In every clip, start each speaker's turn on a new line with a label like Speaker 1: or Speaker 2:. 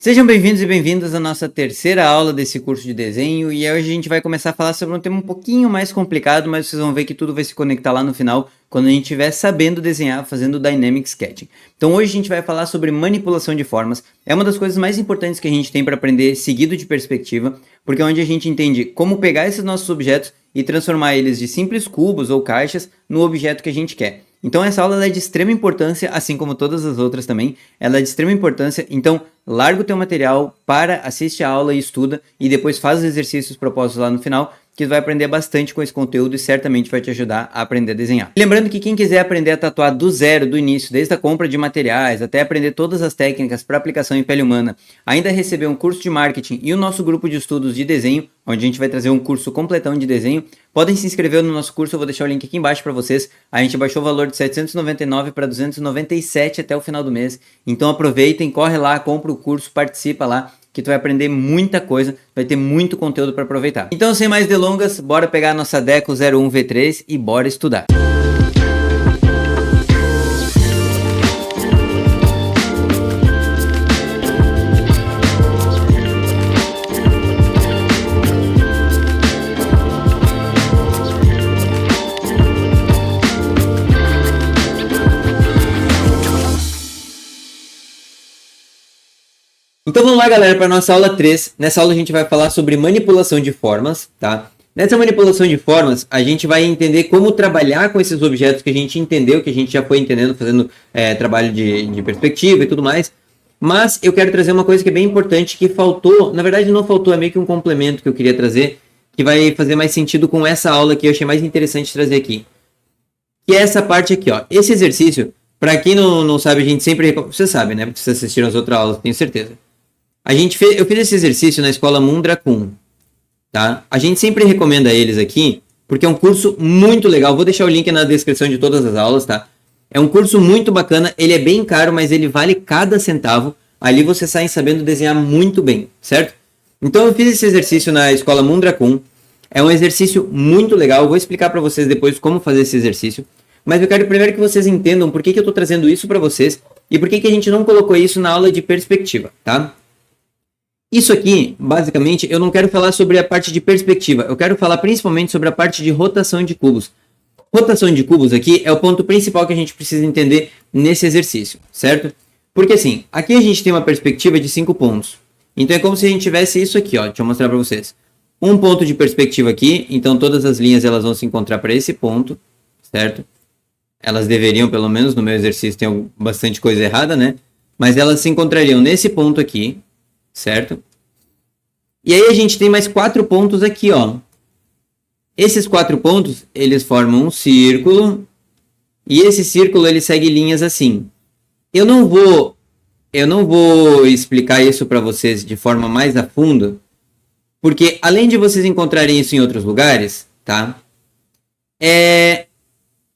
Speaker 1: Sejam bem-vindos e bem-vindas à nossa terceira aula desse curso de desenho, e hoje a gente vai começar a falar sobre um tema um pouquinho mais complicado, mas vocês vão ver que tudo vai se conectar lá no final, quando a gente estiver sabendo desenhar, fazendo Dynamic Sketching. Então hoje a gente vai falar sobre manipulação de formas. É uma das coisas mais importantes que a gente tem para aprender seguido de perspectiva, porque é onde a gente entende como pegar esses nossos objetos e transformar eles de simples cubos ou caixas no objeto que a gente quer. Então essa aula é de extrema importância, assim como todas as outras também, ela é de extrema importância, então larga o teu material, assiste a aula e estuda, e depois faz os exercícios propostos lá no final, que tu vai aprender bastante com esse conteúdo e certamente vai te ajudar a aprender a desenhar. Lembrando que quem quiser aprender a tatuar do zero, do início, desde a compra de materiais, até aprender todas as técnicas para aplicação em pele humana, ainda receber um curso de marketing e o nosso grupo de estudos de desenho, onde a gente vai trazer um curso completão de desenho, podem se inscrever no nosso curso, eu vou deixar o link aqui embaixo para vocês. A gente baixou o valor de 799 para 297 até o final do mês, então aproveitem, corre lá, compra o curso, participa lá, que tu vai aprender muita coisa, vai ter muito conteúdo para aproveitar. Então, sem mais delongas, bora pegar a nossa Deco 01V3 e bora estudar. Então vamos lá, galera, para a nossa aula 3. Nessa aula a gente vai falar sobre manipulação de formas, tá? Nessa manipulação de formas, a gente vai entender como trabalhar com esses objetos que a gente entendeu, que a gente já foi entendendo, fazendo trabalho de perspectiva e tudo mais. Mas eu quero trazer uma coisa que é bem importante, que faltou, na verdade não faltou, é meio que um complemento que eu queria trazer, que vai fazer mais sentido com essa aula que eu achei mais interessante trazer aqui. Que é essa parte aqui, ó. Esse exercício, para quem não sabe, a gente sempre... Você sabe, né? Porque vocês assistiram as outras aulas, tenho certeza. Eu fiz esse exercício na escola Mundracum, tá? A gente sempre recomenda eles aqui, porque é um curso muito legal. Vou deixar o link na descrição de todas as aulas, tá? É um curso muito bacana, ele é bem caro, mas ele vale cada centavo. Ali você sai sabendo desenhar muito bem, certo? Então eu fiz esse exercício na escola Mundracum. É um exercício muito legal, eu vou explicar para vocês depois como fazer esse exercício. Mas eu quero primeiro que vocês entendam por que eu estou trazendo isso para vocês e por que a gente não colocou isso na aula de perspectiva, tá? Isso aqui, basicamente, eu não quero falar sobre a parte de perspectiva, eu quero falar principalmente sobre a parte de rotação de cubos. Rotação de cubos aqui é o ponto principal que a gente precisa entender nesse exercício, certo? Porque assim, aqui a gente tem uma perspectiva de 5 pontos. Então é como se a gente tivesse isso aqui, ó, deixa eu mostrar para vocês. Um ponto de perspectiva aqui, então todas as linhas elas vão se encontrar para esse ponto, certo? Elas deveriam, pelo menos no meu exercício tem bastante coisa errada, né? Mas elas se encontrariam nesse ponto aqui, certo? E aí a gente tem mais 4 pontos aqui, ó. Esses 4 pontos, eles formam um círculo. E esse círculo, ele segue linhas assim. Eu não vou explicar isso para vocês de forma mais a fundo. Porque além de vocês encontrarem isso em outros lugares, tá?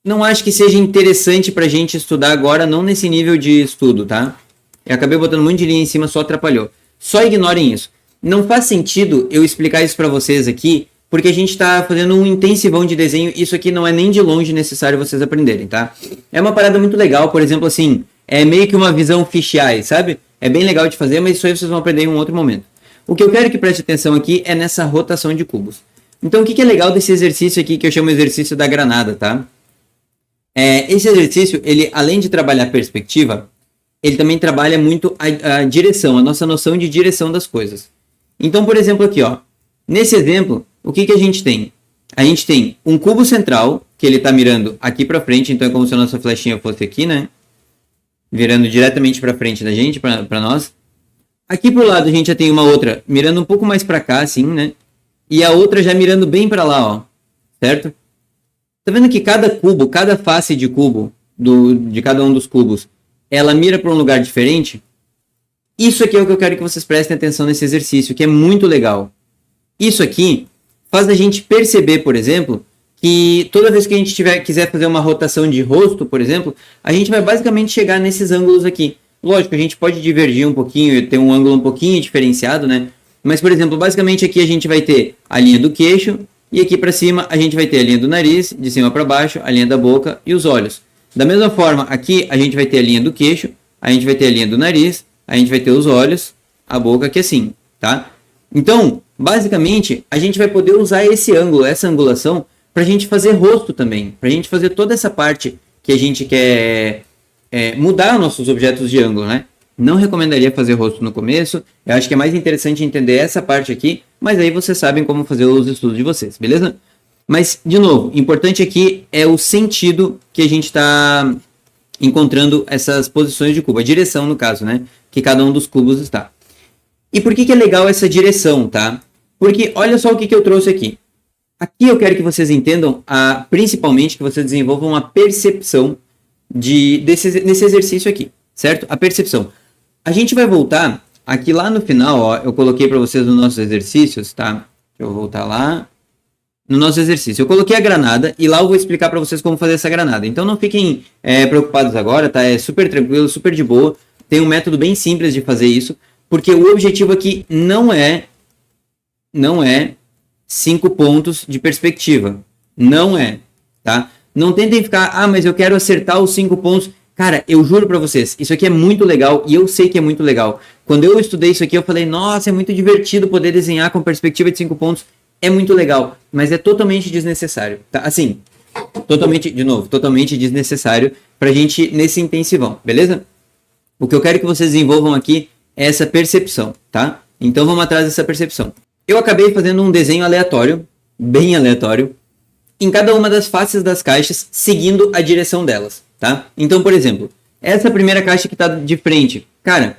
Speaker 1: Não acho que seja interessante pra gente estudar agora, não nesse nível de estudo, tá? Eu acabei botando um monte de linha em cima, só atrapalhou. Só ignorem isso. Não faz sentido eu explicar isso para vocês aqui, porque a gente está fazendo um intensivão de desenho. Isso aqui não é nem de longe necessário vocês aprenderem, tá? É uma parada muito legal, por exemplo, assim, é meio que uma visão fisheye, sabe? É bem legal de fazer, mas isso aí vocês vão aprender em um outro momento. O que eu quero que preste atenção aqui é nessa rotação de cubos. Então, o que é legal desse exercício aqui, que eu chamo de exercício da granada, tá? Esse exercício, ele, além de trabalhar perspectiva, ele também trabalha muito a direção, a nossa noção de direção das coisas. Então, por exemplo, aqui, ó, nesse exemplo, o que a gente tem? A gente tem um cubo central, que ele está mirando aqui para frente, então é como se a nossa flechinha fosse aqui, né? Virando diretamente para frente da gente, para nós. Aqui pro lado a gente já tem uma outra mirando um pouco mais para cá, assim, né? E a outra já mirando bem para lá, ó, certo? Tá vendo que cada cubo, cada face de cubo, de cada um dos cubos, ela mira para um lugar diferente? Isso aqui é o que eu quero que vocês prestem atenção nesse exercício, que é muito legal. Isso aqui faz a gente perceber, por exemplo, que toda vez que a gente quiser fazer uma rotação de rosto, por exemplo, a gente vai basicamente chegar nesses ângulos aqui. Lógico, a gente pode divergir um pouquinho e ter um ângulo um pouquinho diferenciado, né? Mas, por exemplo, basicamente aqui a gente vai ter a linha do queixo e aqui para cima a gente vai ter a linha do nariz, de cima para baixo, a linha da boca e os olhos. Da mesma forma, aqui a gente vai ter a linha do queixo, a gente vai ter a linha do nariz, a gente vai ter os olhos, a boca aqui assim, tá? Então, basicamente, a gente vai poder usar esse ângulo, essa angulação, para a gente fazer rosto também, para a gente fazer toda essa parte que a gente quer mudar nossos objetos de ângulo, né? Não recomendaria fazer rosto no começo, eu acho que é mais interessante entender essa parte aqui, mas aí vocês sabem como fazer os estudos de vocês, beleza? Mas, de novo, importante aqui é o sentido que a gente está encontrando essas posições de cubo, a direção no caso, né? Que cada um dos cubos está. E por que é legal essa direção, tá? Porque olha só o que eu trouxe aqui. Aqui eu quero que vocês entendam, principalmente que vocês desenvolvam uma percepção nesse exercício aqui, certo? A percepção. A gente vai voltar aqui lá no final, ó, eu coloquei para vocês nos nossos exercícios, tá? Deixa eu voltar lá. No nosso exercício, eu coloquei a granada e lá eu vou explicar para vocês como fazer essa granada. Então não fiquem preocupados agora, tá? É super tranquilo, super de boa. Tem um método bem simples de fazer isso, porque o objetivo aqui não é 5 pontos de perspectiva. Não é, tá? Não tentem ficar, mas eu quero acertar os 5 pontos. Cara, eu juro pra vocês, isso aqui é muito legal e eu sei que é muito legal. Quando eu estudei isso aqui, eu falei, nossa, é muito divertido poder desenhar com perspectiva de 5 pontos. É muito legal, mas é totalmente desnecessário, tá? Assim, totalmente desnecessário pra gente nesse intensivão, beleza? O que eu quero que vocês desenvolvam aqui é essa percepção, tá? Então vamos atrás dessa percepção. Eu acabei fazendo um desenho aleatório, bem aleatório, em cada uma das faces das caixas, seguindo a direção delas, tá? Então, por exemplo, essa primeira caixa que tá de frente, cara,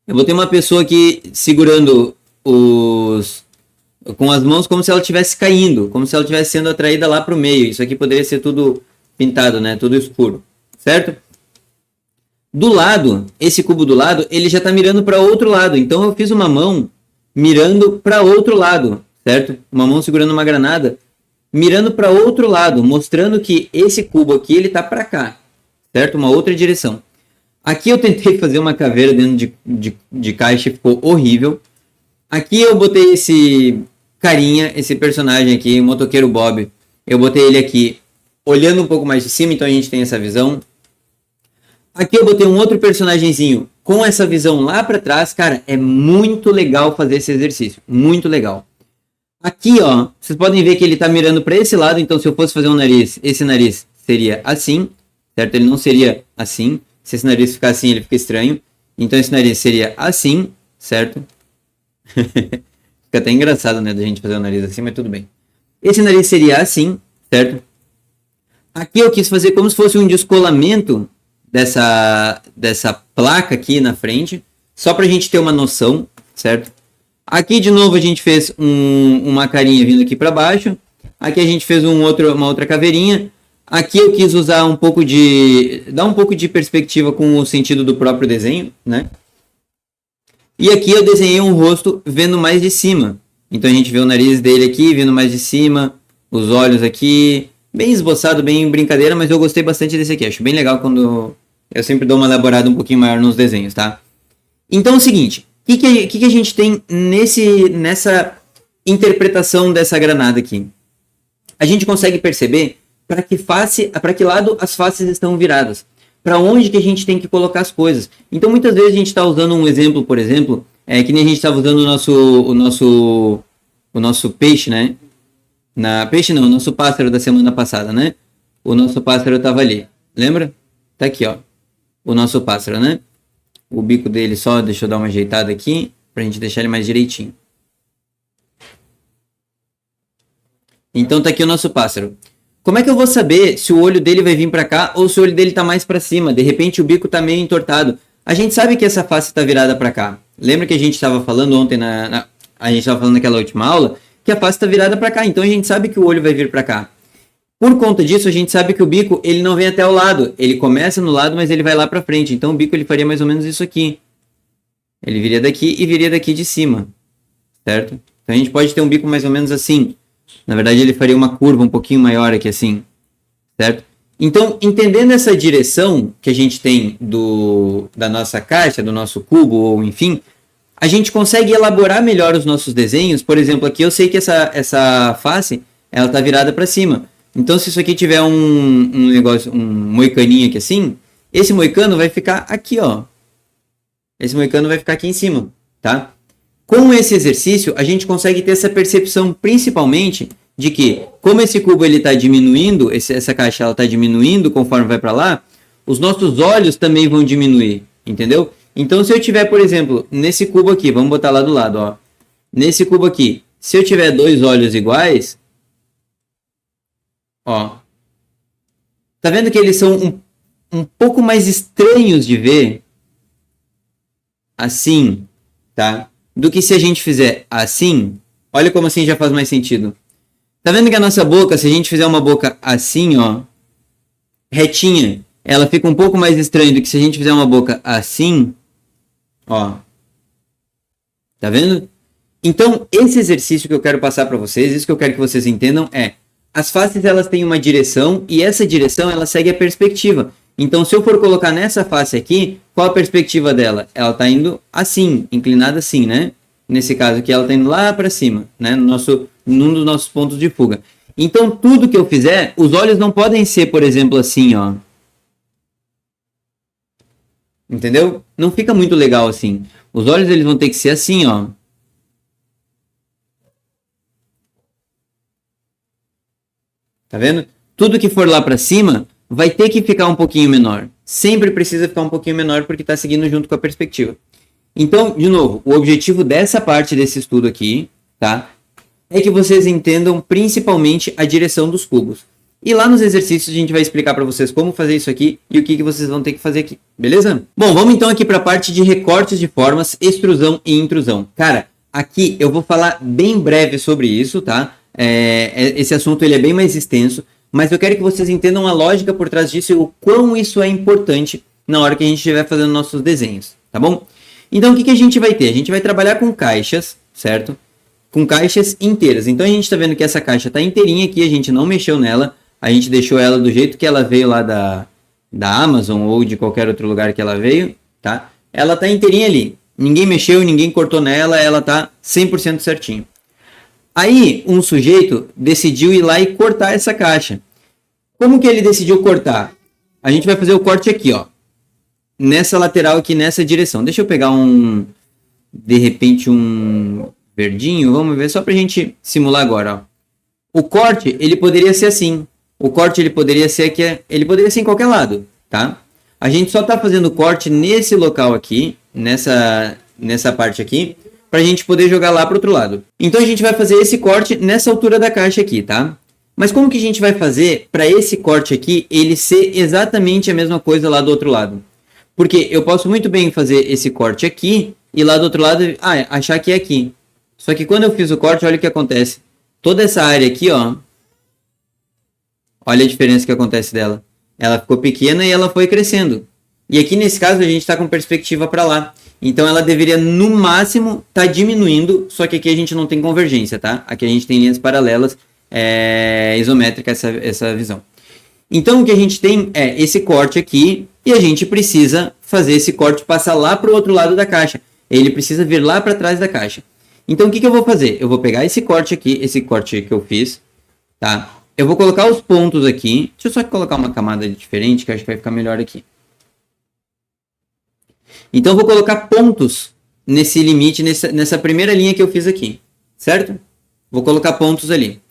Speaker 1: eu vou ter uma pessoa aqui segurando com as mãos como se ela estivesse caindo, como se ela estivesse sendo atraída lá para o meio. Isso aqui poderia ser tudo pintado, né? Tudo escuro, certo? Do lado, esse cubo do lado, ele já está mirando para outro lado. Então eu fiz uma mão mirando para outro lado, certo? Uma mão segurando uma granada, mirando para outro lado, mostrando que esse cubo aqui ele está para cá, certo? Uma outra direção. Aqui eu tentei fazer uma caveira dentro de caixa e ficou horrível. Aqui eu botei esse carinha, esse personagem aqui, o motoqueiro Bob. Eu botei ele aqui olhando um pouco mais de cima, então a gente tem essa visão. Aqui eu botei um outro personagemzinho com essa visão lá para trás. Cara, é muito legal fazer esse exercício. Muito legal. Aqui, ó, vocês podem ver que ele tá mirando para esse lado. Então, se eu fosse fazer um nariz, esse nariz seria assim, certo? Ele não seria assim. Se esse nariz ficar assim, ele fica estranho. Então, esse nariz seria assim, certo? Fica até engraçado, né, da gente fazer o nariz assim, mas tudo bem. Esse nariz seria assim, certo? Aqui eu quis fazer como se fosse um descolamento dessa placa aqui na frente, só pra gente ter uma noção, certo? Aqui de novo a gente fez uma carinha vindo aqui para baixo. Aqui a gente fez uma outra caveirinha. Aqui eu quis usar dar um pouco de perspectiva com o sentido do próprio desenho, né? E aqui eu desenhei um rosto vendo mais de cima. Então a gente vê o nariz dele aqui, vindo mais de cima. Os olhos aqui. Bem esboçado, bem brincadeira, mas eu gostei bastante desse aqui. Acho bem legal quando eu sempre dou uma elaborada um pouquinho maior nos desenhos, tá? Então é o seguinte. O que a gente tem nessa interpretação dessa granada aqui? A gente consegue perceber para que lado as faces estão viradas. Para onde que a gente tem que colocar as coisas. Então, muitas vezes a gente está usando um exemplo, por exemplo, que nem a gente estava usando o nosso peixe, né? O nosso pássaro da semana passada, né? O nosso pássaro estava ali. Lembra? Tá aqui, ó. O nosso pássaro, né? O bico dele só, deixa eu dar uma ajeitada aqui, para a gente deixar ele mais direitinho. Então tá aqui o nosso pássaro. Como é que eu vou saber se o olho dele vai vir para cá ou se o olho dele tá mais para cima? De repente o bico tá meio entortado. A gente sabe que essa face tá virada para cá. Lembra que a gente estava falando ontem a gente estava falando naquela última aula que a face tá virada para cá. Então a gente sabe que o olho vai vir para cá. Por conta disso, a gente sabe que o bico ele não vem até o lado. Ele começa no lado, mas ele vai lá para frente. Então o bico ele faria mais ou menos isso aqui. Ele viria daqui e viria daqui de cima, certo? Então a gente pode ter um bico mais ou menos assim. Na verdade, ele faria uma curva um pouquinho maior aqui assim, certo? Então, entendendo essa direção que a gente tem da nossa caixa, do nosso cubo, ou enfim, a gente consegue elaborar melhor os nossos desenhos. Por exemplo, aqui eu sei que essa face, ela tá virada para cima. Então, se isso aqui tiver um moicaninho aqui assim, esse moicano vai ficar aqui, ó. Esse moicano vai ficar aqui em cima, tá? Com esse exercício, a gente consegue ter essa percepção, principalmente, de que, como esse cubo está diminuindo, essa caixa está diminuindo conforme vai para lá, os nossos olhos também vão diminuir, entendeu? Então, se eu tiver, por exemplo, nesse cubo aqui, vamos botar lá do lado, ó. Nesse cubo aqui, se eu tiver dois olhos iguais, ó, tá vendo que eles são um pouco mais estranhos de ver, assim, tá? Do que se a gente fizer assim. Olha como assim já faz mais sentido. Tá vendo que a nossa boca, se a gente fizer uma boca assim, ó, retinha, ela fica um pouco mais estranha do que se a gente fizer uma boca assim, ó. Tá vendo? Então, esse exercício que eu quero passar para vocês, isso que eu quero que vocês entendam é, as faces elas têm uma direção e essa direção ela segue a perspectiva. Então, se eu for colocar nessa face aqui, qual a perspectiva dela? Ela tá indo assim, inclinada assim, né? Nesse caso aqui, ela tá indo lá para cima, né? Num dos nossos pontos de fuga. Então, tudo que eu fizer, os olhos não podem ser, por exemplo, assim, ó. Entendeu? Não fica muito legal assim. Os olhos eles vão ter que ser assim, ó. Tá vendo? Tudo que for lá para cima vai ter que ficar um pouquinho menor. Sempre precisa ficar um pouquinho menor porque está seguindo junto com a perspectiva. Então, de novo, o objetivo dessa parte desse estudo aqui, tá? É que vocês entendam principalmente a direção dos cubos. E lá nos exercícios a gente vai explicar para vocês como fazer isso aqui e o que vocês vão ter que fazer aqui, beleza? Bom, vamos então aqui para a parte de recortes de formas, extrusão e intrusão. Cara, aqui eu vou falar bem breve sobre isso, tá? Esse assunto ele é bem mais extenso, mas eu quero que vocês entendam a lógica por trás disso e o quão isso é importante na hora que a gente estiver fazendo nossos desenhos, tá bom? Então, o que a gente vai ter? A gente vai trabalhar com caixas, certo? Com caixas inteiras. Então, a gente está vendo que essa caixa está inteirinha aqui, a gente não mexeu nela, a gente deixou ela do jeito que ela veio lá da Amazon ou de qualquer outro lugar que ela veio, tá? Ela está inteirinha ali. Ninguém mexeu, ninguém cortou nela, ela está 100% certinho. Aí, um sujeito decidiu ir lá e cortar essa caixa. Como que ele decidiu cortar? A gente vai fazer o corte aqui, ó. Nessa lateral aqui, nessa direção. Deixa eu pegar de repente, um verdinho. Vamos ver, só pra gente simular agora, ó. O corte, ele poderia ser assim. O corte, ele poderia ser aqui, ele poderia ser em qualquer lado, tá? A gente só tá fazendo o corte nesse local aqui, nessa parte aqui, para a gente poder jogar lá para o outro lado. Então a gente vai fazer esse corte nessa altura da caixa aqui, tá? Mas como que a gente vai fazer para esse corte aqui ele ser exatamente a mesma coisa lá do outro lado? Porque eu posso muito bem fazer esse corte aqui e lá do outro lado achar que é aqui. Só que quando eu fiz o corte, olha o que acontece. Toda essa área aqui, ó, olha a diferença que acontece dela. Ela ficou pequena e ela foi crescendo. E aqui nesse caso a gente está com perspectiva para lá. Então ela deveria no máximo estar diminuindo, só que aqui a gente não tem convergência, tá? Aqui a gente tem linhas paralelas, isométrica essa visão. Então o que a gente tem é esse corte aqui e a gente precisa fazer esse corte passar lá para o outro lado da caixa. Ele precisa vir lá para trás da caixa. Então o que eu vou fazer? Eu vou pegar esse corte aqui, esse corte que eu fiz, tá? Eu vou colocar os pontos aqui. Deixa eu só colocar uma camada diferente que eu acho que vai ficar melhor aqui. Então, eu vou colocar pontos nesse limite, nessa primeira linha que eu fiz aqui, certo? Vou colocar pontos ali.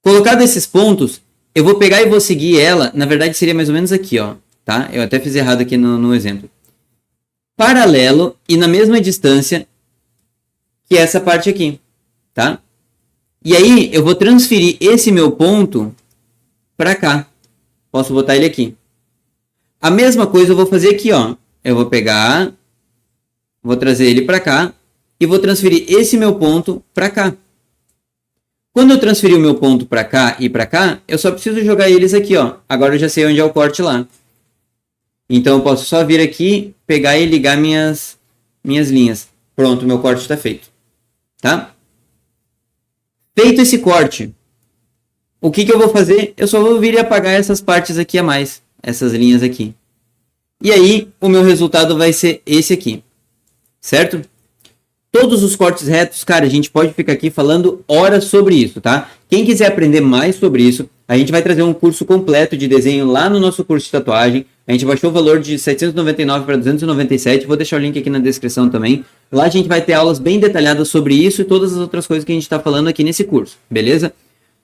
Speaker 1: Colocado esses pontos, eu vou pegar e vou seguir ela, na verdade seria mais ou menos aqui, ó, tá? Eu até fiz errado aqui no exemplo. Paralelo e na mesma distância que essa parte aqui, tá? E aí, eu vou transferir esse meu ponto para cá. Posso botar ele aqui. A mesma coisa eu vou fazer aqui, ó. Eu vou pegar, vou trazer ele para cá e vou transferir esse meu ponto para cá. Quando eu transferir o meu ponto para cá e para cá, eu só preciso jogar eles aqui, ó. Agora eu já sei onde é o corte lá. Então eu posso só vir aqui, pegar e ligar minhas linhas. Pronto, meu corte está feito. Tá? Feito esse corte, o que eu vou fazer? Eu só vou vir e apagar essas partes aqui a mais, essas linhas aqui. E aí, o meu resultado vai ser esse aqui, certo? Todos os cortes retos, cara, a gente pode ficar aqui falando horas sobre isso, tá? Quem quiser aprender mais sobre isso, a gente vai trazer um curso completo de desenho lá no nosso curso de tatuagem. A gente baixou o valor de 799 para 297, vou deixar o link aqui na descrição também. Lá a gente vai ter aulas bem detalhadas sobre isso e todas as outras coisas que a gente está falando aqui nesse curso, beleza?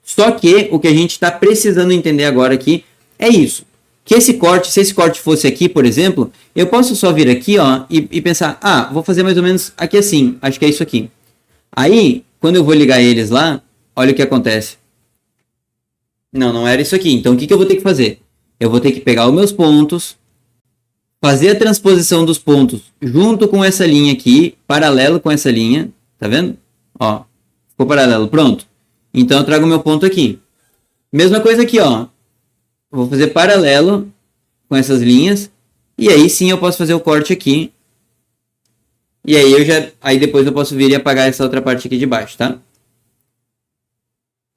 Speaker 1: Só que o que a gente está precisando entender agora aqui é isso. Que esse corte, se esse corte fosse aqui, por exemplo, eu posso só vir aqui, ó, e pensar, ah, vou fazer mais ou menos aqui assim, acho que é isso aqui. Aí, quando eu vou ligar eles lá, olha o que acontece. Não, não era isso aqui. Então, o que eu vou ter que fazer? Eu vou ter que pegar os meus pontos, fazer a transposição dos pontos junto com essa linha aqui, paralelo com essa linha, tá vendo? Ó, ficou paralelo, pronto. Então, eu trago o meu ponto aqui. Mesma coisa aqui, ó. Vou fazer paralelo com essas linhas. E aí sim eu posso fazer o corte aqui. E aí aí depois eu posso vir e apagar essa outra parte aqui de baixo, tá?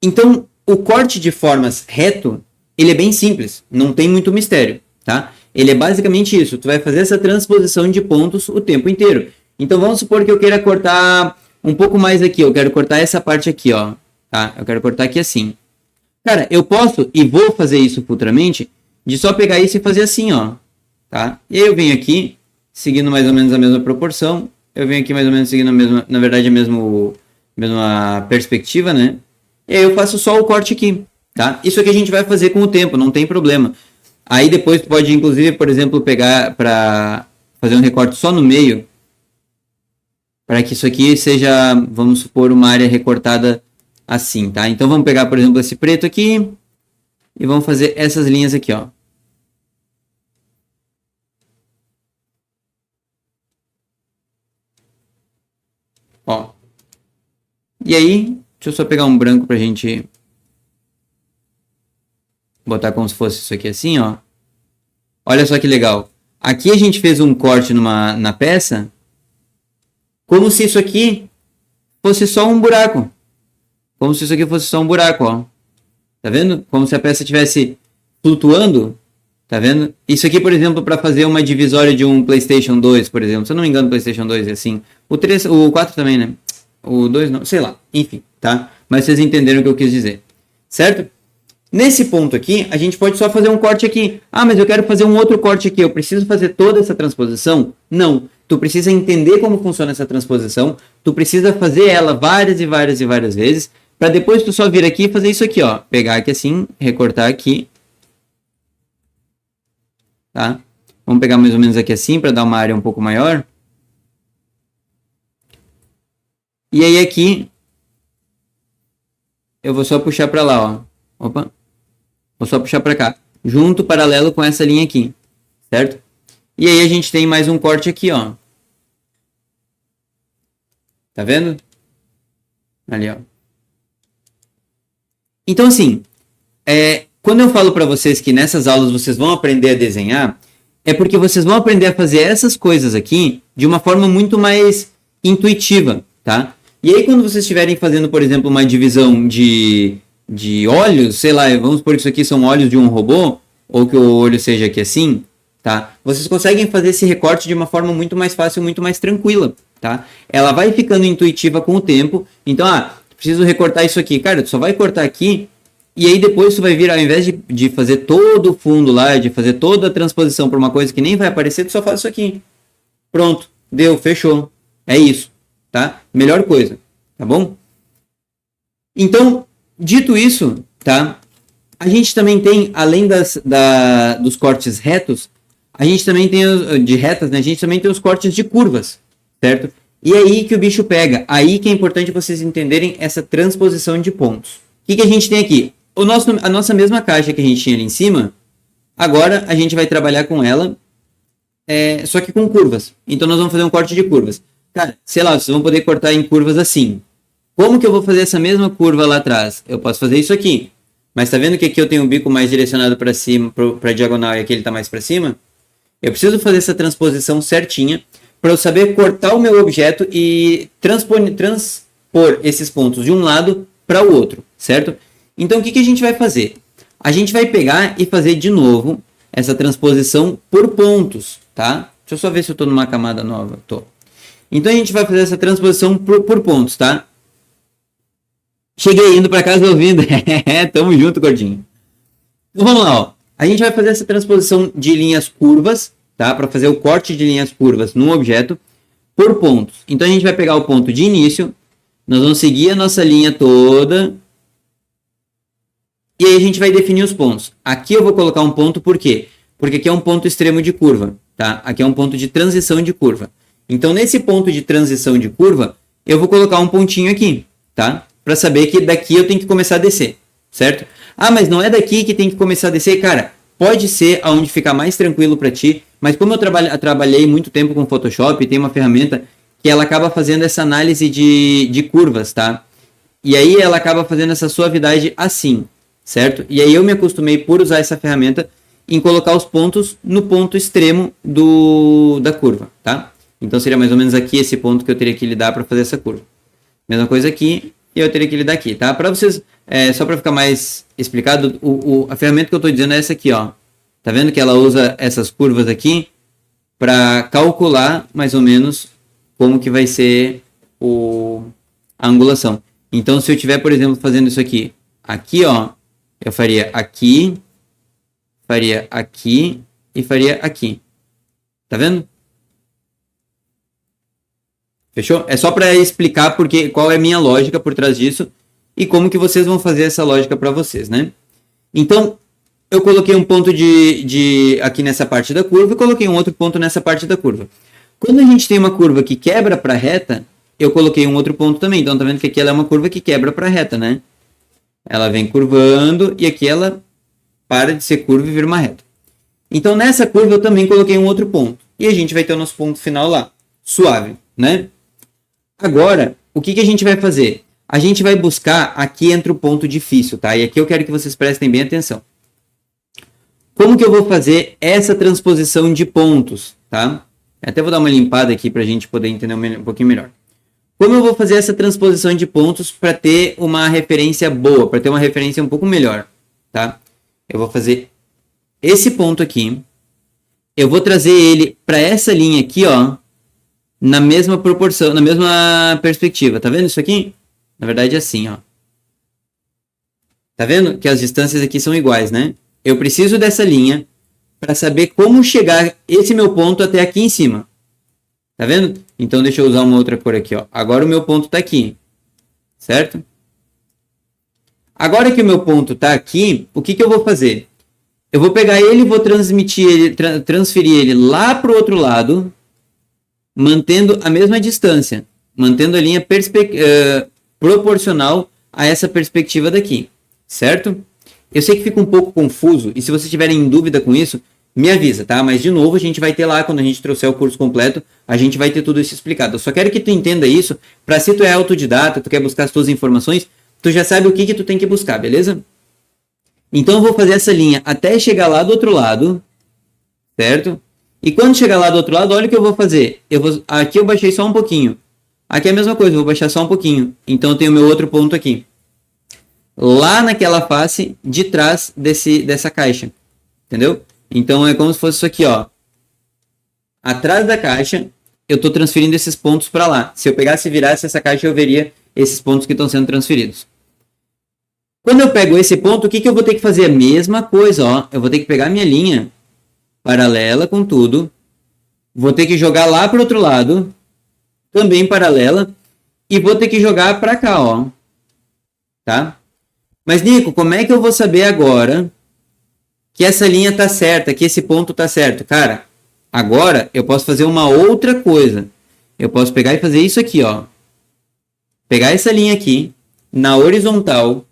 Speaker 1: Então, o corte de formas reto, ele é bem simples, não tem muito mistério, tá? Ele é basicamente isso, tu vai fazer essa transposição de pontos o tempo inteiro. Então vamos supor que eu queira cortar um pouco mais aqui, eu quero cortar essa parte aqui, ó, tá? Eu quero cortar aqui assim. Cara, eu posso e vou fazer isso futuramente, de só pegar isso e fazer assim, ó, tá? E aí eu venho aqui, seguindo mais ou menos a mesma proporção, eu venho aqui mais ou menos seguindo a mesma, na verdade a mesma perspectiva, né? E aí eu faço só o corte aqui, tá? Isso aqui a gente vai fazer com o tempo, não tem problema. Aí depois tu pode, inclusive, por exemplo, pegar para fazer um recorte só no meio, para que isso aqui seja, vamos supor, uma área recortada assim, tá? Então vamos pegar, por exemplo, esse preto aqui e vamos fazer essas linhas aqui, ó. Ó. E aí, deixa eu só pegar um branco pra gente botar como se fosse isso aqui assim, ó. Olha só que legal. Aqui a gente fez um corte na peça, como se isso aqui fosse só um buraco. Como se isso aqui fosse só um buraco, ó. Tá vendo? Como se a peça estivesse flutuando. Tá vendo? Isso aqui, por exemplo, para fazer uma divisória de um PlayStation 2, por exemplo. Se eu não me engano, o PlayStation 2 é assim. O 3, o 4 também, né? O 2 não, sei lá. Enfim, tá? Mas vocês entenderam o que eu quis dizer. Certo? Nesse ponto aqui, a gente pode só fazer um corte aqui. Ah, mas eu quero fazer um outro corte aqui. Eu preciso fazer toda essa transposição? Não. Tu precisa entender como funciona essa transposição. Tu precisa fazer ela várias e várias e várias vezes. Para depois tu só vir aqui e fazer isso aqui, ó. Pegar aqui assim, recortar aqui. Tá? Vamos pegar mais ou menos aqui assim, para dar uma área um pouco maior. E aí aqui, eu vou só puxar para lá, ó. Opa. Vou só puxar para cá. Junto, paralelo com essa linha aqui. Certo? E aí a gente tem mais um corte aqui, ó. Tá vendo? Ali, ó. Então, assim, quando eu falo para vocês que nessas aulas vocês vão aprender a desenhar, é porque vocês vão aprender a fazer essas coisas aqui de uma forma muito mais intuitiva, tá? E aí, quando vocês estiverem fazendo, por exemplo, uma divisão de olhos, sei lá, vamos supor que isso aqui são olhos de um robô, ou que o olho seja aqui assim, tá? Vocês conseguem fazer esse recorte de uma forma muito mais fácil, muito mais tranquila, tá? Ela vai ficando intuitiva com o tempo. Então, preciso recortar isso aqui. Cara, tu só vai cortar aqui, e aí depois tu vai vir, ao invés de fazer todo o fundo lá, de fazer toda a transposição para uma coisa que nem vai aparecer, tu só faz isso aqui. Pronto, deu, fechou. É isso, tá? Melhor coisa, tá bom? Então, dito isso, tá? A gente também tem, além dos cortes retos, a gente também tem de retas, né? A gente também tem os cortes de curvas, certo? E é aí que o bicho pega. Aí que é importante vocês entenderem essa transposição de pontos. O que a gente tem aqui? A nossa mesma caixa que a gente tinha ali em cima, agora a gente vai trabalhar com ela, só que com curvas. Então nós vamos fazer um corte de curvas. Cara, sei lá, vocês vão poder cortar em curvas assim. Como que eu vou fazer essa mesma curva lá atrás? Eu posso fazer isso aqui. Mas tá vendo que aqui eu tenho o bico mais direcionado para cima, para diagonal, e aqui ele tá mais para cima? Eu preciso fazer essa transposição certinha para eu saber cortar o meu objeto e transpor esses pontos de um lado para o outro, certo? Então o que a gente vai fazer? A gente vai pegar e fazer de novo essa transposição por pontos, tá? Deixa eu só ver se eu estou numa camada nova. Tô. Então a gente vai fazer essa transposição por pontos, tá? Cheguei indo para casa ouvindo. Tamo junto, gordinho. Então vamos lá, ó. A gente vai fazer essa transposição de linhas curvas, tá? Para fazer o corte de linhas curvas num objeto por pontos. Então a gente vai pegar o ponto de início, nós vamos seguir a nossa linha toda e aí a gente vai definir os pontos. Aqui eu vou colocar um ponto, por quê? Porque aqui é um ponto extremo de curva, tá? Aqui é um ponto de transição de curva. Então nesse ponto de transição de curva, eu vou colocar um pontinho aqui, tá? Para saber que daqui eu tenho que começar a descer, certo? Ah, mas não é daqui que tem que começar a descer, cara. Pode ser aonde ficar mais tranquilo para ti, mas como eu trabalhei muito tempo com Photoshop, tem uma ferramenta que ela acaba fazendo essa análise de curvas, tá? E aí ela acaba fazendo essa suavidade assim, certo? E aí eu me acostumei por usar essa ferramenta em colocar os pontos no ponto extremo da curva, tá? Então seria mais ou menos aqui esse ponto que eu teria que lidar para fazer essa curva. Mesma coisa aqui, e eu teria que lidar aqui, tá? Para vocês, só para ficar mais explicado, a ferramenta que eu estou dizendo é essa aqui, ó. Tá vendo que ela usa essas curvas aqui para calcular mais ou menos como que vai ser a angulação. Então, se eu estiver, por exemplo, fazendo isso aqui, ó, eu faria aqui e faria aqui. Tá vendo? Fechou? É só para explicar qual é a minha lógica por trás disso e como que vocês vão fazer essa lógica para vocês, né? Então, eu coloquei um ponto aqui nessa parte da curva e coloquei um outro ponto nessa parte da curva. Quando a gente tem uma curva que quebra para reta, eu coloquei um outro ponto também. Então, tá vendo que aqui ela é uma curva que quebra para reta, né? Ela vem curvando e aqui ela para de ser curva e vira uma reta. Então, nessa curva eu também coloquei um outro ponto. E a gente vai ter o nosso ponto final lá. Suave, né? Agora, o que a gente vai fazer? A gente vai buscar aqui entre o ponto difícil, tá? E aqui eu quero que vocês prestem bem atenção. Como que eu vou fazer essa transposição de pontos, tá? Até vou dar uma limpada aqui para a gente poder entender um pouquinho melhor. Como eu vou fazer essa transposição de pontos para ter uma referência boa, para ter uma referência um pouco melhor, tá? Eu vou fazer esse ponto aqui, eu vou trazer ele para essa linha aqui, ó, na mesma proporção, na mesma perspectiva. Tá vendo isso aqui? Na verdade é assim, ó. Tá vendo que as distâncias aqui são iguais, né? Eu preciso dessa linha para saber como chegar esse meu ponto até aqui em cima. Tá vendo? Então deixa eu usar uma outra cor aqui, ó. Agora o meu ponto tá aqui. Certo? Agora que o meu ponto tá aqui, o que eu vou fazer? Eu vou pegar ele e vou transferir ele lá pro outro lado, mantendo a mesma distância, mantendo a linha proporcional a essa perspectiva daqui, certo? Eu sei que fica um pouco confuso, e se vocês tiverem dúvida com isso, me avisa, tá? Mas, de novo, a gente vai ter lá, quando a gente trouxer o curso completo, a gente vai ter tudo isso explicado. Eu só quero que tu entenda isso, para se tu é autodidata, tu quer buscar as tuas informações, tu já sabe o que tu tem que buscar, beleza? Então, eu vou fazer essa linha até chegar lá do outro lado, certo? E quando chegar lá do outro lado, olha o que eu vou fazer. Aqui eu baixei só um pouquinho. Aqui é a mesma coisa, eu vou baixar só um pouquinho. Então eu tenho o meu outro ponto aqui. Lá naquela face de trás dessa caixa. Entendeu? Então é como se fosse isso aqui, ó. Atrás da caixa, eu estou transferindo esses pontos para lá. Se eu pegasse e virasse essa caixa, eu veria esses pontos que estão sendo transferidos. Quando eu pego esse ponto, o que eu vou ter que fazer? A mesma coisa, ó. Eu vou ter que pegar a minha linha paralela com tudo, vou ter que jogar lá para o outro lado, também paralela, e vou ter que jogar para cá, ó, tá? Mas, Nico, como é que eu vou saber agora que essa linha tá certa, que esse ponto tá certo? Cara, agora eu posso fazer uma outra coisa. Eu posso pegar e fazer isso aqui, ó. Pegar essa linha aqui, na horizontal,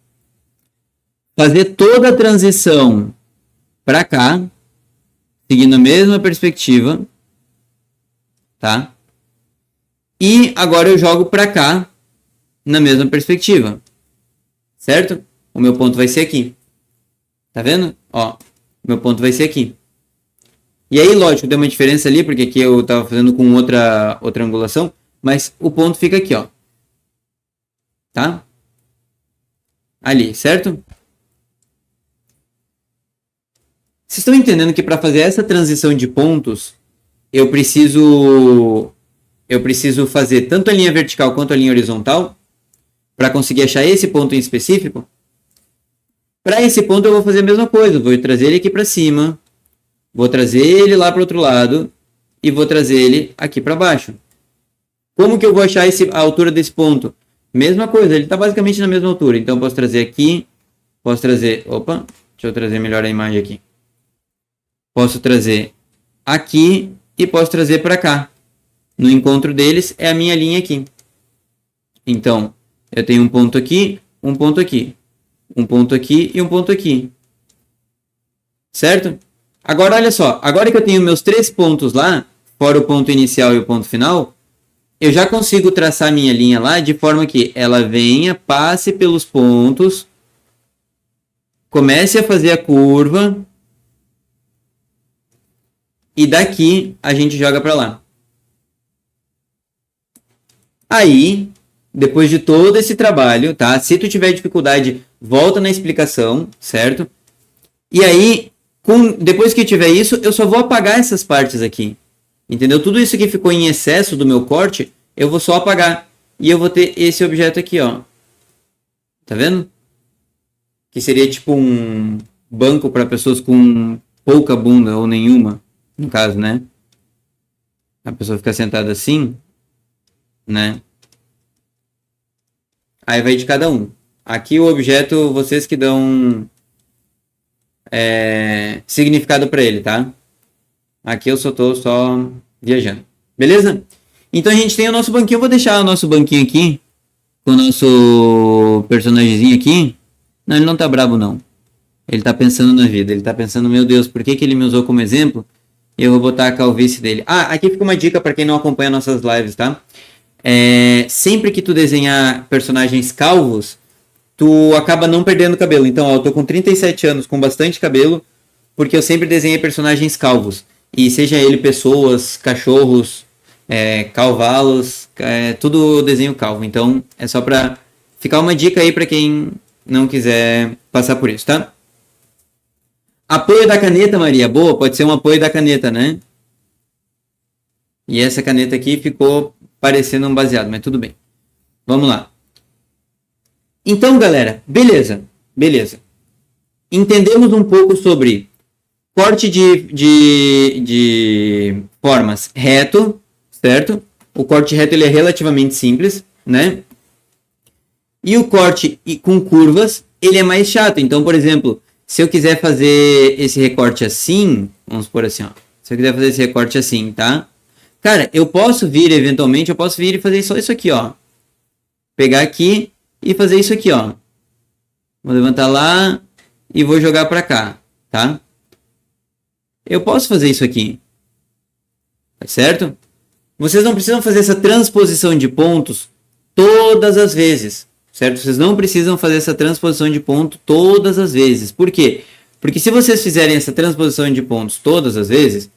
Speaker 1: fazer toda a transição para cá, seguindo a mesma perspectiva, tá? E agora eu jogo para cá na mesma perspectiva, certo? O meu ponto vai ser aqui. Tá vendo? Ó, meu ponto vai ser aqui. E aí, lógico, deu uma diferença ali, porque aqui eu tava fazendo com outra angulação, mas o ponto fica aqui, ó. Tá? Ali, certo? Vocês estão entendendo que para fazer essa transição de pontos, eu preciso fazer tanto a linha vertical quanto a linha horizontal para conseguir achar esse ponto em específico? Para esse ponto eu vou fazer a mesma coisa, vou trazer ele aqui para cima, vou trazer ele lá para o outro lado e vou trazer ele aqui para baixo. Como que eu vou achar a altura desse ponto? Mesma coisa, ele está basicamente na mesma altura. Então eu posso trazer aqui, posso trazer... Opa, deixa eu trazer melhor a imagem aqui. Posso trazer aqui e posso trazer para cá. No encontro deles é a minha linha aqui. Então, eu tenho um ponto aqui, um ponto aqui. Um ponto aqui e um ponto aqui. Certo? Agora, olha só. Agora que eu tenho meus 3 pontos lá, fora o ponto inicial e o ponto final, eu já consigo traçar minha linha lá de forma que ela venha, passe pelos pontos, comece a fazer a curva e daqui a gente joga para lá. Aí, depois de todo esse trabalho, tá? Se tu tiver dificuldade, volta na explicação, certo? E aí, depois que tiver isso, eu só vou apagar essas partes aqui. Entendeu? Tudo isso que ficou em excesso do meu corte, eu vou só apagar. E eu vou ter esse objeto aqui, ó. Tá vendo? Que seria tipo um banco para pessoas com pouca bunda ou nenhuma, no caso, né? A pessoa fica sentada assim, né? Aí vai de cada um. Aqui o objeto, vocês que dão significado para ele, tá? Aqui eu só tô viajando. Beleza? Então a gente tem o nosso banquinho. Eu vou deixar o nosso banquinho aqui. Com o nosso personagemzinho aqui. Não, ele não tá bravo não. Ele tá pensando na vida. Ele tá pensando, meu Deus, por que ele me usou como exemplo? Eu vou botar a calvície dele. Ah, aqui fica uma dica para quem não acompanha nossas lives, tá? Sempre que tu desenhar personagens calvos, tu acaba não perdendo cabelo. Então, ó, eu tô com 37 anos, com bastante cabelo, porque eu sempre desenhei personagens calvos. E seja ele pessoas, cachorros, cavalos, tudo desenho calvo. Então, é só pra ficar uma dica aí pra quem não quiser passar por isso, tá? Apoio da caneta, Maria. Boa, pode ser um apoio da caneta, né? E essa caneta aqui ficou parecendo um baseado, mas tudo bem. Vamos lá. Então, galera, beleza. Entendemos um pouco sobre corte de formas reto, certo? O corte reto ele é relativamente simples, né? E o corte com curvas, ele é mais chato. Então, por exemplo, se eu quiser fazer esse recorte assim, vamos por assim, ó. Se eu quiser fazer esse recorte assim, tá? Cara, eu posso vir, eventualmente, e fazer só isso aqui, ó. Pegar aqui e fazer isso aqui, ó. Vou levantar lá e vou jogar pra cá, tá? Eu posso fazer isso aqui. Tá certo? Vocês não precisam fazer essa transposição de pontos todas as vezes, certo? Vocês não precisam fazer essa transposição de ponto todas as vezes. Por quê? Porque se vocês fizerem essa transposição de pontos todas as vezes,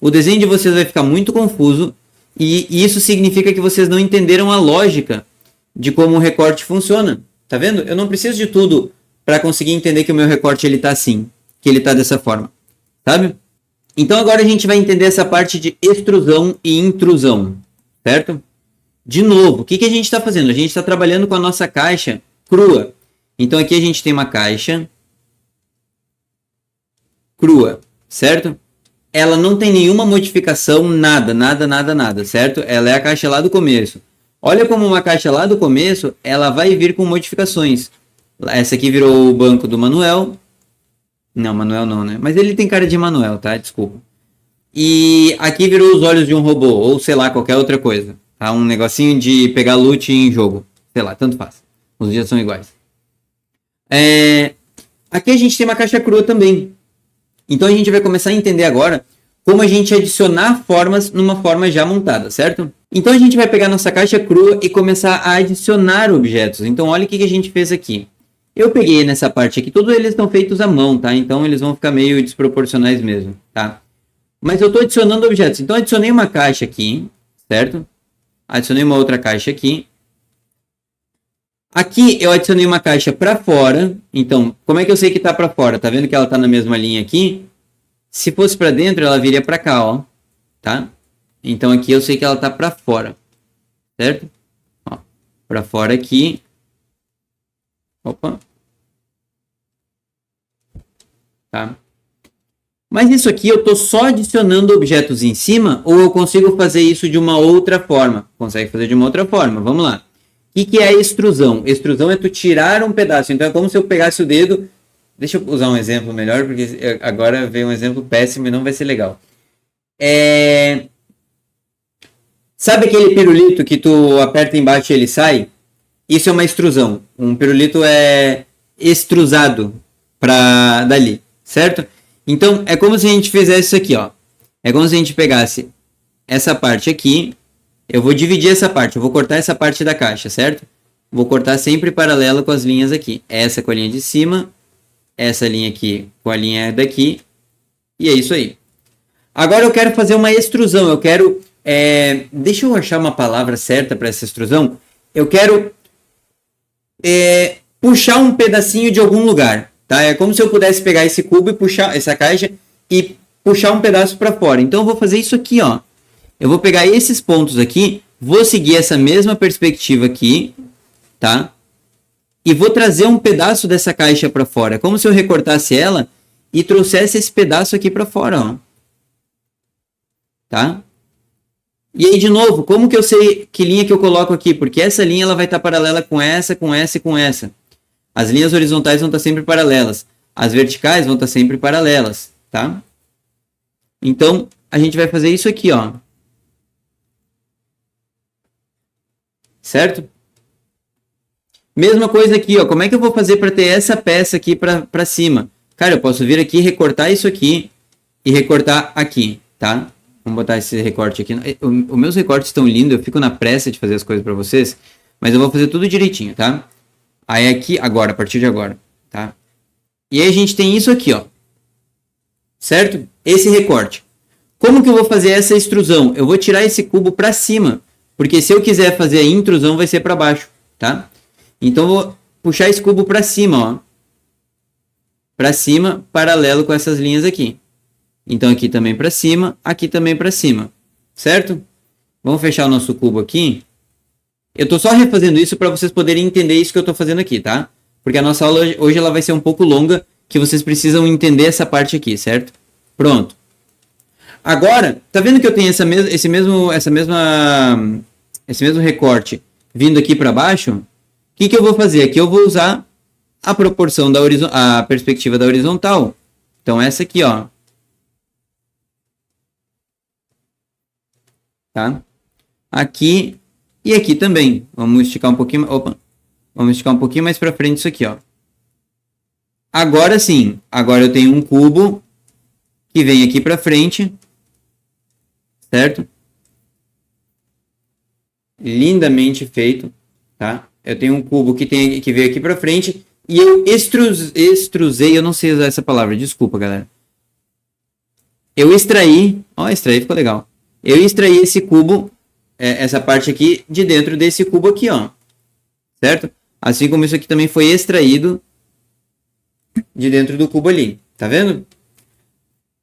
Speaker 1: o desenho de vocês vai ficar muito confuso e isso significa que vocês não entenderam a lógica de como o recorte funciona. Tá vendo? Eu não preciso de tudo para conseguir entender que o meu recorte ele tá assim, que ele tá dessa forma, sabe? Então agora a gente vai entender essa parte de extrusão e intrusão, certo? De novo, o que a gente está fazendo? A gente está trabalhando com a nossa caixa crua. Então aqui a gente tem uma caixa crua, certo? Ela não tem nenhuma modificação, nada, certo? Ela é a caixa lá do começo. Olha como uma caixa lá do começo, ela vai vir com modificações. Essa aqui virou o banco do Manuel. Não, Manuel não, né? Mas ele tem cara de Manuel, tá? Desculpa. E aqui virou os olhos de um robô, ou sei lá, qualquer outra coisa. Tá? Um negocinho de pegar loot em jogo. Sei lá, tanto faz. Os dias são iguais. Aqui a gente tem uma caixa crua também. Então a gente vai começar a entender agora como a gente adicionar formas numa forma já montada, certo? Então a gente vai pegar nossa caixa crua e começar a adicionar objetos. Então olha o que a gente fez aqui. Eu peguei nessa parte aqui, todos eles estão feitos à mão, tá? Então eles vão ficar meio desproporcionais mesmo, tá? Mas eu estou adicionando objetos. Então adicionei uma caixa aqui, certo? Adicionei uma outra caixa aqui. Aqui eu adicionei uma caixa para fora. Então, como é que eu sei que está para fora? Tá vendo que ela está na mesma linha aqui? Se fosse para dentro, ela viria para cá, ó. Tá? Então aqui eu sei que ela está para fora. Certo? Para fora aqui. Opa. tá? Mas isso aqui eu estou só adicionando objetos em cima ou eu consigo fazer isso de uma outra forma? Consegue fazer de uma outra forma, vamos lá. O que é a extrusão? Extrusão é tu tirar um pedaço, então é como se eu pegasse o dedo. Deixa eu usar um exemplo melhor, porque agora veio um exemplo péssimo e não vai ser legal. Sabe aquele pirulito que tu aperta embaixo e ele sai? Isso é uma extrusão. Um pirulito é extrusado para dali, certo? Então, é como se a gente fizesse isso aqui, ó. É como se a gente pegasse essa parte aqui. Eu vou dividir essa parte, eu vou cortar essa parte da caixa, certo? Vou cortar sempre paralelo com as linhas aqui. Essa com a linha de cima, essa linha aqui com a linha daqui. E é isso aí. Agora eu quero fazer uma extrusão. Eu quero... deixa eu achar uma palavra certa para essa extrusão. Eu quero puxar um pedacinho de algum lugar. Tá? É como se eu pudesse pegar esse cubo e puxar essa caixa e puxar um pedaço para fora. Então eu vou fazer isso aqui, ó. Eu vou pegar esses pontos aqui, vou seguir essa mesma perspectiva aqui, tá? E vou trazer um pedaço dessa caixa para fora. É como se eu recortasse ela e trouxesse esse pedaço aqui para fora, ó. Tá? E aí, de novo, como que eu sei que linha que eu coloco aqui? Porque essa linha ela vai estar paralela com essa, com essa e com essa. As linhas horizontais vão estar sempre paralelas. As verticais vão estar sempre paralelas, tá? Então, a gente vai fazer isso aqui, ó. Certo? Mesma coisa aqui, ó. Como é que eu vou fazer para ter essa peça aqui para cima? Cara, eu posso vir aqui, recortar isso aqui e recortar aqui, tá? Vamos botar esse recorte aqui. Os meus recortes estão lindos, eu fico na pressa de fazer as coisas para vocês, mas eu vou fazer tudo direitinho, tá? Aí aqui, agora, a partir de agora, tá? E aí a gente tem isso aqui, ó. Certo? Esse recorte. Como que eu vou fazer essa extrusão? Eu vou tirar esse cubo para cima, porque se eu quiser fazer a intrusão vai ser para baixo, tá? Então eu vou puxar esse cubo para cima, ó. Para cima, paralelo com essas linhas aqui. Então aqui também para cima, aqui também para cima, certo? Vamos fechar o nosso cubo aqui. Eu estou só refazendo isso para vocês poderem entender isso que eu estou fazendo aqui, tá? Porque a nossa aula hoje ela vai ser um pouco longa, que vocês precisam entender essa parte aqui, certo? Pronto. Agora, tá vendo que eu tenho esse mesmo recorte vindo aqui para baixo? O que eu vou fazer? Aqui eu vou usar a proporção a perspectiva da horizontal. Então essa aqui, ó. Tá? Aqui e aqui também. Vamos esticar um pouquinho. Opa! Vamos esticar um pouquinho mais para frente isso aqui, ó. Agora sim. Agora eu tenho um cubo que vem aqui para frente, certo? Lindamente feito, tá? Eu tenho um cubo que veio aqui para frente e eu extrusei. Eu não sei usar essa palavra. Desculpa, galera. Eu extraí. Ó, extraí ficou legal. Eu extraí esse cubo, essa parte aqui, de dentro desse cubo aqui, ó. Certo? Assim como isso aqui também foi extraído de dentro do cubo ali. Tá vendo?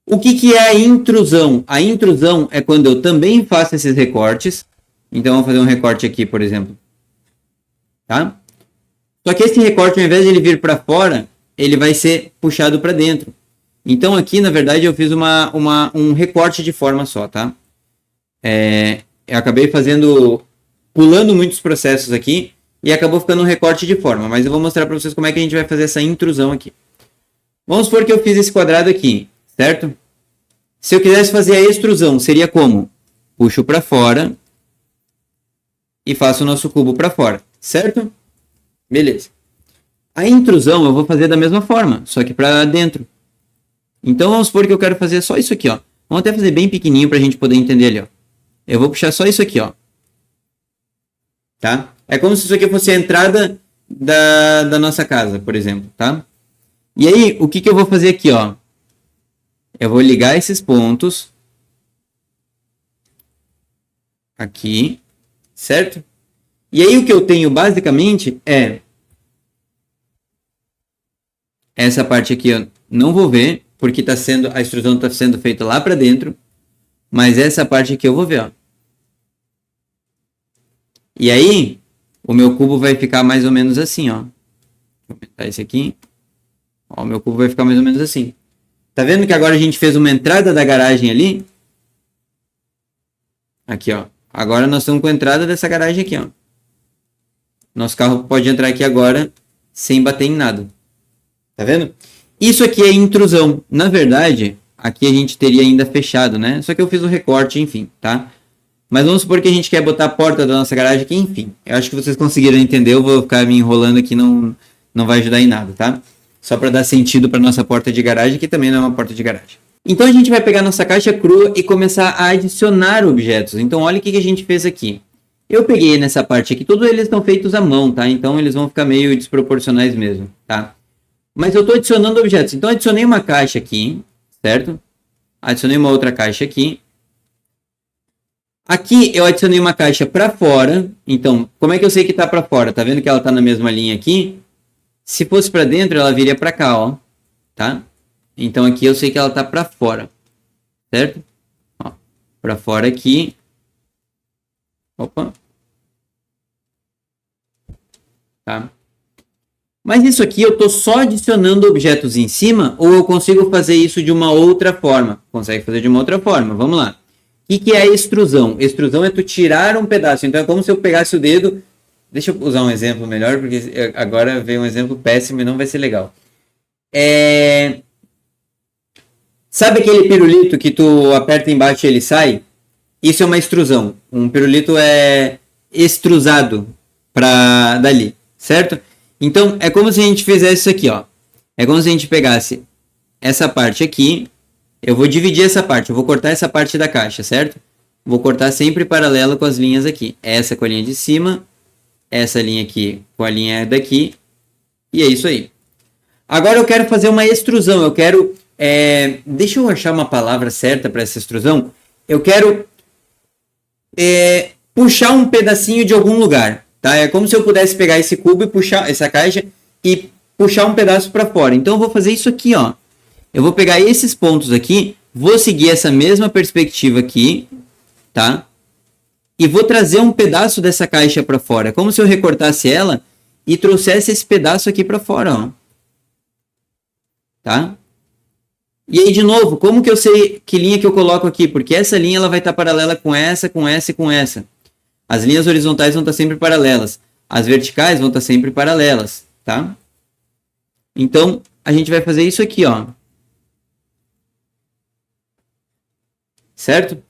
Speaker 1: O que é a intrusão? A intrusão é quando eu também faço esses recortes. Então, vamos fazer um recorte aqui, por exemplo. Tá? Só que esse recorte, ao invés de ele vir para fora, ele vai ser puxado para dentro. Então, aqui, na verdade, eu fiz um recorte de forma só, tá? Eu acabei pulando muitos processos aqui e acabou ficando um recorte de forma, mas eu vou mostrar para vocês como é que a gente vai fazer essa intrusão aqui. Vamos supor que eu fiz esse quadrado aqui, certo? Se eu quisesse fazer a extrusão, seria como? Puxo para fora e faço o nosso cubo para fora, certo? Beleza. A intrusão eu vou fazer da mesma forma, só que para dentro. Então vamos supor que eu quero fazer só isso aqui, ó. Vamos até fazer bem pequenininho para a gente poder entender ali, ó. Eu vou puxar só isso aqui, ó. Tá? É como se isso aqui fosse a entrada da nossa casa, por exemplo, tá? E aí, o que eu vou fazer aqui, ó? Eu vou ligar esses pontos. Aqui. Certo? E aí, o que eu tenho, basicamente, é... Essa parte aqui eu não vou ver, porque a extrusão está sendo feita lá para dentro. Mas essa parte aqui eu vou ver, ó. E aí, o meu cubo vai ficar mais ou menos assim, ó. Vou aumentar esse aqui. Ó, o meu cubo vai ficar mais ou menos assim. Tá vendo que agora a gente fez uma entrada da garagem ali? Aqui, ó. Agora nós estamos com a entrada dessa garagem aqui, ó. Nosso carro pode entrar aqui agora sem bater em nada. Tá vendo? Isso aqui é intrusão. Na verdade, aqui a gente teria ainda fechado, né? Só que eu fiz o recorte, enfim, tá? Mas vamos supor que a gente quer botar a porta da nossa garagem aqui, enfim. Eu acho que vocês conseguiram entender. Eu vou ficar me enrolando aqui, não vai ajudar em nada, tá? Só para dar sentido para nossa porta de garagem, que também não é uma porta de garagem. Então a gente vai pegar nossa caixa crua e começar a adicionar objetos. Então olha o que a gente fez aqui. Eu peguei nessa parte aqui, todos eles estão feitos à mão, tá? Então eles vão ficar meio desproporcionais mesmo, tá? Mas eu estou adicionando objetos. Então adicionei uma caixa aqui, certo? Adicionei uma outra caixa aqui. Aqui eu adicionei uma caixa para fora. Então, como é que eu sei que está para fora? Tá vendo que ela está na mesma linha aqui? Se fosse para dentro, ela viria para cá, ó. Tá? Então aqui eu sei que ela está para fora. Certo? Para fora aqui. Opa. Tá? Mas isso aqui eu estou só adicionando objetos em cima ou eu consigo fazer isso de uma outra forma? Consegue fazer de uma outra forma. Vamos lá. O que é a extrusão? Extrusão é tu tirar um pedaço. Então é como se eu pegasse o dedo. Deixa eu usar um exemplo melhor, porque agora veio um exemplo péssimo e não vai ser legal. Sabe aquele pirulito que tu aperta embaixo e ele sai? Isso é uma extrusão. Um pirulito é extrusado para dali, certo? Então é como se a gente fizesse isso aqui, ó. É como se a gente pegasse essa parte aqui. Eu vou dividir essa parte, eu vou cortar essa parte da caixa, certo? Vou cortar sempre paralelo com as linhas aqui. Essa com a linha de cima, essa linha aqui com a linha daqui. E é isso aí. Agora eu quero fazer uma extrusão. Eu quero... deixa eu achar uma palavra certa para essa extrusão. Eu quero puxar um pedacinho de algum lugar. Tá? É como se eu pudesse pegar esse cubo e puxar essa caixa e puxar um pedaço para fora. Então eu vou fazer isso aqui, ó. Eu vou pegar esses pontos aqui, vou seguir essa mesma perspectiva aqui, tá? E vou trazer um pedaço dessa caixa para fora, como se eu recortasse ela e trouxesse esse pedaço aqui para fora, ó. Tá? E aí, de novo, como que eu sei que linha que eu coloco aqui? Porque essa linha ela vai estar paralela com essa, com essa e com essa. As linhas horizontais vão estar sempre paralelas. As verticais vão estar sempre paralelas, tá? Então, a gente vai fazer isso aqui, ó. Certo?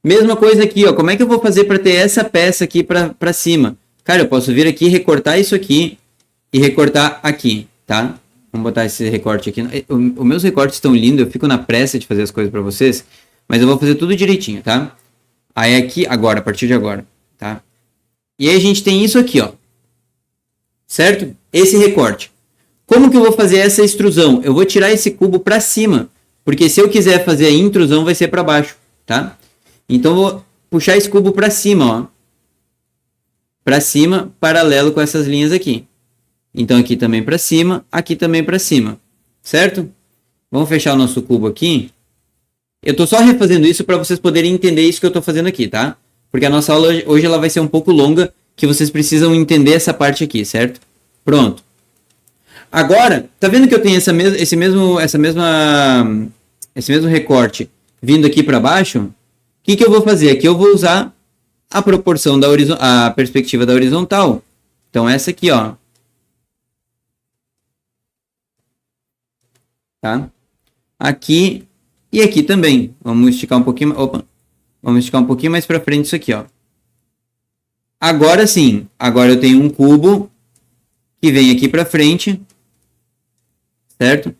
Speaker 1: Mesma coisa aqui, ó. Como é que eu vou fazer para ter essa peça aqui para cima? Cara, eu posso vir aqui, recortar isso aqui e recortar aqui, tá? Vamos botar esse recorte aqui. Os meus recortes estão lindos, eu fico na pressa de fazer as coisas para vocês, mas eu vou fazer tudo direitinho, tá? Aí aqui, agora, a partir de agora, tá? E aí a gente tem isso aqui, ó. Certo? Esse recorte. Como que eu vou fazer essa extrusão? Eu vou tirar esse cubo para cima. Porque se eu quiser fazer a intrusão, vai ser para baixo, tá? Então, eu vou puxar esse cubo para cima, ó. Para cima, paralelo com essas linhas aqui. Então, aqui também para cima, aqui também para cima. Certo? Vamos fechar o nosso cubo aqui. Eu estou só refazendo isso para vocês poderem entender isso que eu estou fazendo aqui, tá? Porque a nossa aula hoje ela vai ser um pouco longa, que vocês precisam entender essa parte aqui, certo? Pronto. Agora, tá vendo que eu tenho esse mesmo recorte vindo aqui para baixo? O que eu vou fazer? Aqui eu vou usar a proporção a perspectiva da horizontal. Então, essa aqui, ó. Tá? Aqui e aqui também. Vamos esticar um pouquinho... Opa! Vamos esticar um pouquinho mais para frente isso aqui, ó. Agora sim. Agora eu tenho um cubo que vem aqui para frente. Certo?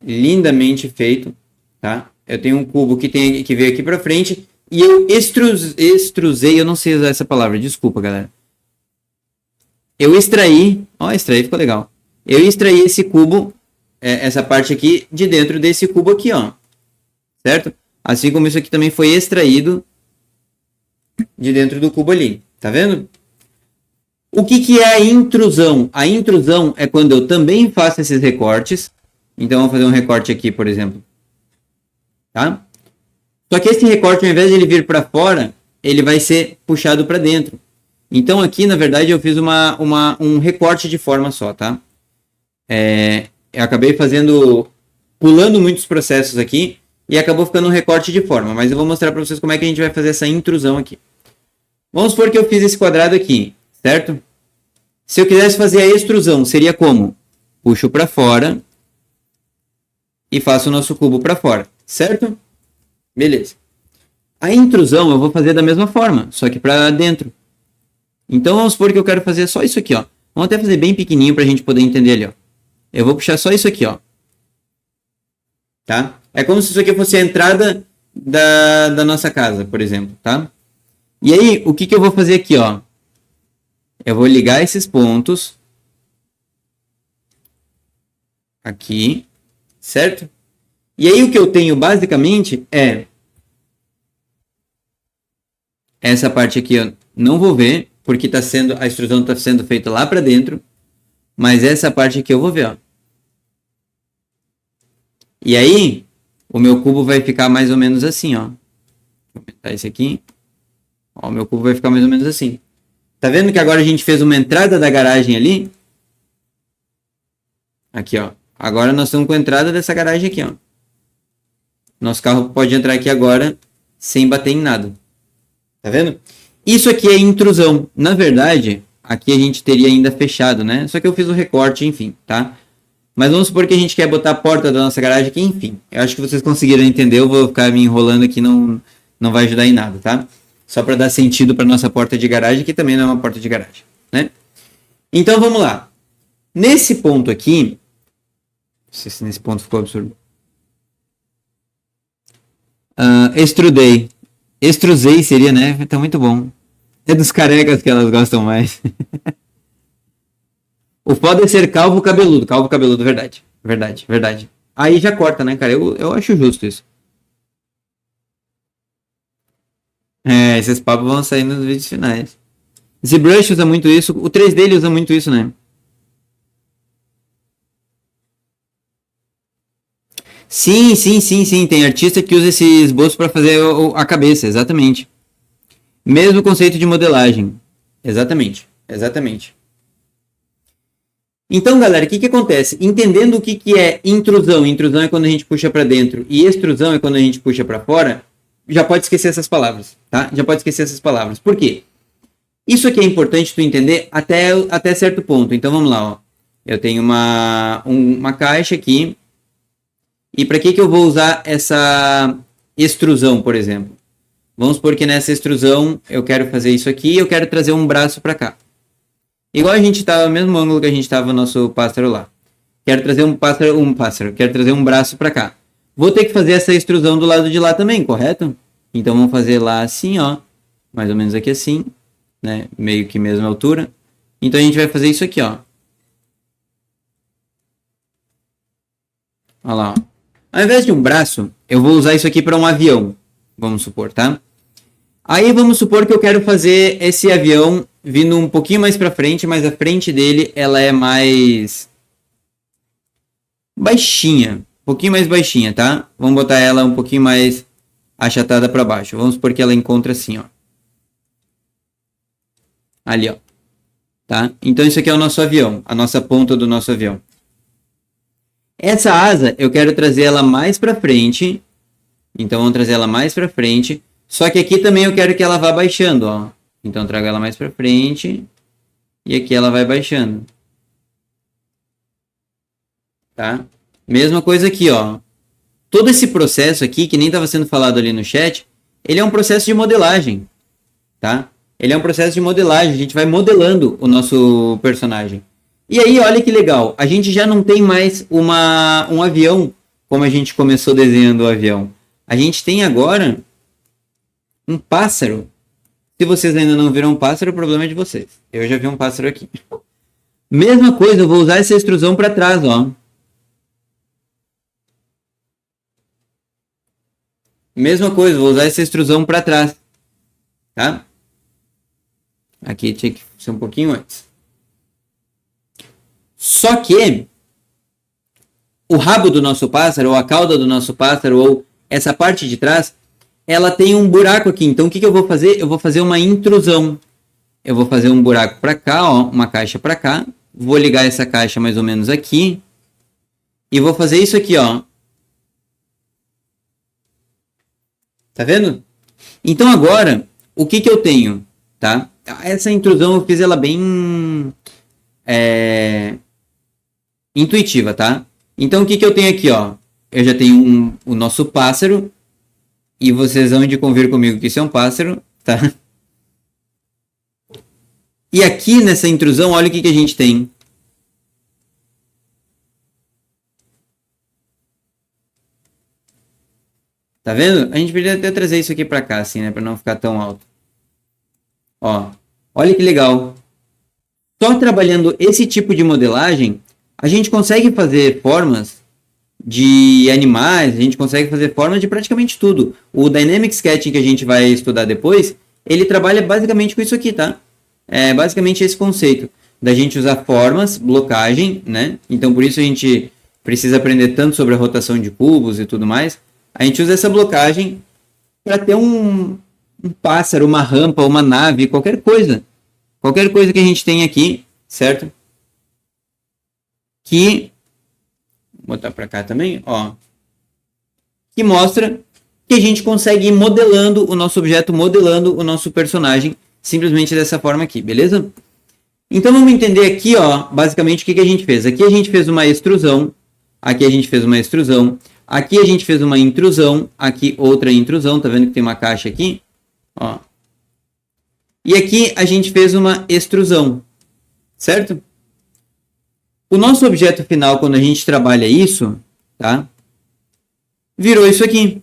Speaker 1: Lindamente feito, tá? Eu tenho um cubo que veio aqui para frente e eu extrusei, eu não sei usar essa palavra, desculpa, galera. Eu extraí, ó, extraí ficou legal. Eu extraí esse cubo, essa parte aqui de dentro desse cubo aqui, ó. Certo? Assim como isso aqui também foi extraído de dentro do cubo ali, tá vendo? O que é a intrusão? A intrusão é quando eu também faço esses recortes. Então, vamos fazer um recorte aqui, por exemplo. Tá? Só que esse recorte, ao invés de ele vir para fora, ele vai ser puxado para dentro. Então, aqui, na verdade, eu fiz um recorte de forma só, tá? eu acabei pulando muitos processos aqui e acabou ficando um recorte de forma, mas eu vou mostrar para vocês como é que a gente vai fazer essa intrusão aqui. Vamos supor que eu fiz esse quadrado aqui, certo? Se eu quisesse fazer a extrusão, seria como? Puxo para fora e faço o nosso cubo para fora, certo? Beleza. A intrusão eu vou fazer da mesma forma, só que para dentro. Então vamos supor que eu quero fazer só isso aqui, ó. Vamos até fazer bem pequenininho para a gente poder entender ali, ó. Eu vou puxar só isso aqui, ó. Tá? É como se isso aqui fosse a entrada da nossa casa, por exemplo, tá? E aí, o que eu vou fazer aqui, ó? Eu vou ligar esses pontos aqui, certo? E aí o que eu tenho basicamente é essa parte aqui eu não vou ver, porque a extrusão está sendo feita lá para dentro, mas essa parte aqui eu vou ver, ó. E aí, o meu cubo vai ficar mais ou menos assim, ó. Vou aumentar esse aqui. Ó, o meu cubo vai ficar mais ou menos assim. Tá vendo que agora a gente fez uma entrada da garagem ali? Aqui, ó. Agora nós estamos com a entrada dessa garagem aqui, ó. Nosso carro pode entrar aqui agora sem bater em nada. Tá vendo? Isso aqui é intrusão. Na verdade, aqui a gente teria ainda fechado, né? Só que eu fiz o recorte, enfim, tá? Mas vamos supor que a gente quer botar a porta da nossa garagem aqui, enfim. Eu acho que vocês conseguiram entender. Eu vou ficar me enrolando aqui, não vai ajudar em nada, tá? Só para dar sentido para nossa porta de garagem, que também não é uma porta de garagem, né? Então vamos lá. Nesse ponto aqui, não sei se nesse ponto ficou absurdo. Extrudei. Extrusei seria, né? Tá muito bom. É dos carecas que elas gostam mais. O foda é ser calvo cabeludo. Calvo cabeludo, verdade. Verdade, verdade. Aí já corta, né, cara? Eu acho justo isso. É, esses papos vão sair nos vídeos finais. ZBrush usa muito isso. O 3D ele usa muito isso, né? Sim. Tem artista que usa esse esboço para fazer a cabeça, exatamente. Mesmo conceito de modelagem. Exatamente. Então, galera, o que acontece? Entendendo o que é intrusão. Intrusão é quando a gente puxa para dentro e extrusão é quando a gente puxa para fora. Já pode esquecer essas palavras, tá? Já pode esquecer essas palavras. Por quê? Isso aqui é importante tu entender até certo ponto. Então, vamos lá, ó. Eu tenho uma caixa aqui. E para que eu vou usar essa extrusão, por exemplo? Vamos supor que nessa extrusão eu quero fazer isso aqui e eu quero trazer um braço para cá. Igual a gente estava no mesmo ângulo que a gente estava no nosso pássaro lá. Quero trazer quero trazer um braço para cá. Vou ter que fazer essa extrusão do lado de lá também, correto? Então vamos fazer lá assim, ó. Mais ou menos aqui assim, né? Meio que mesma altura. Então a gente vai fazer isso aqui, ó. Olha lá, ó. Ao invés de um braço, eu vou usar isso aqui para um avião. Vamos supor, tá? Aí vamos supor que eu quero fazer esse avião vindo um pouquinho mais para frente, mas a frente dele ela é mais baixinha, um pouquinho mais baixinha, tá? Vamos botar ela um pouquinho mais achatada para baixo. Vamos supor que ela encontra assim, ó. Ali, ó. Tá? Então isso aqui é o nosso avião, a nossa ponta do nosso avião. Essa asa eu quero trazer ela mais para frente. Então vamos trazer ela mais para frente. Só que aqui também eu quero que ela vá baixando, ó. Então eu trago ela mais para frente. E aqui ela vai baixando. Tá? Mesma coisa aqui, ó. Todo esse processo aqui, que nem estava sendo falado ali no chat, ele é um processo de modelagem. Tá? Ele é um processo de modelagem. A gente vai modelando o nosso personagem. E aí, olha que legal, a gente já não tem mais um avião, como a gente começou desenhando o avião. A gente tem agora um pássaro. Se vocês ainda não viram um pássaro, o problema é de vocês. Eu já vi um pássaro aqui. Mesma coisa, eu vou usar essa extrusão para trás, ó. Mesma coisa, vou usar essa extrusão para trás. Tá? Aqui tinha que ser um pouquinho antes. Só que o rabo do nosso pássaro, ou a cauda do nosso pássaro, ou essa parte de trás, ela tem um buraco aqui. Então o que eu vou fazer? Eu vou fazer uma intrusão. Eu vou fazer um buraco para cá, ó, uma caixa para cá. Vou ligar essa caixa mais ou menos aqui. e vou fazer isso aqui, ó. Tá vendo? Então agora, o que que eu tenho, tá? Essa intrusão eu fiz ela bem intuitiva, tá? Então o que que eu tenho aqui, ó? Eu já tenho o nosso pássaro, e vocês vão de convir comigo que isso é um pássaro, tá? E aqui nessa intrusão, olha o que que a gente tem. Tá vendo? A gente poderia até trazer isso aqui para cá, assim, né? Para não ficar tão alto. Ó, olha que legal. Só trabalhando esse tipo de modelagem, a gente consegue fazer formas de animais, a gente consegue fazer formas de praticamente tudo. O Dynamic Sketching que a gente vai estudar depois, ele trabalha basicamente com isso aqui, tá? É basicamente esse conceito da gente usar formas, blocagem, né? Então por isso a gente precisa aprender tanto sobre a rotação de cubos e tudo mais. A gente usa essa blocagem para ter um pássaro, uma rampa, uma nave, qualquer coisa. Qualquer coisa que a gente tem aqui, certo? Que vou botar para cá também, ó. Que mostra que a gente consegue ir modelando o nosso objeto, modelando o nosso personagem, simplesmente dessa forma aqui, beleza? Então vamos entender aqui, ó, basicamente o que a gente fez. Aqui a gente fez uma extrusão, aqui a gente fez uma extrusão, aqui a gente fez uma intrusão, aqui outra intrusão, tá vendo que tem uma caixa aqui? Ó. E aqui a gente fez uma extrusão, certo? O nosso objeto final, quando a gente trabalha isso, tá? Virou isso aqui,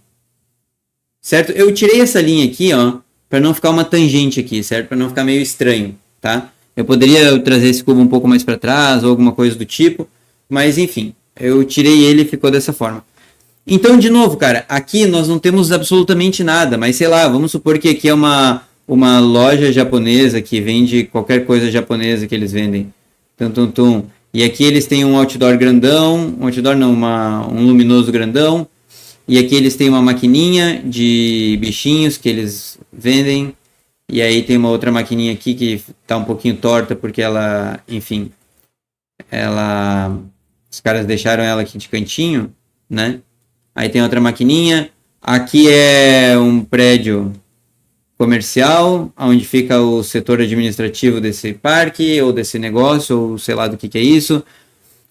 Speaker 1: certo? Eu tirei essa linha aqui, ó, para não ficar uma tangente aqui, certo? Para não ficar meio estranho, tá? Eu poderia trazer esse cubo um pouco mais para trás ou alguma coisa do tipo, mas enfim, eu tirei ele e ficou dessa forma. Então, de novo, cara, aqui nós não temos absolutamente nada, mas sei lá, vamos supor que aqui é uma loja japonesa que vende qualquer coisa japonesa que eles vendem. Tum, tum, tum. E aqui eles têm um outdoor grandão, um outdoor não, um luminoso grandão. E aqui eles têm uma maquininha de bichinhos que eles vendem. E aí tem uma outra maquininha aqui que tá um pouquinho torta porque ela, enfim, os caras deixaram ela aqui de cantinho, né? Aí tem outra maquininha. Aqui é um prédio comercial, onde fica o setor administrativo desse parque, ou desse negócio, ou sei lá do que é isso.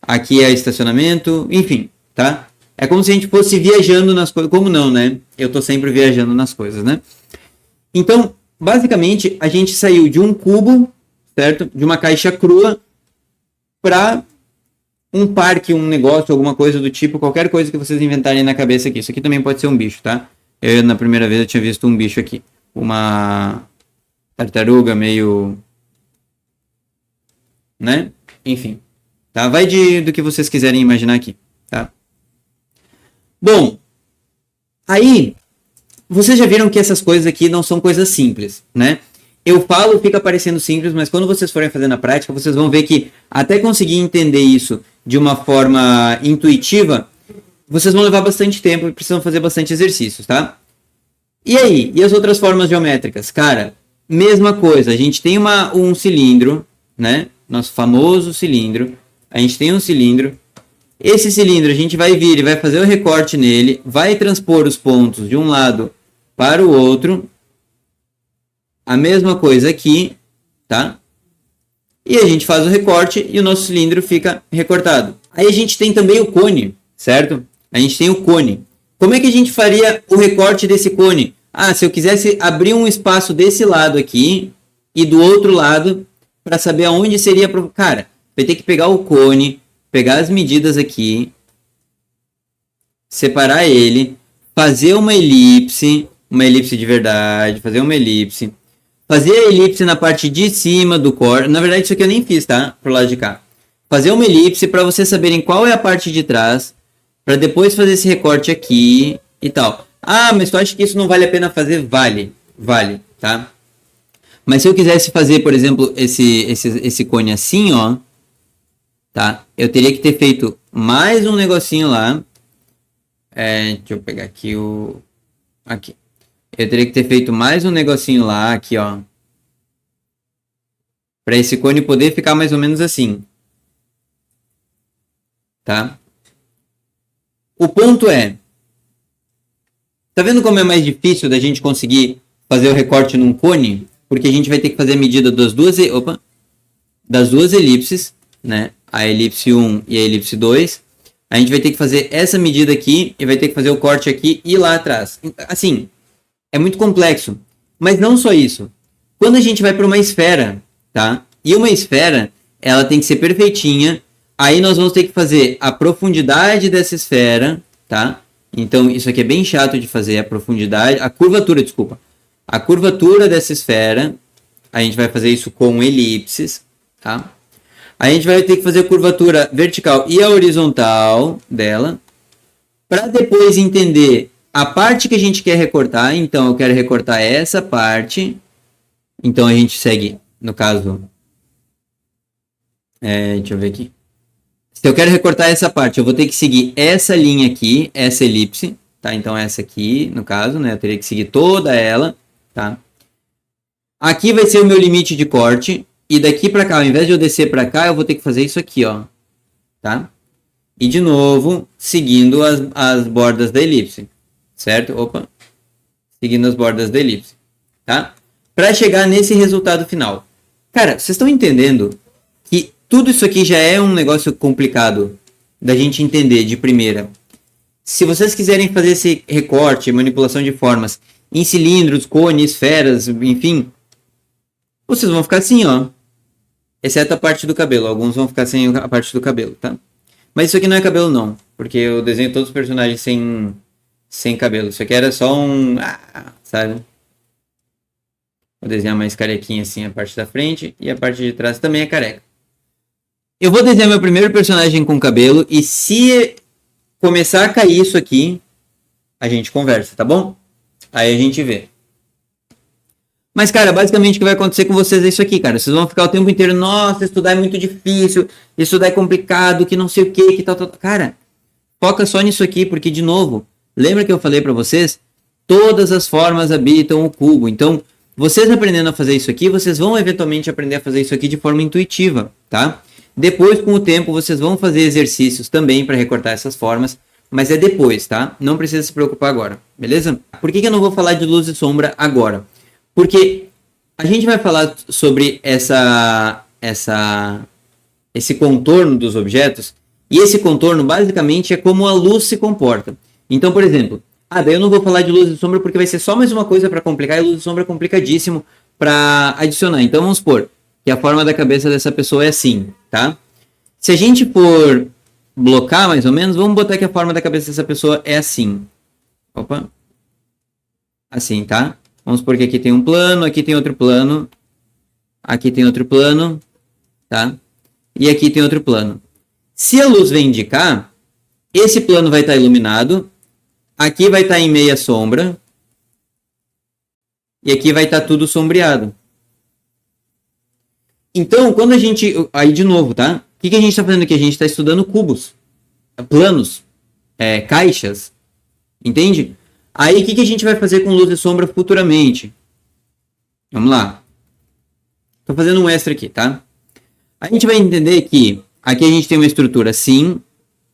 Speaker 1: Aqui é estacionamento, enfim, tá? É como se a gente fosse viajando nas coisas. Como não, né? Eu tô sempre viajando nas coisas, né? Então, basicamente, a gente saiu de um cubo, certo? De uma caixa crua, para um parque, um negócio, alguma coisa do tipo, qualquer coisa que vocês inventarem na cabeça aqui. Isso aqui também pode ser um bicho, tá? Na primeira vez eu tinha visto um bicho aqui. Uma tartaruga meio, né? Enfim, tá? Vai do que vocês quiserem imaginar aqui, tá? Bom, aí vocês já viram que essas coisas aqui não são coisas simples, né? Eu falo, fica parecendo simples, mas quando vocês forem fazer na prática, vocês vão ver que até conseguir entender isso de uma forma intuitiva, vocês vão levar bastante tempo e precisam fazer bastante exercícios, tá? E aí? E as outras formas geométricas? Cara, mesma coisa. A gente tem um cilindro, né? Nosso famoso cilindro. A gente tem um cilindro. Esse cilindro a gente vai vir e vai fazer o recorte nele, vai transpor os pontos de um lado para o outro. A mesma coisa aqui, tá? E a gente faz o recorte e o nosso cilindro fica recortado. Aí a gente tem também o cone, certo? A gente tem o cone. Como é que a gente faria o recorte desse cone? Ah, se eu quisesse abrir um espaço desse lado aqui e do outro lado para saber aonde seria... Cara, vai ter que pegar o cone, pegar as medidas aqui, separar ele, fazer uma elipse de verdade, fazer uma elipse, fazer a elipse na parte de cima do corte. Na verdade, isso aqui eu nem fiz, tá? Pro lado de cá. Fazer uma elipse para vocês saberem qual é a parte de trás, para depois fazer esse recorte aqui e tal. Ah, mas tu acha que isso não vale a pena fazer? Vale, tá? Mas se eu quisesse fazer, por exemplo, esse cone assim, ó, tá? Eu teria que ter feito mais um negocinho lá. Deixa eu pegar aqui aqui. Eu teria que ter feito mais um negocinho lá, aqui, ó. Para esse cone poder ficar mais ou menos assim. Tá? o ponto é, tá vendo como é mais difícil da gente conseguir fazer o recorte num cone? Porque a gente vai ter que fazer a medida das duas elipses, né? A elipse 1 e a elipse 2. A gente vai ter que fazer essa medida aqui e vai ter que fazer o corte aqui e lá atrás. Assim, é muito complexo. Mas não só isso. Quando a gente vai para uma esfera, tá? E uma esfera, ela tem que ser perfeitinha. Aí nós vamos ter que fazer a profundidade dessa esfera, tá? Então, isso aqui é bem chato de fazer, a profundidade, a curvatura, desculpa. A curvatura dessa esfera, a gente vai fazer isso com elipses, tá? A gente vai ter que fazer a curvatura vertical e a horizontal dela, para depois entender a parte que a gente quer recortar. Então, eu quero recortar essa parte. Então, a gente segue, no caso... deixa eu ver aqui. Se eu quero recortar essa parte, eu vou ter que seguir essa linha aqui, essa elipse, tá? Então, essa aqui, no caso, né? Eu teria que seguir toda ela, tá? Aqui vai ser o meu limite de corte. E daqui para cá, ao invés de eu descer para cá, eu vou ter que fazer isso aqui, ó. Tá? E de novo, seguindo as bordas da elipse. Certo? Opa. Seguindo as bordas da elipse. Tá? Para chegar nesse resultado final. Cara, vocês estão entendendo que tudo isso aqui já é um negócio complicado da gente entender de primeira. Se vocês quiserem fazer esse recorte, manipulação de formas em cilindros, cones, esferas, enfim, vocês vão ficar assim, ó. Exceto a parte do cabelo. Alguns vão ficar sem a parte do cabelo, tá? Mas isso aqui não é cabelo, não. Porque eu desenho todos os personagens sem cabelo. Isso aqui era só um... sabe? Vou desenhar mais carequinha assim a parte da frente. E a parte de trás também é careca. Eu vou desenhar meu primeiro personagem com cabelo. E se começar a cair isso aqui, a gente conversa, tá bom? Aí a gente vê. Mas, cara, basicamente o que vai acontecer com vocês é isso aqui, cara. Vocês vão ficar o tempo inteiro, nossa, estudar é muito difícil, estudar é complicado, que não sei o que tal. Cara, foca só nisso aqui, porque, de novo, lembra que eu falei pra vocês? Todas as formas habitam o cubo. Então, vocês aprendendo a fazer isso aqui, vocês vão eventualmente aprender a fazer isso aqui de forma intuitiva, tá? Depois, com o tempo, vocês vão fazer exercícios também para recortar essas formas, mas é depois, tá? Não precisa se preocupar agora, beleza? Por que eu não vou falar de luz e sombra agora? Porque a gente vai falar sobre esse contorno dos objetos, e esse contorno basicamente é como a luz se comporta. Então, por exemplo, daí eu não vou falar de luz e sombra porque vai ser só mais uma coisa para complicar, e luz e sombra é complicadíssimo para adicionar. Então vamos supor que a forma da cabeça dessa pessoa é assim, tá? Se a gente for blocar mais ou menos, vamos botar que a forma da cabeça dessa pessoa é assim. Opa. Assim, tá? Vamos supor que aqui tem um plano, aqui tem outro plano, aqui tem outro plano, tá? E aqui tem outro plano. Se a luz vem de cá, esse plano vai estar iluminado, aqui vai estar em meia sombra, e aqui vai estar tudo sombreado. Então, quando a gente... Aí, de novo, tá? O que a gente está fazendo aqui? A gente está estudando cubos, planos, caixas, entende? Aí, o que a gente vai fazer com luz e sombra futuramente? Vamos lá. Estou fazendo um extra aqui, tá? A gente vai entender que aqui a gente tem uma estrutura assim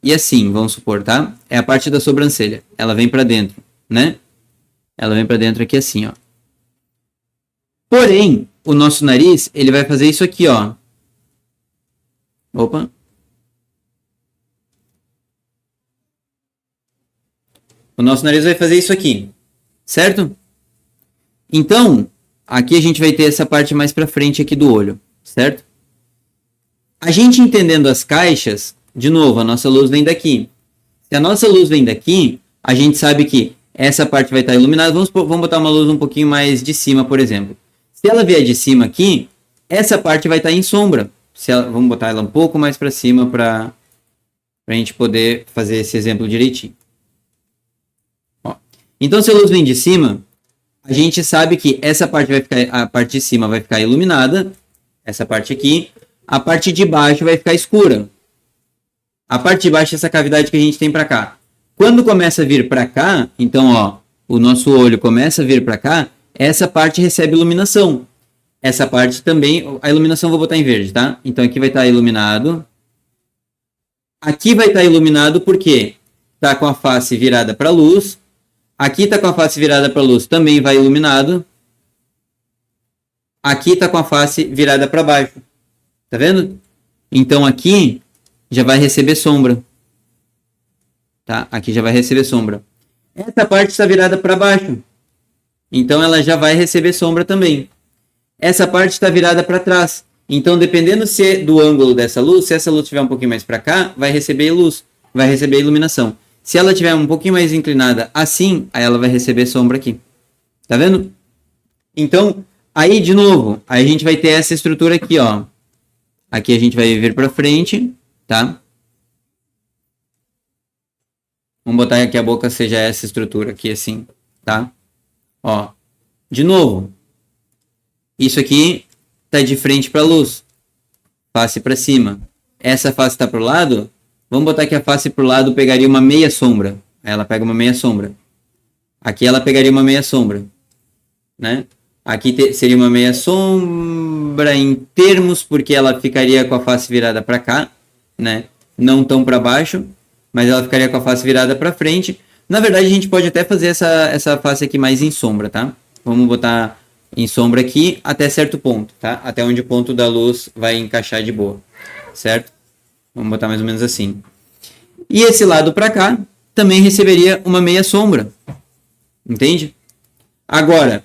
Speaker 1: e assim, vamos supor, tá? É a parte da sobrancelha. Ela vem para dentro, né? Ela vem para dentro aqui assim, ó. Porém, o nosso nariz, ele vai fazer isso aqui, ó. Opa. O nosso nariz vai fazer isso aqui, certo? Então, aqui a gente vai ter essa parte mais para frente aqui do olho, certo? A gente entendendo as caixas, de novo, a nossa luz vem daqui. Se a nossa luz vem daqui, a gente sabe que essa parte vai estar iluminada. Vamos botar uma luz um pouquinho mais de cima, por exemplo. Se ela vier de cima aqui, essa parte vai estar em sombra. Vamos botar ela um pouco mais para cima para a gente poder fazer esse exemplo direitinho. Ó. Então, se a luz vem de cima, a gente sabe que essa parte a parte de cima vai ficar iluminada, essa parte aqui, a parte de baixo vai ficar escura. A parte de baixo é essa cavidade que a gente tem para cá. Quando começa a vir para cá, então, ó, o nosso olho começa a vir para cá, essa parte recebe iluminação. Essa parte também, a iluminação eu vou botar em verde, tá? Então aqui vai estar iluminado. Aqui vai estar iluminado porque está com a face virada para a luz. Aqui está com a face virada para a luz, também vai iluminado. Aqui está com a face virada para baixo. Tá vendo? Então aqui já vai receber sombra. Tá? Aqui já vai receber sombra. Essa parte está virada para baixo. Então ela já vai receber sombra também. Essa parte está virada para trás. Então, dependendo do ângulo dessa luz, se essa luz estiver um pouquinho mais para cá, vai receber luz, vai receber iluminação. Se ela estiver um pouquinho mais inclinada assim, aí ela vai receber sombra aqui. Tá vendo? Então, aí de novo, aí a gente vai ter essa estrutura aqui, ó. Aqui a gente vai vir para frente, tá? Vamos botar que a boca seja essa estrutura aqui assim, tá? Ó, de novo, isso aqui tá de frente para a luz, face para cima. Essa face está para o lado, vamos botar que a face para o lado pegaria uma meia sombra. Aí ela pega uma meia sombra. Aqui ela pegaria uma meia sombra, né? Aqui seria uma meia sombra em termos, porque ela ficaria com a face virada para cá, né? Não tão para baixo, mas ela ficaria com a face virada para frente. Na verdade, a gente pode até fazer essa face aqui mais em sombra, tá? Vamos botar em sombra aqui até certo ponto, tá? Até onde o ponto da luz vai encaixar de boa, certo? Vamos botar mais ou menos assim. E esse lado para cá também receberia uma meia sombra, entende? Agora,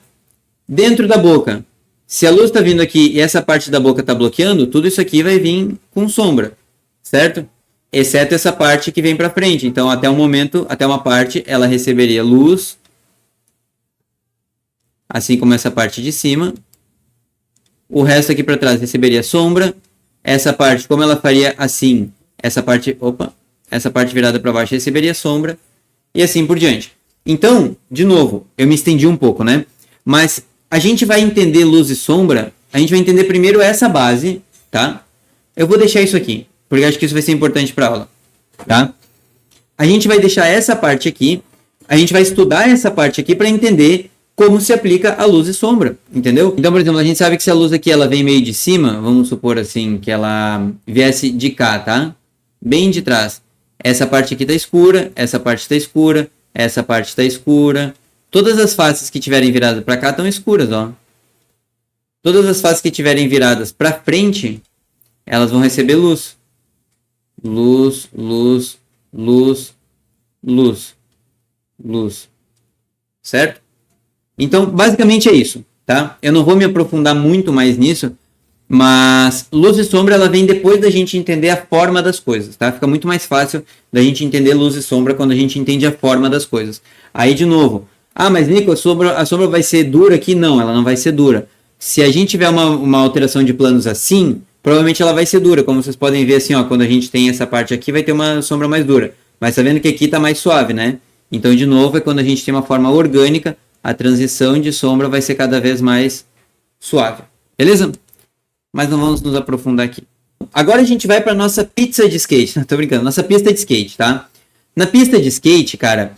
Speaker 1: dentro da boca, se a luz está vindo aqui e essa parte da boca está bloqueando, tudo isso aqui vai vir com sombra, certo? Exceto essa parte que vem para frente. Então, até um momento, até uma parte, ela receberia luz, assim como essa parte de cima. O resto aqui para trás receberia sombra. Essa parte, como ela faria assim, essa parte virada para baixo receberia sombra. E assim por diante. Então, de novo, eu me estendi um pouco, né? Mas a gente vai entender luz e sombra, a gente vai entender primeiro essa base, tá? Eu vou deixar isso aqui, porque acho que isso vai ser importante para a aula, tá? A gente vai deixar essa parte aqui, a gente vai estudar essa parte aqui para entender como se aplica a luz e sombra, entendeu? Então, por exemplo, a gente sabe que se a luz aqui ela vem meio de cima, vamos supor assim, que ela viesse de cá, tá? Bem de trás. Essa parte aqui tá escura, essa parte tá escura, essa parte tá escura. Todas as faces que tiverem viradas para cá estão escuras, ó. Todas as faces que tiverem viradas para frente, elas vão receber luz. Luz, luz, luz, luz, luz. Certo? Então, basicamente é isso, tá? Eu não vou me aprofundar muito mais nisso, mas luz e sombra, ela vem depois da gente entender a forma das coisas, tá? Fica muito mais fácil da gente entender luz e sombra quando a gente entende a forma das coisas. Aí, de novo, mas Nico, a sombra vai ser dura aqui? Não, ela não vai ser dura. Se a gente tiver uma alteração de planos assim, provavelmente ela vai ser dura. Como vocês podem ver assim, ó, quando a gente tem essa parte aqui, vai ter uma sombra mais dura. Mas tá vendo que aqui tá mais suave, né? Então, de novo, é quando a gente tem uma forma orgânica, a transição de sombra vai ser cada vez mais suave. Beleza? Mas não vamos nos aprofundar aqui. Agora a gente vai para nossa pizza de skate. Não, tô brincando. Nossa pista de skate, tá? Na pista de skate, cara,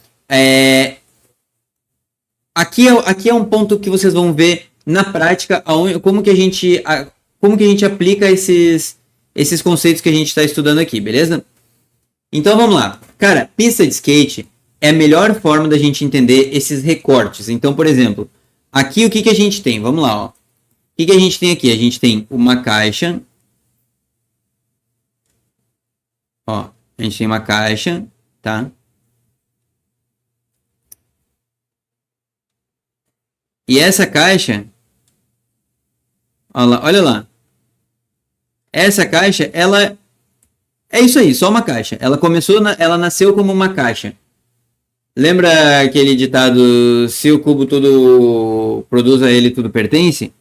Speaker 1: aqui é um ponto que vocês vão ver na prática como que a gente aplica esses conceitos que a gente está estudando aqui, beleza? Então vamos lá. Cara, pista de skate é a melhor forma da gente entender esses recortes. Então, por exemplo, aqui o que a gente tem? Vamos lá, ó. O que a gente tem aqui? A gente tem uma caixa. Ó, a gente tem uma caixa, tá? E essa caixa, olha lá. Essa caixa, ela é isso aí, só uma caixa. Ela nasceu como uma caixa. Lembra aquele ditado, se o cubo tudo produz a ele, tudo pertence?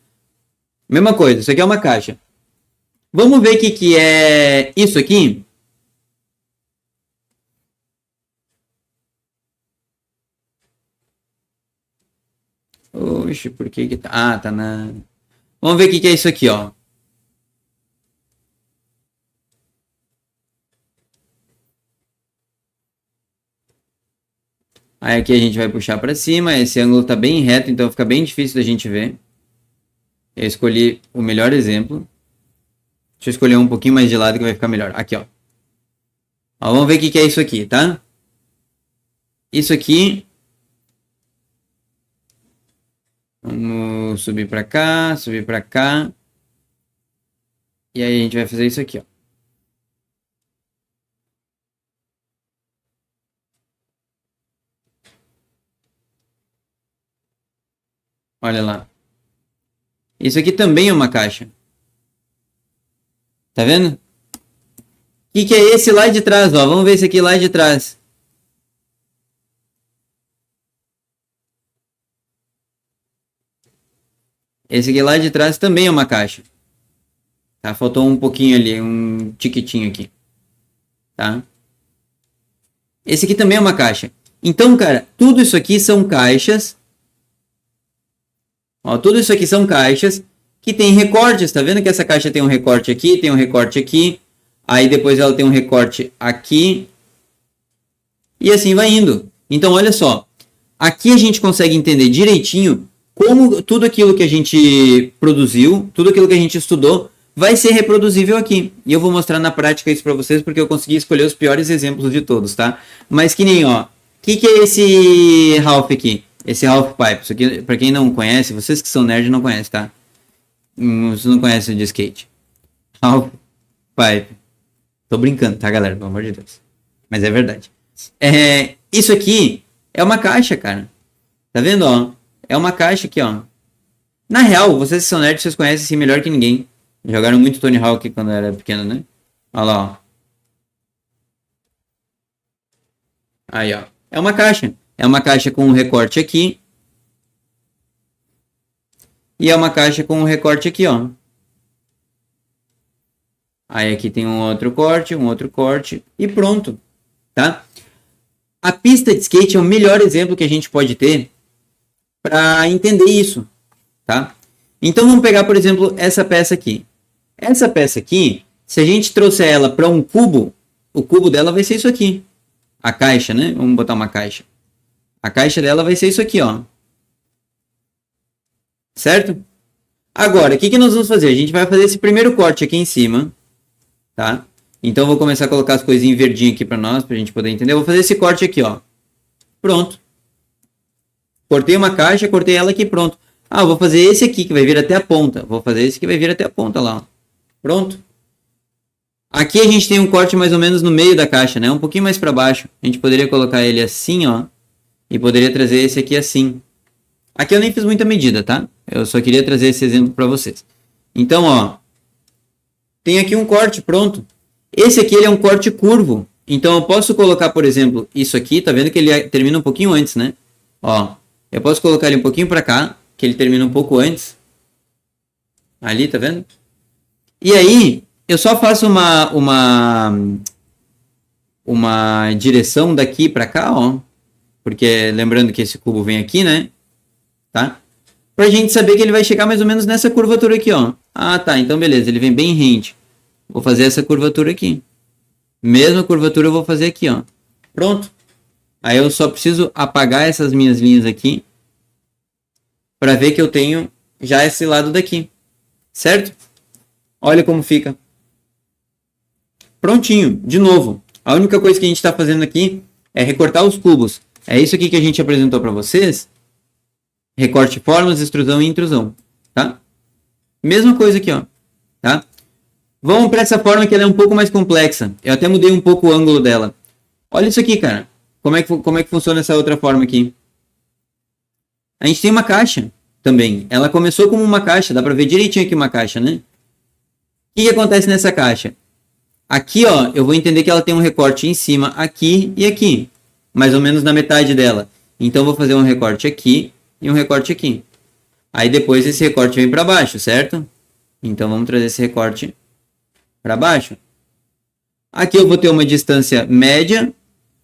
Speaker 1: Mesma coisa, isso aqui é uma caixa. Vamos ver o que é isso aqui? Oxe, por que tá... Ah, tá na... Vamos ver o que é isso aqui, ó. Aí aqui a gente vai puxar para cima, esse ângulo está bem reto, então fica bem difícil da gente ver. Eu escolhi o melhor exemplo. Deixa eu escolher um pouquinho mais de lado que vai ficar melhor. Aqui, ó. Vamos ver o que é isso aqui, tá? isso aqui. Vamos subir para cá, subir para cá. E aí a gente vai fazer isso aqui, ó. Olha lá. Isso aqui também é uma caixa. Tá vendo? O que é esse lá de trás, ó? Vamos ver esse aqui lá de trás. Esse aqui lá de trás também é uma caixa. Tá? Faltou um pouquinho ali, um tiquitinho aqui. Tá? Esse aqui também é uma caixa. Então, cara, tudo isso aqui são caixas. Ó, tudo isso aqui são caixas que tem recortes. Tá vendo que essa caixa tem um recorte aqui, tem um recorte aqui. Aí depois ela tem um recorte aqui. E assim vai indo. Então, olha só. Aqui a gente consegue entender direitinho como tudo aquilo que a gente produziu, tudo aquilo que a gente estudou, vai ser reproduzível aqui. E eu vou mostrar na prática isso para vocês, porque eu consegui escolher os piores exemplos de todos, tá? Mas que nem, ó. O que é esse half aqui? Esse half pipe. Isso aqui, para quem não conhece, vocês que são nerd não conhecem, tá? Vocês não conhecem de skate. Half pipe. Tô brincando, tá, galera? Pelo amor de Deus. Mas é verdade. Isso aqui é uma caixa, cara. Tá vendo, ó? É uma caixa aqui, ó. Na real, vocês que são nerds, vocês conhecem assim melhor que ninguém. Jogaram muito Tony Hawk quando era pequeno, né? Olha lá, ó. Aí, ó. É uma caixa. É uma caixa com um recorte aqui. E é uma caixa com um recorte aqui, ó. Aí aqui tem um outro corte e pronto, tá? A pista de skate é o melhor exemplo que a gente pode ter para entender isso, tá? Então vamos pegar, por exemplo, essa peça aqui. Essa peça aqui, se a gente trouxer ela para um cubo, o cubo dela vai ser isso aqui. A caixa, né? Vamos botar uma caixa. A caixa dela vai ser isso aqui, ó. Certo? Agora, o que nós vamos fazer? A gente vai fazer esse primeiro corte aqui em cima, tá? Então eu vou começar a colocar as coisinhas em verdinho aqui para nós, para a gente poder entender. Eu vou fazer esse corte aqui, ó. Pronto. Cortei uma caixa, cortei ela aqui, pronto. Ah, eu vou fazer esse aqui que vai vir até a ponta. Vou fazer esse que vai vir até a ponta lá, ó. Pronto. Aqui a gente tem um corte mais ou menos no meio da caixa, né? Um pouquinho mais para baixo. A gente poderia colocar ele assim, ó. E poderia trazer esse aqui assim. Aqui eu nem fiz muita medida, tá? Eu só queria trazer esse exemplo para vocês. Então, ó. Tem aqui um corte, pronto. Esse aqui ele é um corte curvo. Então eu posso colocar, por exemplo, isso aqui. Tá vendo que ele termina um pouquinho antes, né? Ó. Eu posso colocar ele um pouquinho para cá. Que ele termina um pouco antes. Ali, tá vendo? E aí, eu só faço uma direção daqui para cá, ó. Porque lembrando que esse cubo vem aqui, né? Tá? Pra gente saber que ele vai chegar mais ou menos nessa curvatura aqui, ó. Ah, tá. Então, beleza. Ele vem bem rente. Vou fazer essa curvatura aqui. Mesma curvatura eu vou fazer aqui, ó. Pronto. Aí eu só preciso apagar essas minhas linhas aqui. Para ver que eu tenho já esse lado daqui. Certo? Olha como fica. Prontinho. De novo. A única coisa que a gente está fazendo aqui é recortar os cubos. É isso aqui que a gente apresentou para vocês. Recorte formas, extrusão e intrusão. Tá? Mesma coisa aqui, ó. Tá? Vamos para essa forma que ela é um pouco mais complexa. Eu até mudei um pouco o ângulo dela. Olha isso aqui, cara. Como é que funciona essa outra forma aqui? A gente tem uma caixa também. Ela começou como uma caixa. Dá para ver direitinho aqui uma caixa, né? O que acontece nessa caixa? Aqui, ó, eu vou entender que ela tem um recorte em cima, aqui e aqui. Mais ou menos na metade dela. Então, eu vou fazer um recorte aqui e um recorte aqui. Aí, depois, esse recorte vem para baixo, certo? Então, vamos trazer esse recorte para baixo. Aqui eu vou ter uma distância média,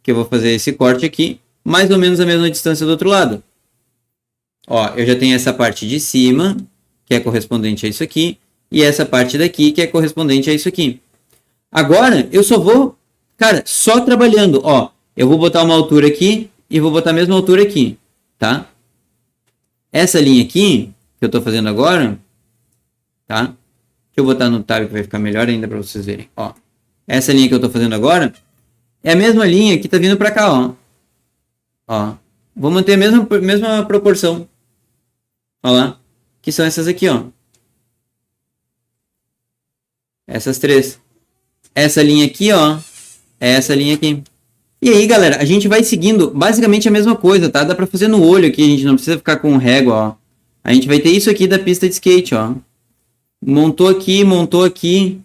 Speaker 1: que eu vou fazer esse corte aqui. Mais ou menos a mesma distância do outro lado. Ó, eu já tenho essa parte de cima, que é correspondente a isso aqui. E essa parte daqui, que é correspondente a isso aqui. Agora, eu só vou, cara, só trabalhando. Ó, eu vou botar uma altura aqui e vou botar a mesma altura aqui, tá? Essa linha aqui, que eu tô fazendo agora, tá? Deixa eu botar no tab que vai ficar melhor ainda para vocês verem. Ó, essa linha que eu tô fazendo agora é a mesma linha que tá vindo para cá, ó. Ó. Vou manter a mesma proporção. Ó lá. Que são essas aqui, ó. Essas três. Essa linha aqui, ó. É essa linha aqui. E aí, galera, a gente vai seguindo basicamente a mesma coisa, tá? Dá pra fazer no olho aqui, a gente não precisa ficar com régua, ó. A gente vai ter isso aqui da pista de skate, ó. Montou aqui.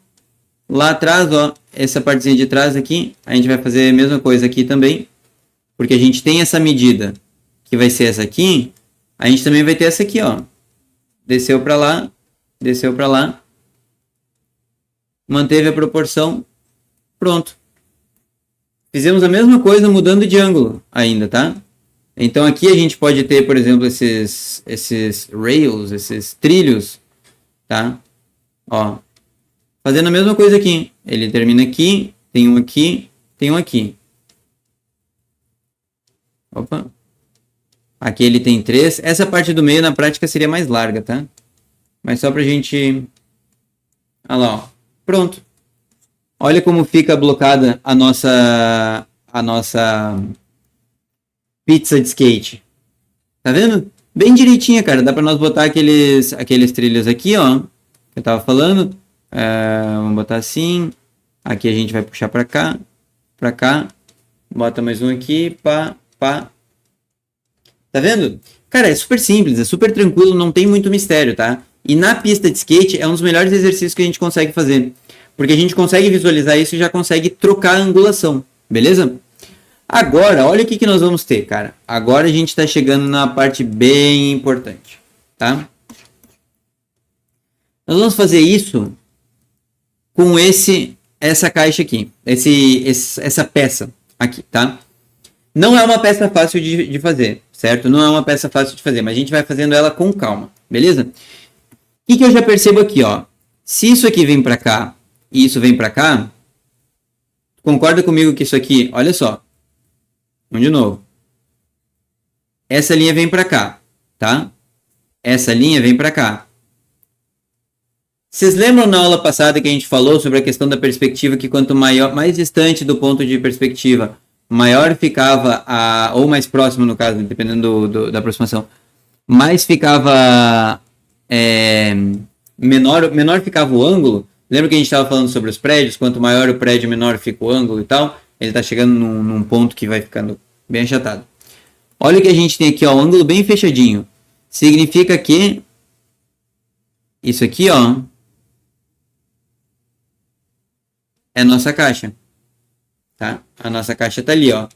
Speaker 1: Lá atrás, ó, essa partezinha de trás aqui, a gente vai fazer a mesma coisa aqui também. Porque a gente tem essa medida, que vai ser essa aqui. A gente também vai ter essa aqui, ó. Desceu pra lá, desceu pra lá. Manteve a proporção. Pronto. Fizemos a mesma coisa mudando de ângulo ainda, tá? Então aqui a gente pode ter, por exemplo, esses rails, esses trilhos, tá? Ó. Fazendo a mesma coisa aqui. Ele termina aqui, tem um aqui, tem um aqui. Opa. Aqui ele tem 3. Essa parte do meio na prática seria mais larga, tá? Mas só pra gente... Olha lá, ó. Pronto. Olha como fica blocada a nossa pizza de skate. Tá vendo? Bem direitinha, cara. Dá pra nós botar aqueles trilhos aqui, ó. Que eu tava falando. Vamos botar assim. Aqui a gente vai puxar pra cá. Pra cá. Bota mais um aqui. Pá, pá. Tá vendo? Cara, é super simples. É super tranquilo. Não tem muito mistério, tá? E na pista de skate é um dos melhores exercícios que a gente consegue fazer. Porque a gente consegue visualizar isso e já consegue trocar a angulação. Beleza? Agora, olha o que nós vamos ter, cara. Agora a gente está chegando na parte bem importante, tá? Nós vamos fazer isso com essa caixa aqui. Essa peça aqui, tá? Não é uma peça fácil de fazer, certo? Não é uma peça fácil de fazer, mas a gente vai fazendo ela com calma, beleza? O que eu já percebo aqui, ó? Se isso aqui vem para cá e isso vem para cá, concorda comigo que isso aqui, olha só. Vamos de novo. Essa linha vem para cá, tá? Essa linha vem para cá. Vocês lembram na aula passada que a gente falou sobre a questão da perspectiva, que quanto mais distante do ponto de perspectiva, maior ficava ou mais próximo no caso, dependendo da aproximação, mais ficava menor ficava o ângulo. Lembra que a gente estava falando sobre os prédios? Quanto maior o prédio, menor fica o ângulo e tal. Ele está chegando num ponto que vai ficando bem achatado. Olha o que a gente tem aqui, ó, um ângulo bem fechadinho. Significa que isso aqui, ó, é a nossa caixa. Tá? A nossa caixa tá ali, ó.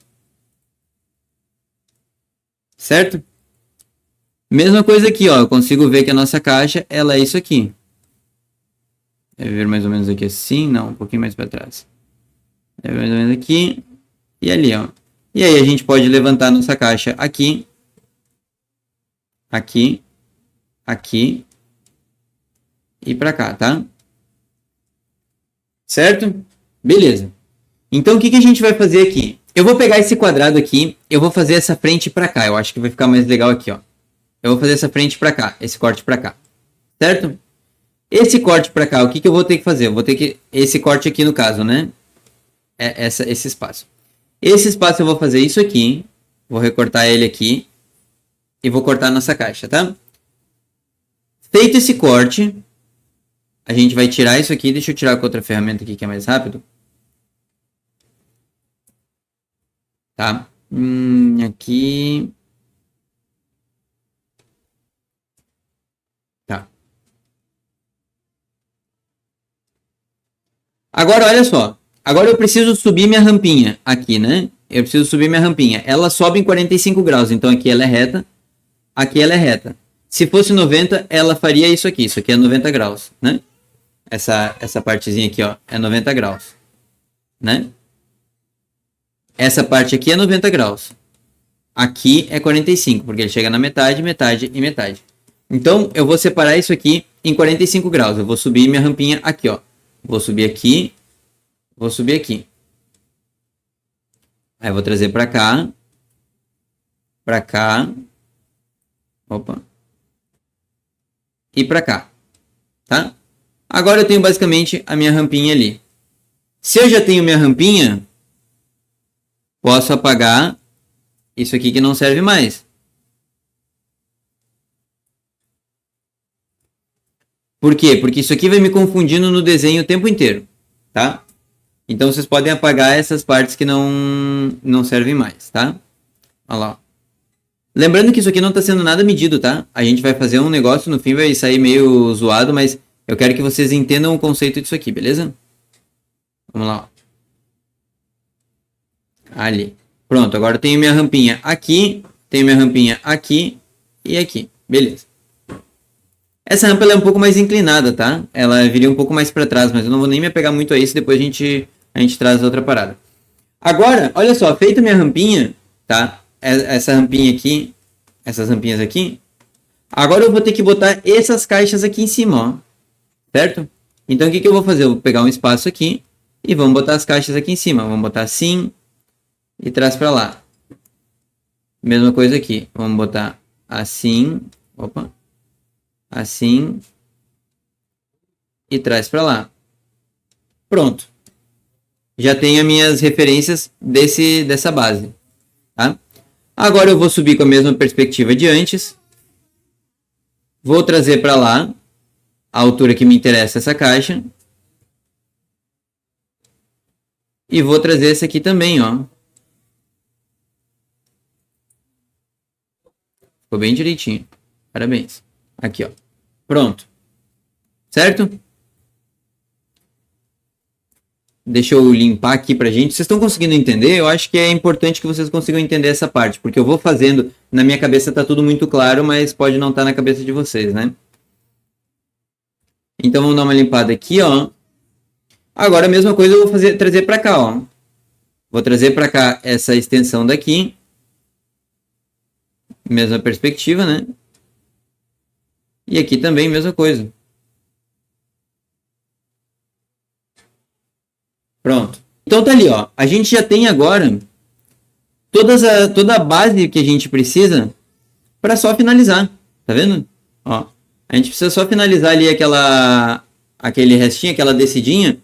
Speaker 1: Certo? Mesma coisa aqui, ó. Eu consigo ver que a nossa caixa, ela é isso aqui. Deve ver mais ou menos aqui assim. Não, um pouquinho mais para trás. Deve ver mais ou menos aqui. E ali, ó. E aí a gente pode levantar nossa caixa aqui. Aqui. Aqui. E para cá, tá? Certo? Beleza. Então o que a gente vai fazer aqui? Eu vou pegar esse quadrado aqui. Eu vou fazer essa frente para cá. Eu acho que vai ficar mais legal aqui, ó. Eu vou fazer essa frente para cá. Esse corte para cá. Certo? Esse corte para cá, o que eu vou ter que fazer? Eu vou ter que... Esse corte aqui no caso, né? Esse espaço. Esse espaço eu vou fazer isso aqui. Vou recortar ele aqui. E vou cortar a nossa caixa, tá? Feito esse corte, a gente vai tirar isso aqui. Deixa eu tirar com outra ferramenta aqui que é mais rápido. Tá? Aqui... Agora, olha só. Agora eu preciso subir minha rampinha aqui, né? Eu preciso subir minha rampinha. Ela sobe em 45 graus. Então aqui ela é reta. Aqui ela é reta. Se fosse 90, ela faria isso aqui. Isso aqui é 90 graus, né? Essa partezinha aqui, ó, é 90 graus. Né? Essa parte aqui é 90 graus. Aqui é 45, porque ele chega na metade, metade e metade. Então, eu vou separar isso aqui em 45 graus. Eu vou subir minha rampinha aqui, ó. Vou subir aqui. Vou subir aqui. Aí eu vou trazer pra cá. Pra cá. Opa. E pra cá. Tá? Agora eu tenho basicamente a minha rampinha ali. Se eu já tenho minha rampinha, posso apagar isso aqui que não serve mais. Por quê? Porque isso aqui vai me confundindo no desenho o tempo inteiro, tá? Então vocês podem apagar essas partes que não servem mais, tá? Olha lá. Lembrando que isso aqui não está sendo nada medido, tá? A gente vai fazer um negócio, no fim vai sair meio zoado, mas eu quero que vocês entendam o conceito disso aqui, beleza? Vamos lá. Ali. Pronto, agora eu tenho minha rampinha aqui, tenho minha rampinha aqui e aqui. Beleza. Essa rampa ela é um pouco mais inclinada, tá? Ela viria um pouco mais para trás, mas eu não vou nem me apegar muito a isso, depois a gente traz outra parada. Agora, olha só, feita minha rampinha, tá? Essa rampinha aqui, essas rampinhas aqui. Agora eu vou ter que botar essas caixas aqui em cima, ó. Certo? Então o que eu vou fazer? Eu vou pegar um espaço aqui e vamos botar as caixas aqui em cima. Vamos botar assim e traz para lá. Mesma coisa aqui. Vamos botar assim. Opa. Assim. E traz para lá. Pronto. Já tenho as minhas referências dessa base. Tá? Agora eu vou subir com a mesma perspectiva de antes. Vou trazer para lá a altura que me interessa essa caixa. E vou trazer essa aqui também, ó. Ficou bem direitinho. Parabéns. Aqui, ó. Pronto. Certo? Deixa eu limpar aqui pra gente. Vocês estão conseguindo entender? Eu acho que é importante que vocês consigam entender essa parte, porque eu vou fazendo, na minha cabeça tá tudo muito claro, mas pode não estar na cabeça de vocês, né? Então vamos dar uma limpada aqui, ó. Agora a mesma coisa eu vou trazer pra cá, ó. Vou trazer pra cá essa extensão daqui. Mesma perspectiva, né? E aqui também, mesma coisa. Pronto. Então tá ali, ó. A gente já tem agora toda a base que a gente precisa para só finalizar. Tá vendo? Ó. A gente precisa só finalizar ali aquele restinho, aquela descidinha,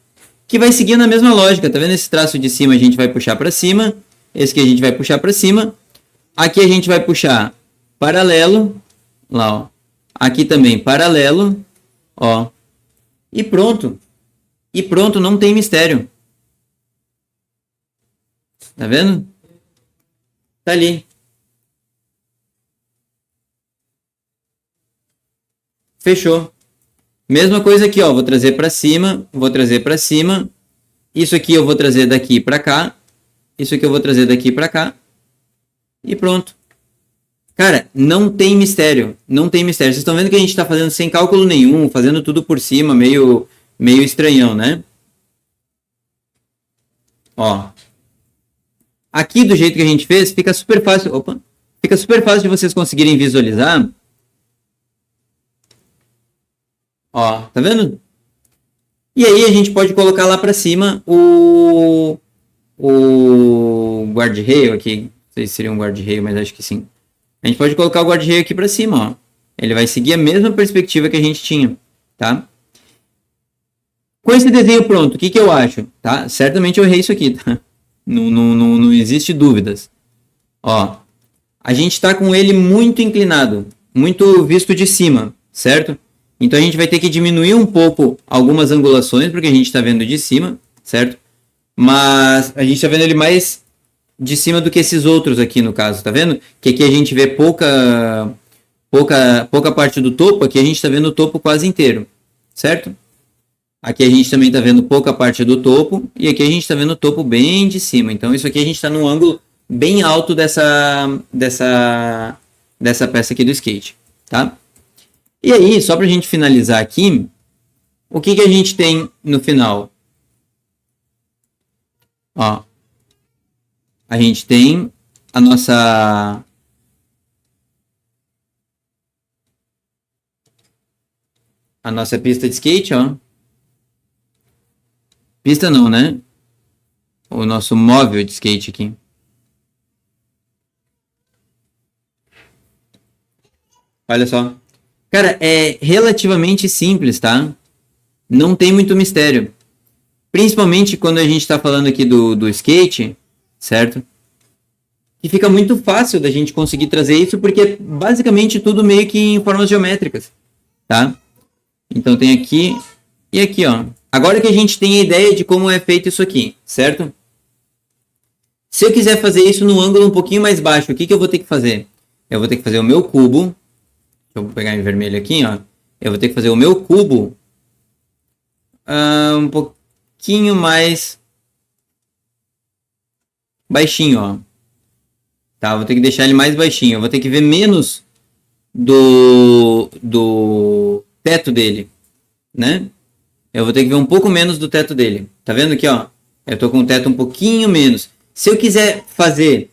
Speaker 1: que vai seguir na mesma lógica. Tá vendo? Esse traço de cima a gente vai puxar para cima. Esse que a gente vai puxar para cima. Aqui a gente vai puxar paralelo. Lá, ó. Aqui também paralelo. Ó. E pronto. E pronto, não tem mistério. Tá vendo? Tá ali. Fechou. Mesma coisa aqui, ó. Vou trazer para cima. Vou trazer para cima. Isso aqui eu vou trazer daqui para cá. Isso aqui eu vou trazer daqui para cá. E pronto. Cara, não tem mistério. Não tem mistério. Vocês estão vendo que a gente está fazendo sem cálculo nenhum. Fazendo tudo por cima. Meio estranhão, né? Ó. Aqui, do jeito que a gente fez, fica super fácil. Opa! Fica super fácil de vocês conseguirem visualizar. Ó, tá vendo? E aí a gente pode colocar lá para cima o guarda-reio aqui. Não sei se seria um guarda-reio, mas acho que sim. A gente pode colocar o guarda-reio aqui para cima, ó. Ele vai seguir a mesma perspectiva que a gente tinha, tá? Com esse desenho pronto, o que eu acho? Tá? Certamente eu errei isso aqui, tá? Não existe dúvidas. Ó, a gente está com ele muito inclinado, muito visto de cima, certo? Então a gente vai ter que diminuir um pouco algumas angulações, porque a gente está vendo de cima, certo? Mas a gente está vendo ele mais de cima do que esses outros aqui, no caso, tá vendo? Que aqui a gente vê pouca parte do topo, aqui a gente está vendo o topo quase inteiro, certo? Aqui a gente também está vendo pouca parte do topo, e aqui a gente está vendo o topo bem de cima. Então isso aqui a gente está num ângulo bem alto dessa peça aqui do skate, tá? E aí, só para a gente finalizar aqui, o que a gente tem no final? Ó, a gente tem a nossa pista de skate, ó. Pista não, né? O nosso móvel de skate aqui. Olha só. Cara, é relativamente simples, tá? Não tem muito mistério. Principalmente quando a gente está falando aqui do skate, certo? que fica muito fácil da gente conseguir trazer isso, porque é basicamente tudo meio que em formas geométricas, tá? Então tem aqui e aqui, ó. Agora que a gente tem a ideia de como é feito isso aqui, certo? Se eu quiser fazer isso no ângulo um pouquinho mais baixo, o que eu vou ter que fazer? Eu vou ter que fazer o meu cubo. Deixa eu pegar em vermelho aqui, ó. Eu vou ter que fazer o meu cubo um pouquinho mais baixinho, ó. Tá, vou ter que deixar ele mais baixinho. Eu vou ter que ver menos do teto dele, né? Eu vou ter que ver um pouco menos do teto dele. Tá vendo aqui, ó? Eu tô com o teto um pouquinho menos. Se eu quiser fazer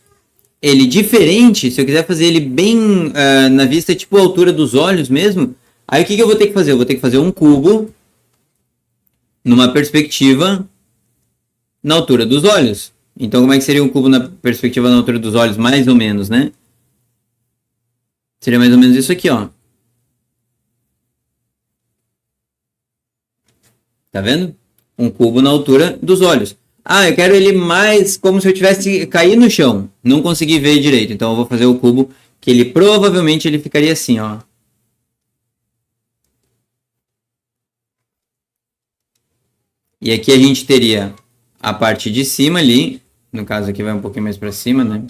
Speaker 1: ele diferente, se eu quiser fazer ele bem na vista, tipo a altura dos olhos mesmo, aí o que eu vou ter que fazer? Eu vou ter que fazer um cubo numa perspectiva na altura dos olhos. Então, como é que seria um cubo na perspectiva na altura dos olhos? Mais ou menos, né? Seria mais ou menos isso aqui, ó. Tá vendo? Um cubo na altura dos olhos. Ah, eu quero ele mais como se eu tivesse caído no chão. Não consegui ver direito. Então eu vou fazer o cubo que ele provavelmente ele ficaria assim, ó. E aqui a gente teria a parte de cima ali. No caso aqui vai um pouquinho mais para cima, né?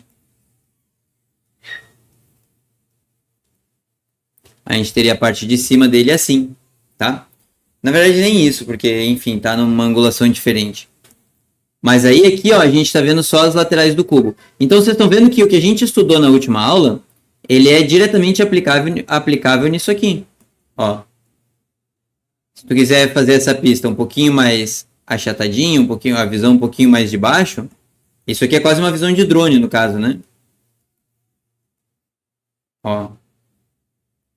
Speaker 1: A gente teria a parte de cima dele assim, tá? Na verdade nem isso, porque enfim, tá numa angulação diferente. Mas aí aqui, ó, a gente está vendo só as laterais do cubo. Então vocês estão vendo que o que a gente estudou na última aula, ele é diretamente aplicável nisso aqui. Ó. Se tu quiser fazer essa pista um pouquinho mais achatadinho, a visão um pouquinho mais de baixo, isso aqui é quase uma visão de drone no caso, né? Ó.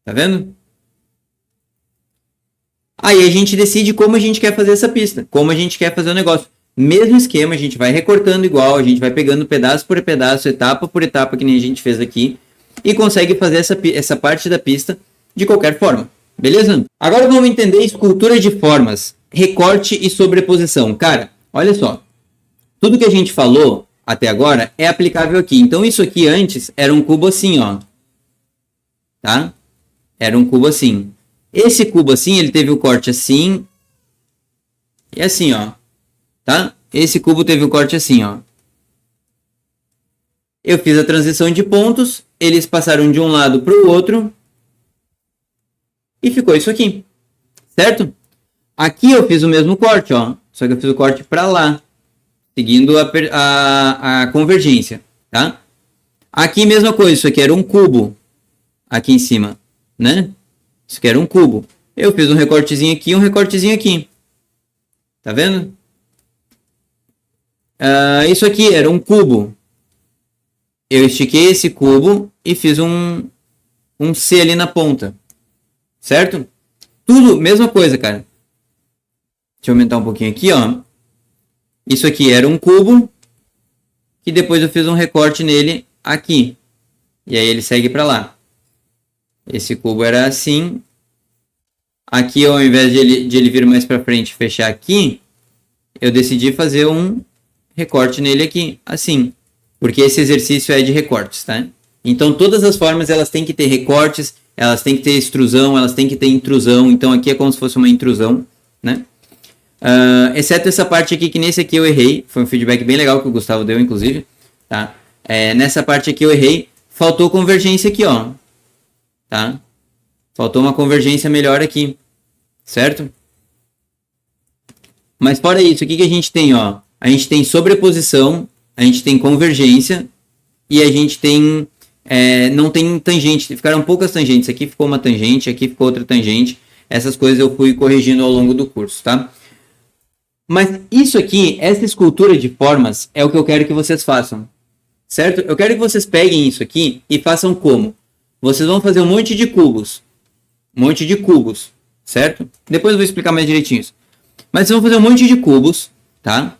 Speaker 1: Tá vendo? Aí a gente decide como a gente quer fazer essa pista, como a gente quer fazer o negócio. Mesmo esquema, a gente vai recortando igual, a gente vai pegando pedaço por pedaço, etapa por etapa, que nem a gente fez aqui, e consegue fazer essa parte da pista de qualquer forma. Beleza? Agora vamos entender escultura de formas, recorte e sobreposição. Cara, olha só. Tudo que a gente falou até agora é aplicável aqui. Então isso aqui antes era um cubo assim, ó. Tá? Era um cubo assim. Esse cubo assim, ele teve o corte assim e assim, ó. Tá? Esse cubo teve o corte assim, ó. Eu fiz a transição de pontos, eles passaram de um lado para o outro e ficou isso aqui, certo? Aqui eu fiz o mesmo corte, ó, só que eu fiz o corte para lá, seguindo a convergência, tá? Aqui mesma coisa, isso aqui era um cubo, aqui em cima, né? Isso aqui era um cubo. Eu fiz um recortezinho aqui e um recortezinho aqui, tá vendo? Isso aqui era um cubo. Eu estiquei esse cubo e fiz um C ali na ponta. Certo? Tudo, mesma coisa, cara. Deixa eu aumentar um pouquinho aqui, ó. Isso aqui era um cubo. Que depois eu fiz um recorte nele aqui. E aí ele segue para lá. Esse cubo era assim. Aqui, ao invés de ele vir mais para frente e fechar aqui, eu decidi fazer um recorte nele aqui, assim, porque esse exercício é de recortes, tá? Então todas as formas elas têm que ter recortes, elas têm que ter extrusão, elas têm que ter intrusão, então aqui é como se fosse uma intrusão, né? Exceto essa parte aqui, que nesse aqui eu errei, foi um feedback bem legal que o Gustavo deu, inclusive, tá? Nessa parte aqui eu errei, faltou convergência aqui, ó, tá? Faltou uma convergência melhor aqui, certo? Mas fora isso, o que a gente tem, ó? A gente tem sobreposição, a gente tem convergência e a gente tem... não tem tangente, ficaram poucas tangentes. Aqui ficou uma tangente, aqui ficou outra tangente. Essas coisas eu fui corrigindo ao longo do curso, tá? Mas isso aqui, essa escultura de formas, é o que eu quero que vocês façam, certo? Eu quero que vocês peguem isso aqui e façam como? Vocês vão fazer um monte de cubos, certo? Depois eu vou explicar mais direitinho isso. Mas vocês vão fazer um monte de cubos, tá?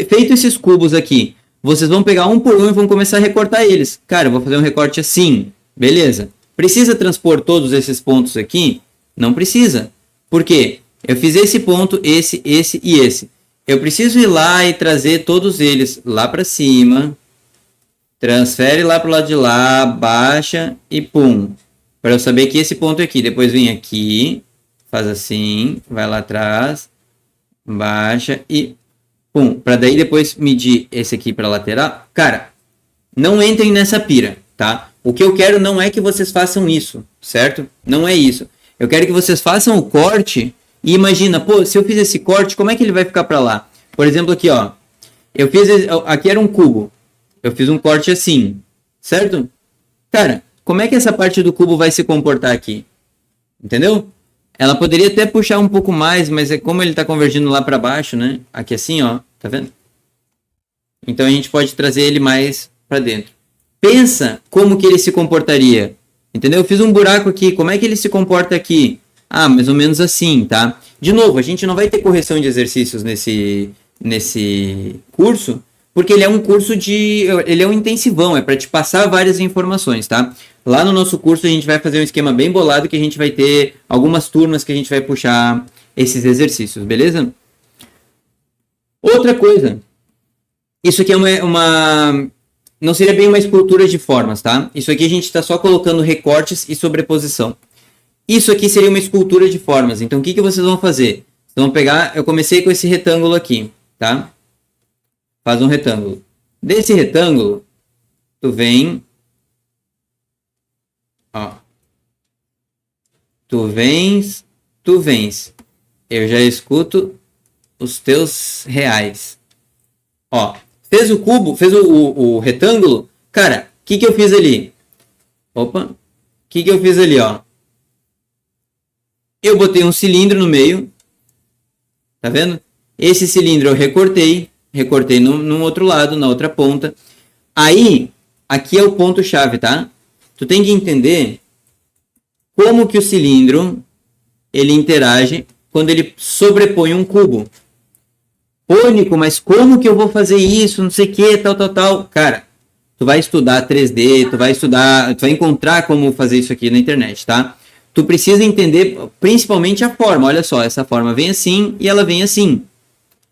Speaker 1: Feito esses cubos aqui, vocês vão pegar um por um e vão começar a recortar eles. Cara, eu vou fazer um recorte assim, beleza. Precisa transpor todos esses pontos aqui? Não precisa. Por quê? Eu fiz esse ponto, esse e esse. Eu preciso ir lá e trazer todos eles lá para cima. Transfere lá pro lado de lá, baixa e pum. Para eu saber que esse ponto aqui. Depois vem aqui, faz assim, vai lá atrás, baixa e pum. Para daí depois medir esse aqui para lateral. Cara, não entrem nessa pira, tá? O que eu quero não é que vocês façam isso, certo? Não é isso. Eu quero que vocês façam o corte e imagina, pô, se eu fiz esse corte, como é que ele vai ficar para lá? Por exemplo, aqui, ó. Aqui era um cubo. Eu fiz um corte assim, certo? Cara, como é que essa parte do cubo vai se comportar aqui? Entendeu? Ela poderia até puxar um pouco mais, mas é como ele tá convergindo lá para baixo, né? Aqui assim, ó, tá vendo? Então a gente pode trazer ele mais para dentro. Pensa como que ele se comportaria. Entendeu? Eu fiz um buraco aqui, como é que ele se comporta aqui? Ah, mais ou menos assim, tá? De novo, a gente não vai ter correção de exercícios nesse curso, porque ele é um curso ele é um intensivão, é para te passar várias informações, tá? Lá no nosso curso a gente vai fazer um esquema bem bolado que a gente vai ter algumas turmas que a gente vai puxar esses exercícios, beleza? Outra coisa, isso aqui é não seria bem uma escultura de formas, tá? Isso aqui a gente está só colocando recortes e sobreposição. Isso aqui seria uma escultura de formas. Então, o que vocês vão fazer? Vocês vão pegar... Eu comecei com esse retângulo aqui, tá? Faz um retângulo. Desse retângulo, tu vem... Ó. Tu vens... Eu já escuto os teus reais. Ó. Fez o cubo, fez o retângulo. Cara, o que eu fiz ali? Opa. O que eu fiz ali, ó? Eu botei um cilindro no meio. Tá vendo? Esse cilindro eu recortei no outro lado, na outra ponta. Aí, aqui é o ponto-chave, tá? Tu tem que entender como que o cilindro ele interage quando ele sobrepõe um cubo. Pô, Nico, mas como que eu vou fazer isso? Não sei o que, tal. Cara, tu vai estudar 3D, tu vai encontrar como fazer isso aqui na internet, tá? Tu precisa entender principalmente a forma. Olha só, essa forma vem assim e ela vem assim.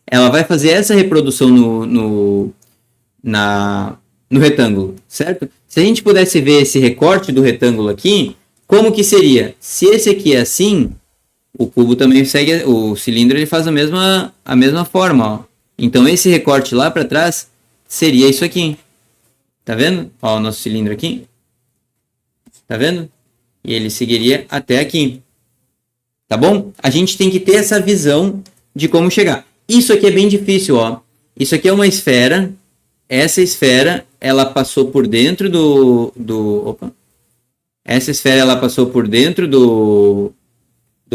Speaker 1: Ela vai fazer essa reprodução no retângulo, certo? Se a gente pudesse ver esse recorte do retângulo aqui, como que seria? Se esse aqui é assim, o cubo também segue, o cilindro ele faz a mesma forma, ó. Então esse recorte lá para trás seria isso aqui. Tá vendo? Ó, o nosso cilindro aqui. Tá vendo? E ele seguiria até aqui. Tá bom? A gente tem que ter essa visão de como chegar. Isso aqui é bem difícil, ó. Isso aqui é uma esfera. Essa esfera, ela passou por dentro opa. Essa esfera, ela passou por dentro do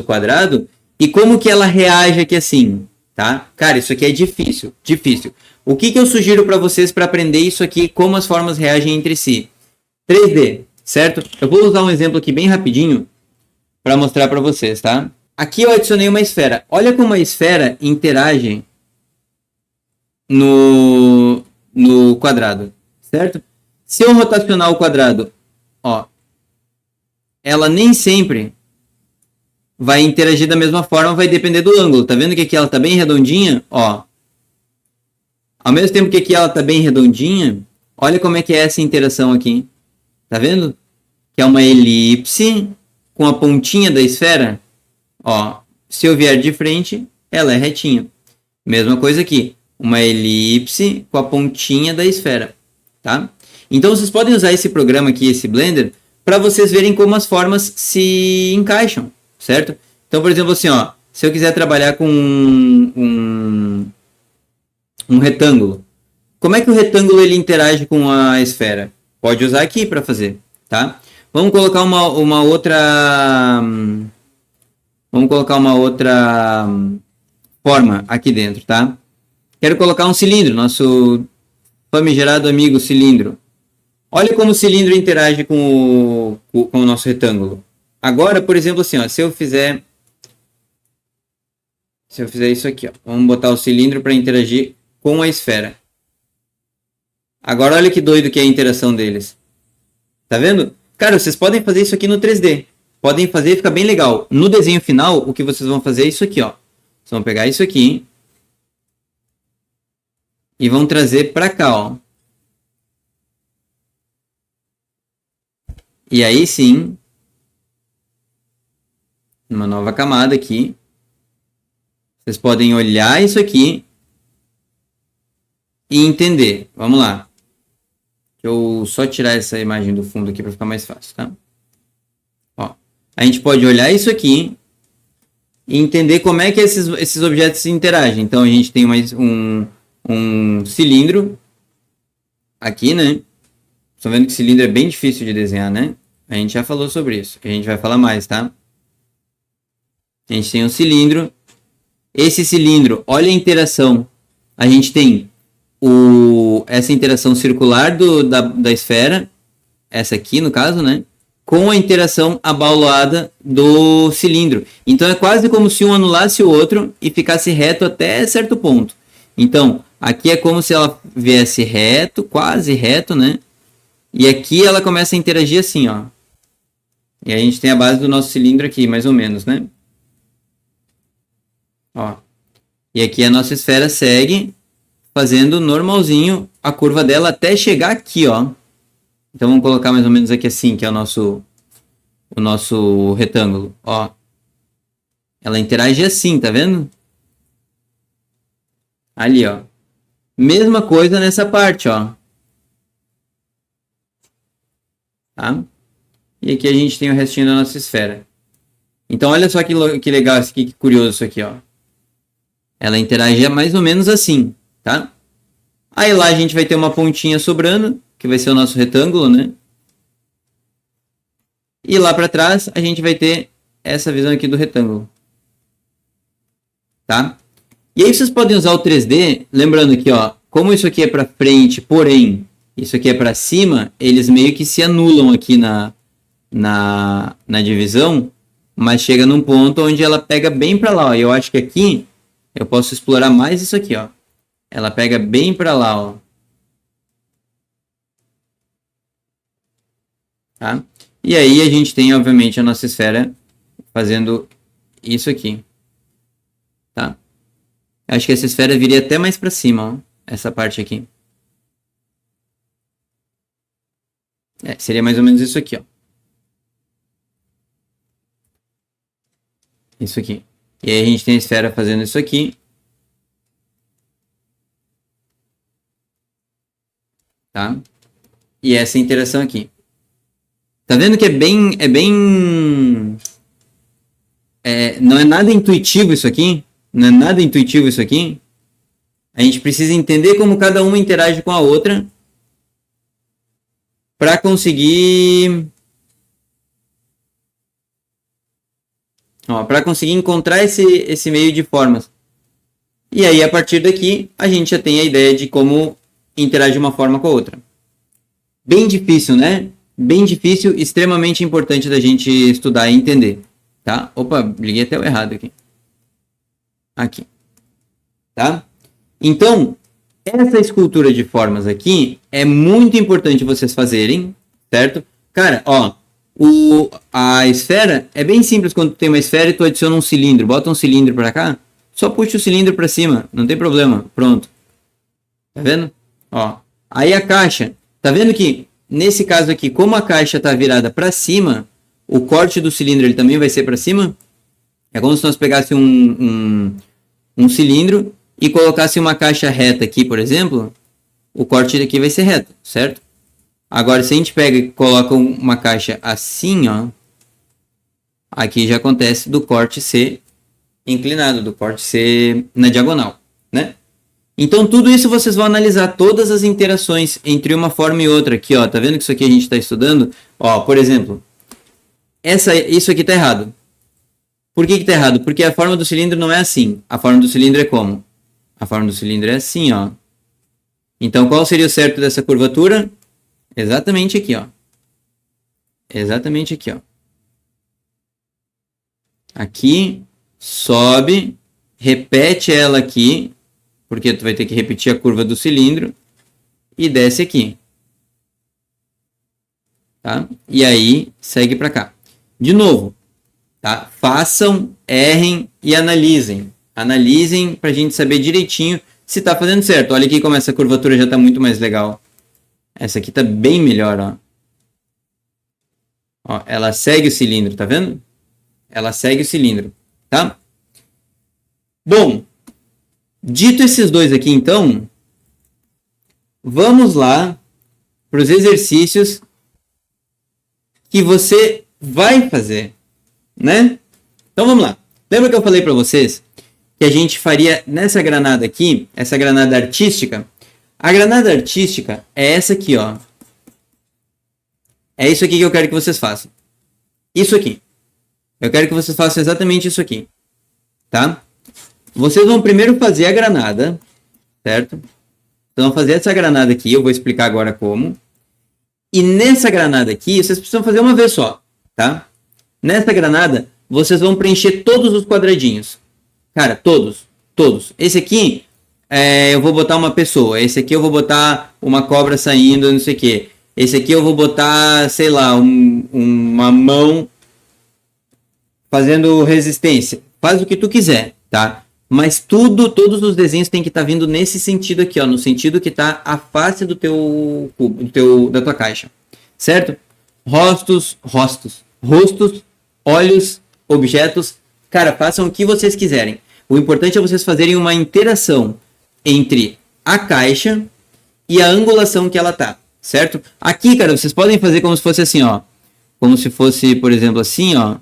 Speaker 1: quadrado. E como que ela reage aqui assim, tá? Cara, isso aqui é difícil. O que eu sugiro para vocês para aprender isso aqui, como as formas reagem entre si? 3D, certo? Eu vou usar um exemplo aqui bem rapidinho para mostrar para vocês, tá? Aqui eu adicionei uma esfera. Olha como a esfera interage no quadrado, certo? Se eu rotacionar o quadrado, ó, ela nem sempre vai interagir da mesma forma, vai depender do ângulo. Tá vendo que aqui ela tá bem redondinha? Ó. Ao mesmo tempo que aqui ela tá bem redondinha, olha como é que é essa interação aqui. Tá vendo? Que é uma elipse com a pontinha da esfera. Ó, se eu vier de frente, ela é retinha. Mesma coisa aqui. Uma elipse com a pontinha da esfera. Tá? Então vocês podem usar esse programa aqui, esse Blender, para vocês verem como as formas se encaixam. Certo? Então, por exemplo, assim, ó, se eu quiser trabalhar com um retângulo, como é que o retângulo ele interage com a esfera? Pode usar aqui para fazer, tá? Vamos colocar uma outra forma aqui dentro, tá? Quero colocar um cilindro, nosso famigerado amigo cilindro. Olha como o cilindro interage com o nosso retângulo. Agora, por exemplo, assim, ó, se eu fizer isso aqui, ó, vamos botar o cilindro para interagir com a esfera. Agora, olha que doido que é a interação deles. Tá vendo? Cara, vocês podem fazer isso aqui no 3D. Podem fazer, fica bem legal. No desenho final, o que vocês vão fazer é isso aqui, ó. Vocês vão pegar isso aqui e vão trazer para cá, ó. E aí sim, uma nova camada aqui. Vocês podem olhar isso aqui e entender. Vamos lá. Deixa eu só tirar essa imagem do fundo aqui para ficar mais fácil, tá? Ó, a gente pode olhar isso aqui e entender como é que esses objetos se interagem. Então, a gente tem um cilindro aqui, né? Estão vendo que cilindro é bem difícil de desenhar, né? A gente já falou sobre isso. A gente vai falar mais, tá? A gente tem um cilindro. Esse cilindro, olha a interação. A gente tem essa interação circular da esfera, essa aqui no caso, né? Com a interação abaulada do cilindro. Então é quase como se um anulasse o outro e ficasse reto até certo ponto. Então, aqui é como se ela viesse reto, quase reto, né? E aqui ela começa a interagir assim, ó. E a gente tem a base do nosso cilindro aqui, mais ou menos, né? Ó. E aqui a nossa esfera segue fazendo normalzinho a curva dela até chegar aqui, ó. Então vamos colocar mais ou menos aqui assim, que é o nosso retângulo, ó. Ela interage assim, tá vendo? Ali, ó. Mesma coisa nessa parte, ó. Tá? E aqui a gente tem o restinho da nossa esfera. Então olha só que legal, que curioso isso aqui, ó. Ela interage mais ou menos assim, tá? Aí lá a gente vai ter uma pontinha sobrando, que vai ser o nosso retângulo, né? E lá para trás a gente vai ter essa visão aqui do retângulo. Tá? E aí vocês podem usar o 3D, lembrando que, ó, como isso aqui é para frente, porém isso aqui é para cima, eles meio que se anulam aqui na divisão, mas chega num ponto onde ela pega bem para lá, ó. Eu acho que aqui eu posso explorar mais isso aqui, ó. Ela pega bem para lá, ó. Tá? E aí a gente tem, obviamente, a nossa esfera fazendo isso aqui. Tá? Acho que essa esfera viria até mais para cima, ó. Essa parte aqui. Seria mais ou menos isso aqui, ó. Isso aqui. E aí a gente tem a esfera fazendo isso aqui. Tá? E essa interação aqui. Tá vendo que não é nada intuitivo isso aqui? Não é nada intuitivo isso aqui? A gente precisa entender como cada uma interage com a outra para conseguir encontrar esse meio de formas. E aí, a partir daqui, a gente já tem a ideia de como interage uma forma com a outra. Bem difícil, né? Bem difícil, extremamente importante da gente estudar e entender. Tá? Opa, liguei até o errado aqui. Aqui. Tá? Então, essa escultura de formas aqui é muito importante vocês fazerem, certo? Cara, ó, a esfera é bem simples quando tu tem uma esfera e tu adiciona um cilindro. Bota um cilindro para cá, só puxa o cilindro para cima, não tem problema. Pronto. Tá vendo? Ó, aí a caixa, tá vendo que nesse caso aqui, como a caixa tá virada para cima, o corte do cilindro ele também vai ser para cima? É como se nós pegássemos um cilindro e colocasse uma caixa reta aqui, por exemplo, o corte daqui vai ser reto, certo? Agora, se a gente pega e coloca uma caixa assim, ó, aqui já acontece do corte ser inclinado, do corte ser na diagonal, né? Então, tudo isso vocês vão analisar, todas as interações entre uma forma e outra. Aqui, ó, tá vendo que isso aqui a gente está estudando? Ó, por exemplo, isso aqui tá errado. Por que tá errado? Porque a forma do cilindro não é assim. A forma do cilindro é como? A forma do cilindro é assim, ó. Então, qual seria o certo dessa curvatura? Exatamente aqui, ó. Exatamente aqui, ó. Aqui, sobe, repete ela aqui, porque tu vai ter que repetir a curva do cilindro, e desce aqui. Tá? E aí, segue para cá. De novo, tá? Façam, errem e analisem. Analisem para a gente saber direitinho se está fazendo certo. Olha aqui como essa curvatura já está muito mais legal. Essa aqui está bem melhor, ó. Ó, ela segue o cilindro, tá vendo? Ela segue o cilindro, tá? Bom, dito esses dois aqui, então, vamos lá para os exercícios que você vai fazer, né? Então vamos lá. Lembra que eu falei para vocês que a gente faria nessa granada aqui, essa granada artística? A granada artística é essa aqui, ó. É isso aqui que eu quero que vocês façam. Isso aqui. Eu quero que vocês façam exatamente isso aqui, tá? Vocês vão primeiro fazer a granada, certo? Então, fazer essa granada aqui, eu vou explicar agora como. E nessa granada aqui, vocês precisam fazer uma vez só, tá? Nessa granada, vocês vão preencher todos os quadradinhos. Cara, todos. Esse aqui, eu vou botar uma pessoa. Esse aqui eu vou botar uma cobra saindo, não sei o quê. Esse aqui eu vou botar, sei lá, uma mão fazendo resistência. Faz o que tu quiser, tá? Mas todos os desenhos tem que estar vindo nesse sentido aqui, ó, no sentido que está a face do teu cubo, da tua caixa, certo? Rostos, olhos, objetos, cara, façam o que vocês quiserem. O importante é vocês fazerem uma interação entre a caixa e a angulação que ela tá, certo? Aqui, cara, vocês podem fazer como se fosse assim, ó, como se fosse, por exemplo, assim, ó,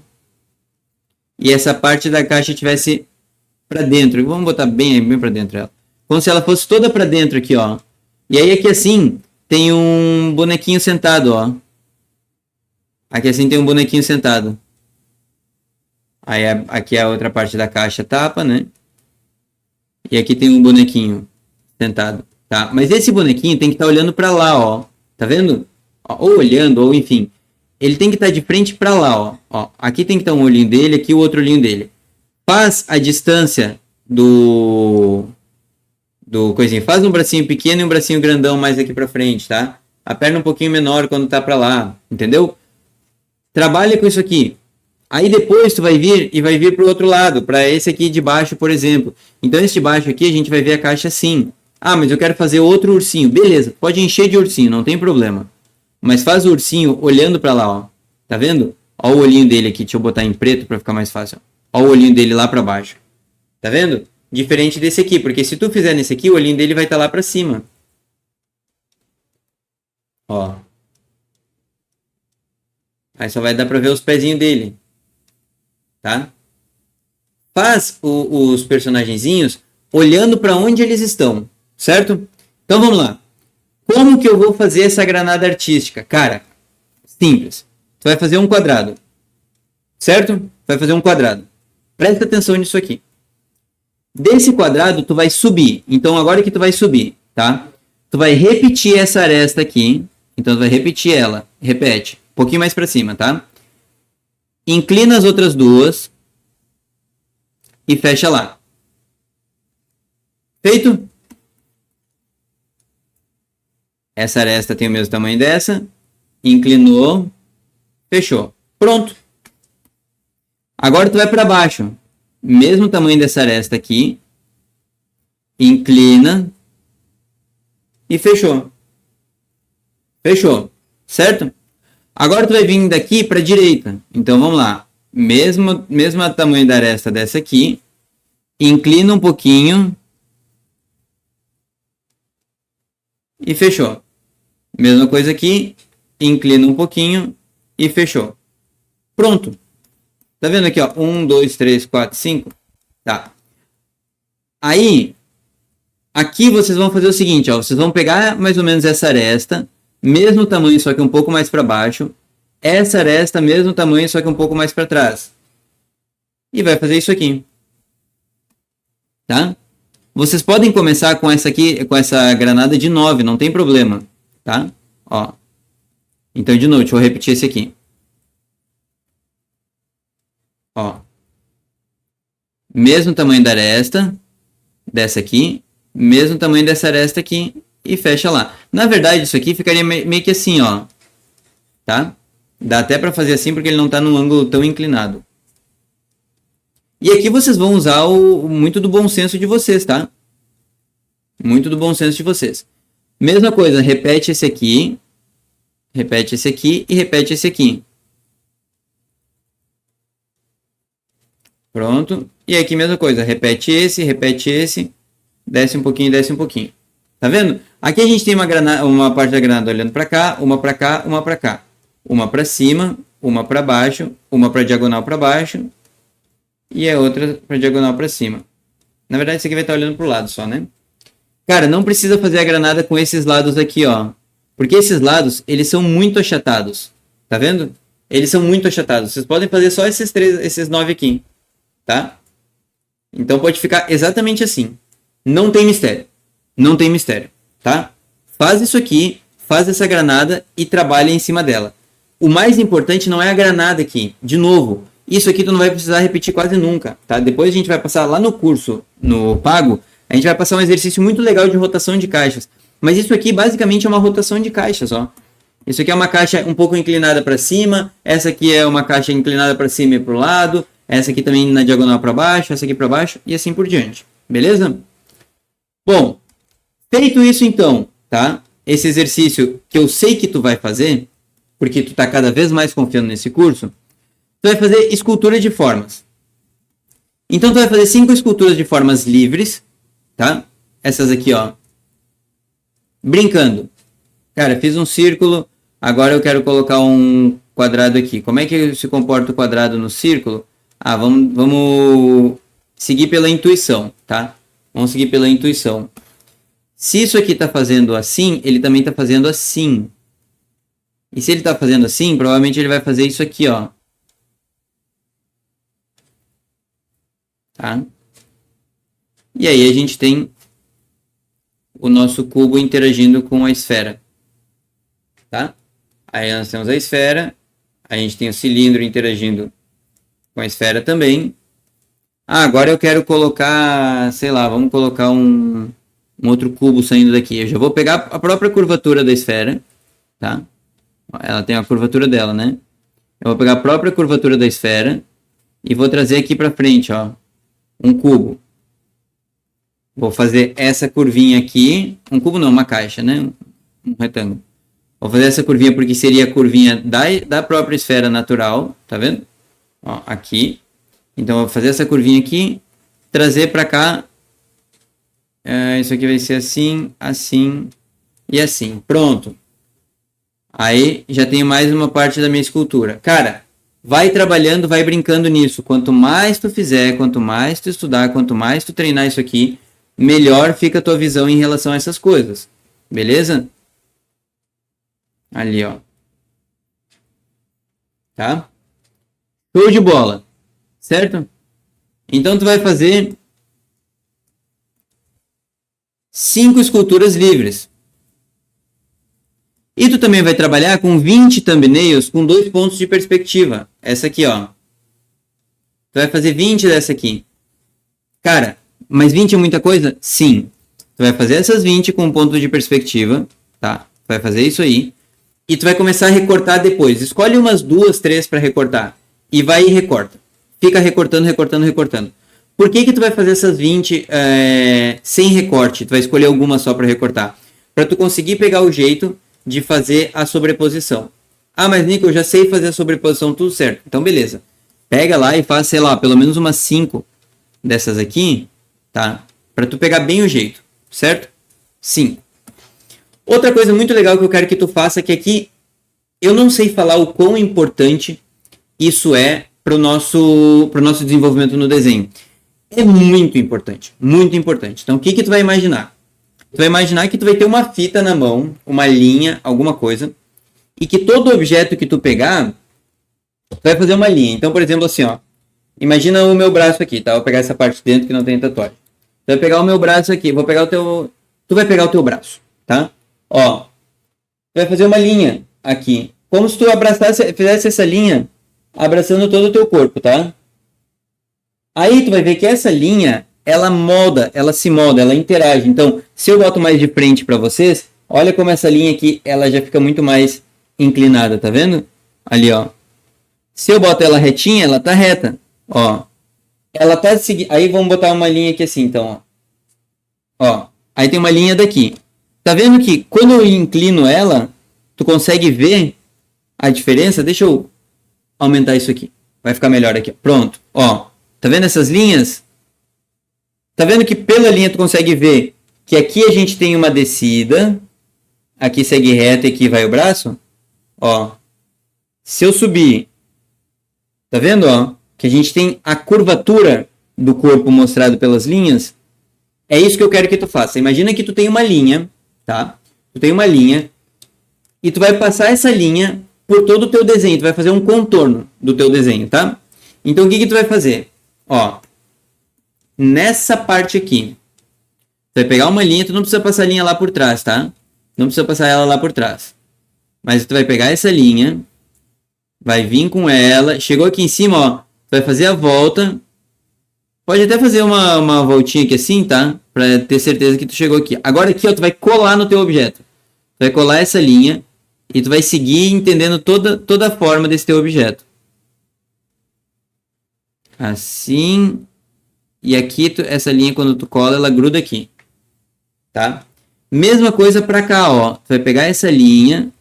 Speaker 1: e essa parte da caixa tivesse para dentro. Vamos botar bem para dentro ela. Como se ela fosse toda para dentro aqui, ó. E aí aqui assim tem um bonequinho sentado, ó. Aqui assim tem um bonequinho sentado. Aí aqui é a outra parte da caixa tapa, né? E aqui tem um bonequinho sentado, tá? Mas esse bonequinho tem que estar olhando para lá, ó. Tá vendo? Ou olhando, ou enfim. Ele tem que estar de frente para lá, ó. Aqui tem que estar um olhinho dele, aqui o outro olhinho dele. Faz a distância do coisinho. Faz um bracinho pequeno e um bracinho grandão mais aqui para frente, tá? A perna um pouquinho menor quando tá para lá, entendeu? Trabalha com isso aqui. Aí depois tu vai vir pro outro lado, para esse aqui de baixo, por exemplo. Então esse de baixo aqui a gente vai ver a caixa assim. Ah, mas eu quero fazer outro ursinho. Beleza, pode encher de ursinho, não tem problema. Mas faz o ursinho olhando para lá, ó. Tá vendo? Ó o olhinho dele aqui, deixa eu botar em preto para ficar mais fácil, ó. Olha o olhinho dele lá para baixo. Tá vendo? Diferente desse aqui, porque se tu fizer nesse aqui, o olhinho dele vai estar lá para cima. Ó. Aí só vai dar para ver os pezinhos dele. Tá? Faz os personagenzinhos olhando para onde eles estão, certo? Então vamos lá. Como que eu vou fazer essa granada artística? Cara, simples. Tu vai fazer um quadrado. Certo? Vai fazer um quadrado. Presta atenção nisso aqui. Desse quadrado, tu vai subir. Então, agora que tu vai subir, tá? Tu vai repetir essa aresta aqui. Então, tu vai repetir ela. Repete. Um pouquinho mais pra cima, tá? Inclina as outras duas. E fecha lá. Feito? Essa aresta tem o mesmo tamanho dessa. Inclinou. Fechou. Pronto. Agora tu vai para baixo. Mesmo tamanho dessa aresta aqui. Inclina. E fechou. Fechou. Certo? Agora tu vai vir daqui para a direita. Então vamos lá. Mesmo tamanho da aresta dessa aqui. Inclina um pouquinho. E fechou. Mesma coisa aqui. Inclina um pouquinho. E fechou. Pronto. Tá vendo aqui, ó? 1, 2, 3, 4, 5. Tá. Aí, aqui vocês vão fazer o seguinte, ó. Vocês vão pegar mais ou menos essa aresta, mesmo tamanho, só que um pouco mais para baixo. Essa aresta, mesmo tamanho, só que um pouco mais para trás. E vai fazer isso aqui. Tá? Vocês podem começar com essa aqui, com essa granada de 9, não tem problema. Tá? Ó. Então, de novo, deixa eu repetir esse aqui. Ó, mesmo tamanho da aresta dessa aqui, mesmo tamanho dessa aresta aqui e fecha lá. Na verdade, isso aqui ficaria meio que assim, ó, tá? Dá até para fazer assim porque ele não tá num ângulo tão inclinado. E aqui vocês vão usar muito do bom senso de vocês, tá? Muito do bom senso de vocês. Mesma coisa, repete esse aqui e repete esse aqui. Pronto. E aqui mesma coisa, repete esse, desce um pouquinho, desce um pouquinho. Tá vendo? Aqui a gente tem uma parte da granada olhando para cá, uma para cá, uma para cá. Uma para cima, uma para baixo, uma para diagonal para baixo e a outra para diagonal para cima. Na verdade, isso aqui vai estar olhando para o lado só, né? Cara, não precisa fazer a granada com esses lados aqui, ó. Porque esses lados, eles são muito achatados. Tá vendo? Eles são muito achatados. Vocês podem fazer só esses 9 aqui. Tá? Então pode ficar exatamente assim. Não tem mistério. Não tem mistério. Tá? Faz isso aqui, faz essa granada e trabalha em cima dela. O mais importante não é a granada aqui. De novo, isso aqui tu não vai precisar repetir quase nunca. Tá? Depois a gente vai passar lá no curso, no pago, a gente vai passar um exercício muito legal de rotação de caixas. Mas isso aqui basicamente é uma rotação de caixas, ó. Isso aqui é uma caixa um pouco inclinada para cima, essa aqui é uma caixa inclinada para cima e para o lado, essa aqui também na diagonal para baixo, essa aqui para baixo e assim por diante. Beleza? Bom, feito isso então, tá? Esse exercício que eu sei que tu vai fazer, porque tu tá cada vez mais confiando nesse curso, tu vai fazer escultura de formas. Então tu vai fazer 5 esculturas de formas livres, tá? Essas aqui, ó. Brincando. Cara, fiz um círculo, agora eu quero colocar um quadrado aqui. Como é que se comporta o quadrado no círculo? Ah, vamos seguir pela intuição, tá? Vamos seguir pela intuição. Se isso aqui está fazendo assim, ele também está fazendo assim. E se ele está fazendo assim, provavelmente ele vai fazer isso aqui, ó. Tá? E aí a gente tem o nosso cubo interagindo com a esfera. Tá? Aí nós temos a esfera, a gente tem o cilindro interagindo com a esfera também. Ah, agora eu quero colocar, sei lá, vamos colocar um outro cubo saindo daqui. Eu já vou pegar a própria curvatura da esfera, tá? Ela tem a curvatura dela, né? Eu vou pegar a própria curvatura da esfera e vou trazer aqui para frente, ó, um cubo. Vou fazer essa curvinha aqui, um cubo não, uma caixa, né? Um retângulo. Vou fazer essa curvinha porque seria a curvinha da própria esfera natural, tá vendo? Ó, aqui. Então, eu vou fazer essa curvinha aqui, trazer para cá. Isso aqui vai ser assim, assim e assim. Pronto. Aí, já tenho mais uma parte da minha escultura. Cara, vai trabalhando, vai brincando nisso. Quanto mais tu fizer, quanto mais tu estudar, quanto mais tu treinar isso aqui, melhor fica a tua visão em relação a essas coisas. Beleza? Ali, ó. Tá? Show de bola. Certo? Então, tu vai fazer 5 esculturas livres. E tu também vai trabalhar com 20 thumbnails com 2 pontos de perspectiva. Essa aqui, ó. Tu vai fazer 20 dessa aqui. Cara, mas 20 é muita coisa? Sim. Tu vai fazer essas 20 com um ponto de perspectiva, tá? Tu vai fazer isso aí. E tu vai começar a recortar depois. Escolhe umas 2, 3 para recortar. E vai e recorta. Fica recortando, recortando, recortando. Por que tu vai fazer essas 20 sem recorte? Tu vai escolher alguma só para recortar. Para tu conseguir pegar o jeito de fazer a sobreposição. Ah, mas Nico, eu já sei fazer a sobreposição tudo certo. Então, beleza. Pega lá e faz, sei lá, pelo menos umas 5 dessas aqui, tá? Para tu pegar bem o jeito, certo? 5. Outra coisa muito legal que eu quero que tu faça, que aqui eu não sei falar o quão importante isso é pro nosso desenvolvimento no desenho. É muito importante, muito importante. Então, o que tu vai imaginar? Tu vai imaginar que tu vai ter uma fita na mão, uma linha, alguma coisa, e que todo objeto que tu pegar, tu vai fazer uma linha. Então, por exemplo, assim, ó, imagina o meu braço aqui, tá? Vou pegar essa parte de dentro que não tem tatuagem. Tu vai pegar o meu braço aqui, vou pegar o teu... Tu vai pegar o teu braço, tá? Ó, tu vai fazer uma linha aqui. Como se tu fizesse essa linha abraçando todo o teu corpo, tá? Aí tu vai ver que essa linha, ela se molda, ela interage. Então, se eu boto mais de frente para vocês, olha como essa linha aqui, ela já fica muito mais inclinada, tá vendo? Ali, ó. Se eu boto ela retinha, ela tá reta, ó. Ela tá seguindo. Aí vamos botar uma linha aqui assim, então, ó. Ó, aí tem uma linha daqui. Tá vendo que quando eu inclino ela, tu consegue ver a diferença? Deixa eu aumentar isso aqui. Vai ficar melhor aqui. Pronto, ó. Tá vendo essas linhas? Tá vendo que pela linha tu consegue ver que aqui a gente tem uma descida, aqui segue reto e aqui vai o braço? Ó, se eu subir, tá vendo, ó, que a gente tem a curvatura do corpo mostrado pelas linhas? É isso que eu quero que tu faça. Imagina que tu tem uma linha, tá? Tu tem uma linha e tu vai passar essa linha por todo o teu desenho. Tu vai fazer um contorno do teu desenho, tá? Então, o que tu vai fazer? Ó, nessa parte aqui, tu vai pegar uma linha, tu não precisa passar a linha lá por trás, tá? Não precisa passar ela lá por trás. Mas tu vai pegar essa linha, vai vir com ela, chegou aqui em cima, ó, tu vai fazer a volta. Pode até fazer uma voltinha aqui assim, tá? Pra ter certeza que tu chegou aqui. Agora aqui, ó, tu vai colar no teu objeto. Tu vai colar essa linha e tu vai seguir entendendo toda a forma desse teu objeto. Assim. E aqui, essa linha, quando tu cola, ela gruda aqui. Tá? Mesma coisa pra cá, ó. Tu vai pegar essa linha,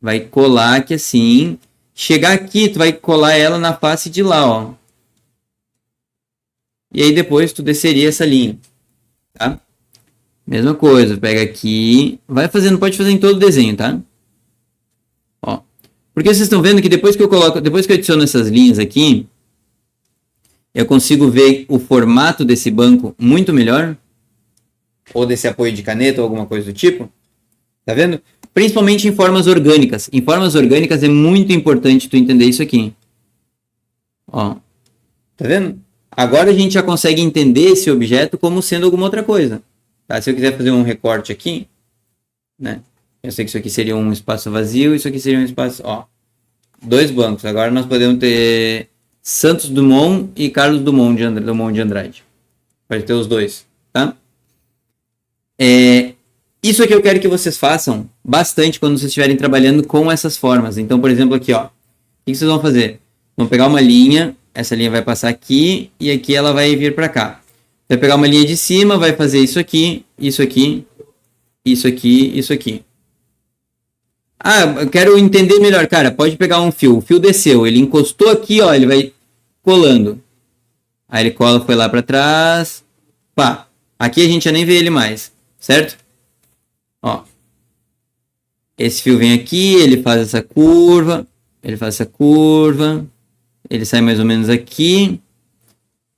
Speaker 1: vai colar aqui assim. Chegar aqui, tu vai colar ela na face de lá, ó. E aí depois tu desceria essa linha, tá? Mesma coisa, pega aqui, vai fazendo, pode fazer em todo o desenho, tá? Ó. Porque vocês estão vendo que depois que eu adiciono essas linhas aqui, eu consigo ver o formato desse banco muito melhor, ou desse apoio de caneta ou alguma coisa do tipo. Tá vendo? Principalmente em formas orgânicas. Em formas orgânicas é muito importante tu entender isso aqui. Ó. Tá vendo? Agora a gente já consegue entender esse objeto como sendo alguma outra coisa. Tá? Se eu quiser fazer um recorte aqui, né? Eu sei que isso aqui seria um espaço vazio, isso aqui seria um espaço... Ó, 2 bancos. Agora nós podemos ter Santos Dumont e Carlos Dumont de Andrade. Pode ter os dois, tá? Isso aqui eu quero que vocês façam bastante quando vocês estiverem trabalhando com essas formas. Então, por exemplo, aqui, ó. O que vocês vão fazer? Vão pegar uma linha... Essa linha vai passar aqui e aqui ela vai vir para cá. Vai pegar uma linha de cima, vai fazer isso aqui, isso aqui, isso aqui, isso aqui. Ah, eu quero entender melhor. Cara, pode pegar um fio. O fio desceu, ele encostou aqui, ó, ele vai colando. Aí ele cola, foi lá para trás. Pá, aqui a gente já nem vê ele mais, certo? Ó. Esse fio vem aqui, ele faz essa curva, ele faz essa curva. Ele sai mais ou menos aqui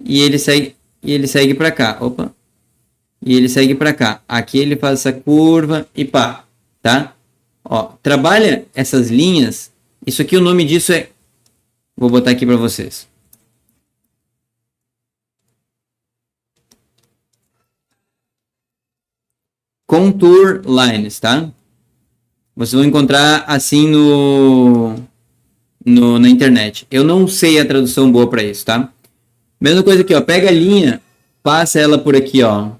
Speaker 1: e ele segue para cá. Opa. E ele segue para cá. Aqui ele faz essa curva e pá, tá? Ó, trabalha essas linhas. Isso aqui, o nome disso é... Vou botar aqui para vocês. Contour lines, tá? Vocês vão encontrar assim na internet. Eu não sei a tradução boa para isso, tá? Mesma coisa aqui, ó. Pega a linha, passa ela por aqui, ó.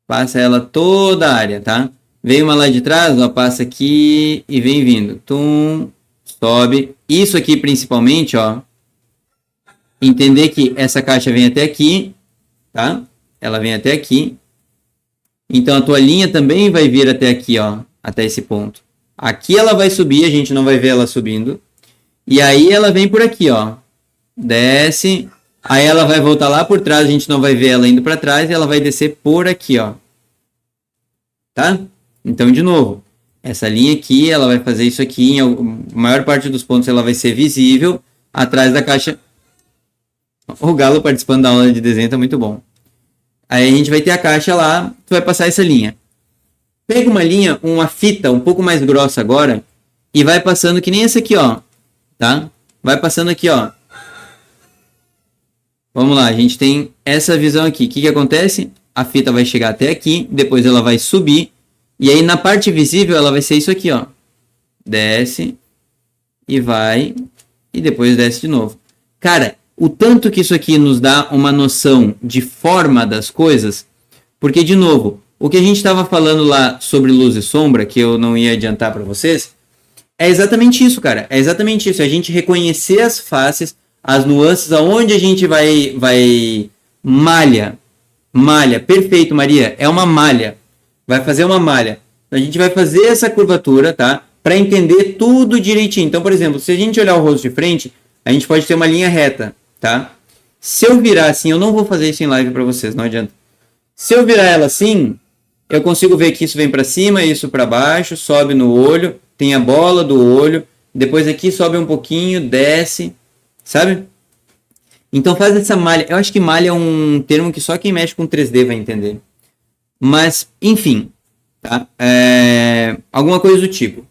Speaker 1: Passa ela toda a área, tá? Vem uma lá de trás, ó. Passa aqui e vem vindo. Tum, sobe. Isso aqui principalmente, ó. Entender que essa caixa vem até aqui, tá? Ela vem até aqui. Então a tua linha também vai vir até aqui, ó. Até esse ponto. Aqui ela vai subir, a gente não vai ver ela subindo. E aí ela vem por aqui, ó. Desce. Aí ela vai voltar lá por trás, a gente não vai ver ela indo para trás. E ela vai descer por aqui, ó. Tá? Então, de novo. Essa linha aqui, ela vai fazer isso aqui. A maior parte dos pontos ela vai ser visível. Atrás da caixa. O Galo participando da aula de desenho tá muito bom. Aí a gente vai ter a caixa lá. Tu vai passar essa linha. Pega uma linha, uma fita um pouco mais grossa agora e vai passando que nem essa aqui, ó, tá? Vai passando aqui, ó. Vamos lá, a gente tem essa visão aqui. O que acontece? A fita vai chegar até aqui, depois ela vai subir e aí na parte visível ela vai ser isso aqui, ó. Desce e vai e depois desce de novo. Cara, o tanto que isso aqui nos dá uma noção de forma das coisas, porque de novo, o que a gente estava falando lá sobre luz e sombra, que eu não ia adiantar para vocês, é exatamente isso, cara. É exatamente isso. É a gente reconhecer as faces, as nuances, aonde a gente vai malha. Malha. Perfeito, Maria. É uma malha. Vai fazer uma malha. A gente vai fazer essa curvatura, tá? Para entender tudo direitinho. Então, por exemplo, se a gente olhar o rosto de frente, a gente pode ter uma linha reta, tá? Se eu virar assim, eu não vou fazer isso em live para vocês, não adianta. Se eu virar ela assim, eu consigo ver que isso vem para cima, isso para baixo, sobe no olho, tem a bola do olho, depois aqui sobe um pouquinho, desce, sabe? Então faz essa malha. Eu acho que malha é um termo que só quem mexe com 3D vai entender. Mas, enfim, tá? Alguma coisa do tipo.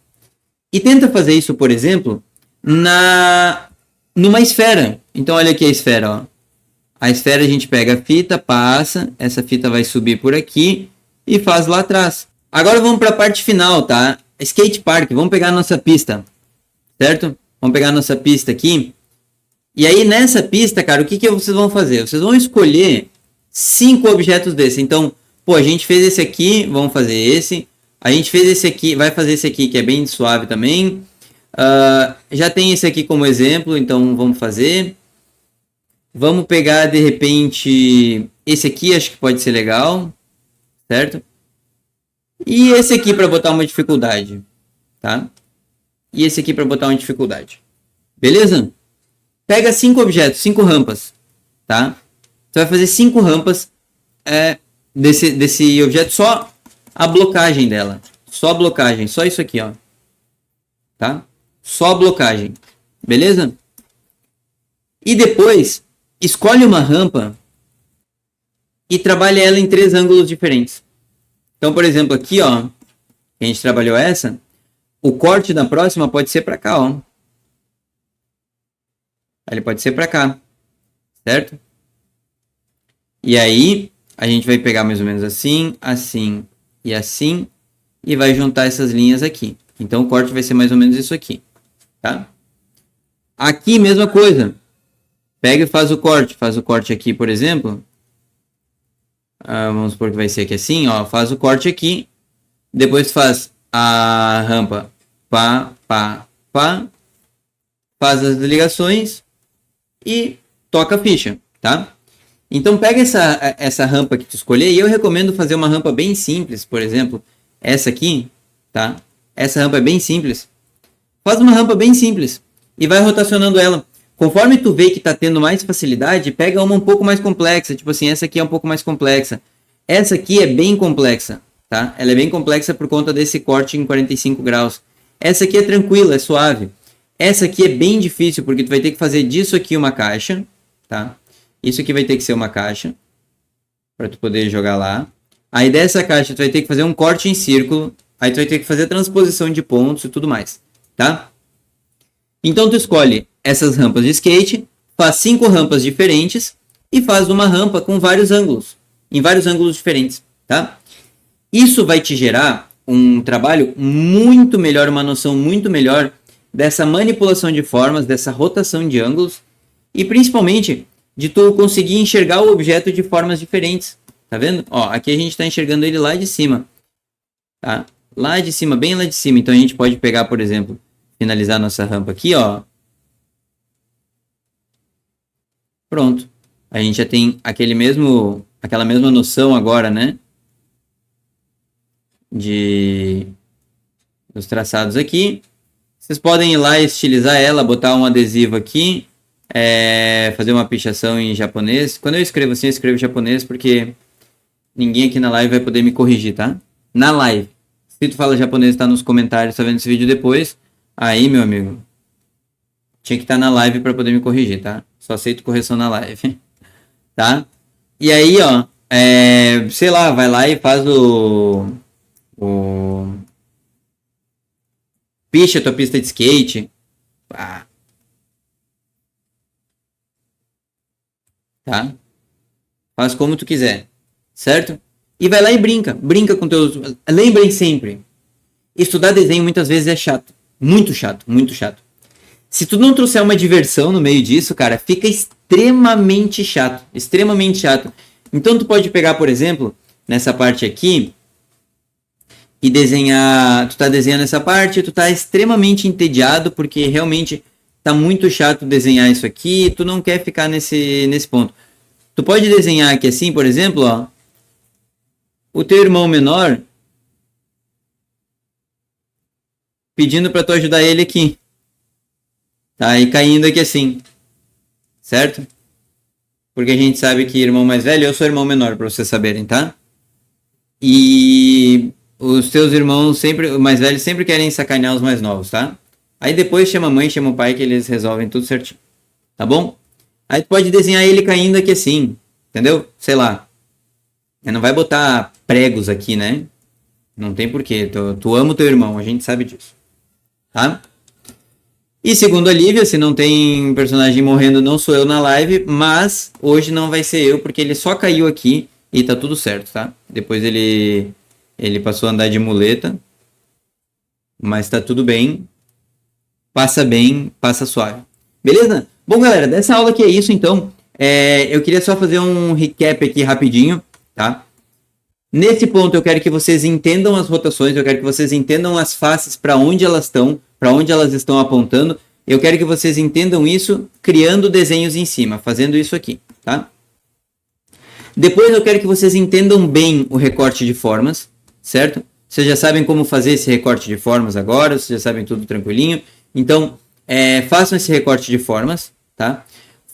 Speaker 1: E tenta fazer isso, por exemplo, numa esfera. Então olha aqui a esfera, ó. A esfera a gente pega a fita, passa, essa fita vai subir por aqui e faz lá atrás. Agora vamos para a parte final, tá? Skate park, vamos pegar a nossa pista, certo? Vamos pegar a nossa pista aqui. E aí nessa pista, cara, o que vocês vão fazer? Vocês vão escolher 5 objetos desse. Então, pô, a gente fez esse aqui, vamos fazer esse. A gente fez esse aqui, vai fazer esse aqui que é bem suave também. Já tem esse aqui como exemplo, então vamos fazer. Vamos pegar de repente esse aqui, acho que pode ser legal, certo? E esse aqui para botar uma dificuldade, tá? E esse aqui para botar uma dificuldade. Beleza? Pega 5 objetos, 5 rampas, tá? Você vai fazer 5 rampas desse objeto, só a blocagem dela. Só a blocagem, só isso aqui, ó. Tá? Só a blocagem. Beleza? E depois, escolhe uma rampa e trabalha ela em 3 ângulos diferentes. Então, por exemplo, aqui, ó, a gente trabalhou essa, o corte da próxima pode ser para cá, ó. Ele pode ser para cá, certo? E aí, a gente vai pegar mais ou menos assim, assim e assim, e vai juntar essas linhas aqui. Então, o corte vai ser mais ou menos isso aqui, tá? Aqui, mesma coisa. Pega e faz o corte aqui, por exemplo. Vamos supor que vai ser aqui assim, ó. Faz o corte aqui. Depois faz a rampa pá, pá, pá. Faz as ligações e toca a ficha, tá? Então pega essa rampa que tu escolher e eu recomendo fazer uma rampa bem simples, por exemplo, essa aqui, tá? Essa rampa é bem simples. Faz uma rampa bem simples e vai rotacionando ela. Conforme tu vê que tá tendo mais facilidade, pega uma um pouco mais complexa, tipo assim, essa aqui é um pouco mais complexa. Essa aqui é bem complexa, tá? Ela é bem complexa por conta desse corte em 45 graus. Essa aqui é tranquila, é suave. Essa aqui é bem difícil, porque tu vai ter que fazer disso aqui uma caixa, tá? Isso aqui vai ter que ser uma caixa, para tu poder jogar lá. Aí dessa caixa tu vai ter que fazer um corte em círculo, aí tu vai ter que fazer transposição de pontos e tudo mais, tá? Então tu escolhe essas rampas de skate, faz 5 rampas diferentes e faz uma rampa com vários ângulos, em vários ângulos diferentes, tá? Isso vai te gerar um trabalho muito melhor, uma noção muito melhor dessa manipulação de formas, dessa rotação de ângulos e principalmente de tu conseguir enxergar o objeto de formas diferentes, tá vendo? Ó, aqui a gente está enxergando ele lá de cima, tá? Lá de cima, bem lá de cima. Então a gente pode pegar, por exemplo, finalizar nossa rampa aqui, ó. Pronto. A gente já tem aquela mesma noção agora, né? Dos traçados aqui. Vocês podem ir lá e estilizar ela, botar um adesivo aqui, fazer uma pichação em japonês. Quando eu escrevo assim, eu escrevo em japonês porque ninguém aqui na live vai poder me corrigir, tá? Na live. Se tu fala japonês, tá nos comentários, tá vendo esse vídeo depois. Aí, meu amigo, tinha que estar na live para poder me corrigir, tá? Só aceito correção na live, tá? E aí, ó, sei lá, vai lá e faz picha a tua pista de skate. Pá. Tá? Faz como tu quiser, certo? E vai lá e brinca com teus... Lembrem sempre, estudar desenho muitas vezes é chato, muito chato, muito chato. Se tu não trouxer uma diversão no meio disso, cara, fica extremamente chato, extremamente chato. Então tu pode pegar, por exemplo, nessa parte aqui e desenhar, tu tá desenhando essa parte, tu tá extremamente entediado porque realmente tá muito chato desenhar isso aqui, tu não quer ficar nesse ponto. Tu pode desenhar aqui assim, por exemplo, ó, o teu irmão menor pedindo para tu ajudar ele aqui. Tá? E caindo aqui assim. Certo? porque a gente sabe que irmão mais velho, eu sou irmão menor, pra vocês saberem, tá? E os teus irmãos sempre, os mais velhos sempre querem sacanear os mais novos, tá? Aí depois chama a mãe, chama o pai que eles resolvem tudo certinho, tá bom? Aí tu pode desenhar ele caindo aqui assim, entendeu? Sei lá. Não vai botar pregos aqui, né? Não tem porquê. Tu ama o teu irmão, a gente sabe disso, tá? E segundo a Lívia, se não tem personagem morrendo, não sou eu na live, mas hoje não vai ser eu, porque ele só caiu aqui e tá tudo certo, tá? Depois ele passou a andar de muleta, mas tá tudo bem, passa suave. Beleza? Bom, galera, dessa aula aqui é isso, então. Eu queria só fazer um recap aqui rapidinho, tá? Nesse ponto eu quero que vocês entendam as rotações, eu quero que vocês entendam as faces para onde elas estão, para onde elas estão apontando. Eu quero que vocês entendam isso criando desenhos em cima, fazendo isso aqui, tá? Depois eu quero que vocês entendam bem o recorte de formas, certo? Vocês já sabem como fazer esse recorte de formas agora, vocês já sabem tudo tranquilinho. Então, façam esse recorte de formas, tá?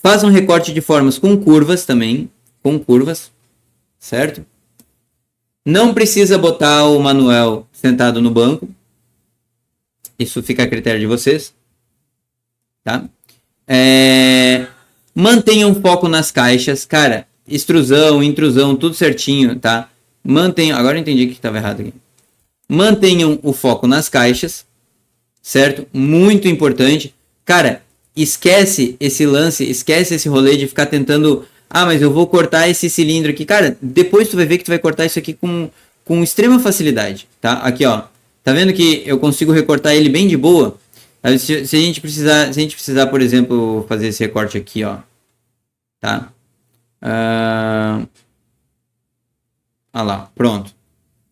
Speaker 1: Façam recorte de formas com curvas também, com curvas, certo? Não precisa botar o Manuel sentado no banco. Isso fica a critério de vocês. Tá? Mantenham foco nas caixas. Cara, extrusão, intrusão, tudo certinho, tá? Mantenham... Agora eu entendi que estava errado aqui. Mantenham o foco nas caixas. Certo? Muito importante. Cara, esquece esse lance, esquece esse rolê de ficar tentando... Ah, mas eu vou cortar esse cilindro aqui. Cara, depois tu vai ver que tu vai cortar isso aqui com extrema facilidade, tá? Aqui, ó. Tá vendo que eu consigo recortar ele bem de boa? Se a gente precisar, por exemplo, fazer esse recorte aqui, ó. Tá? Olha lá, pronto.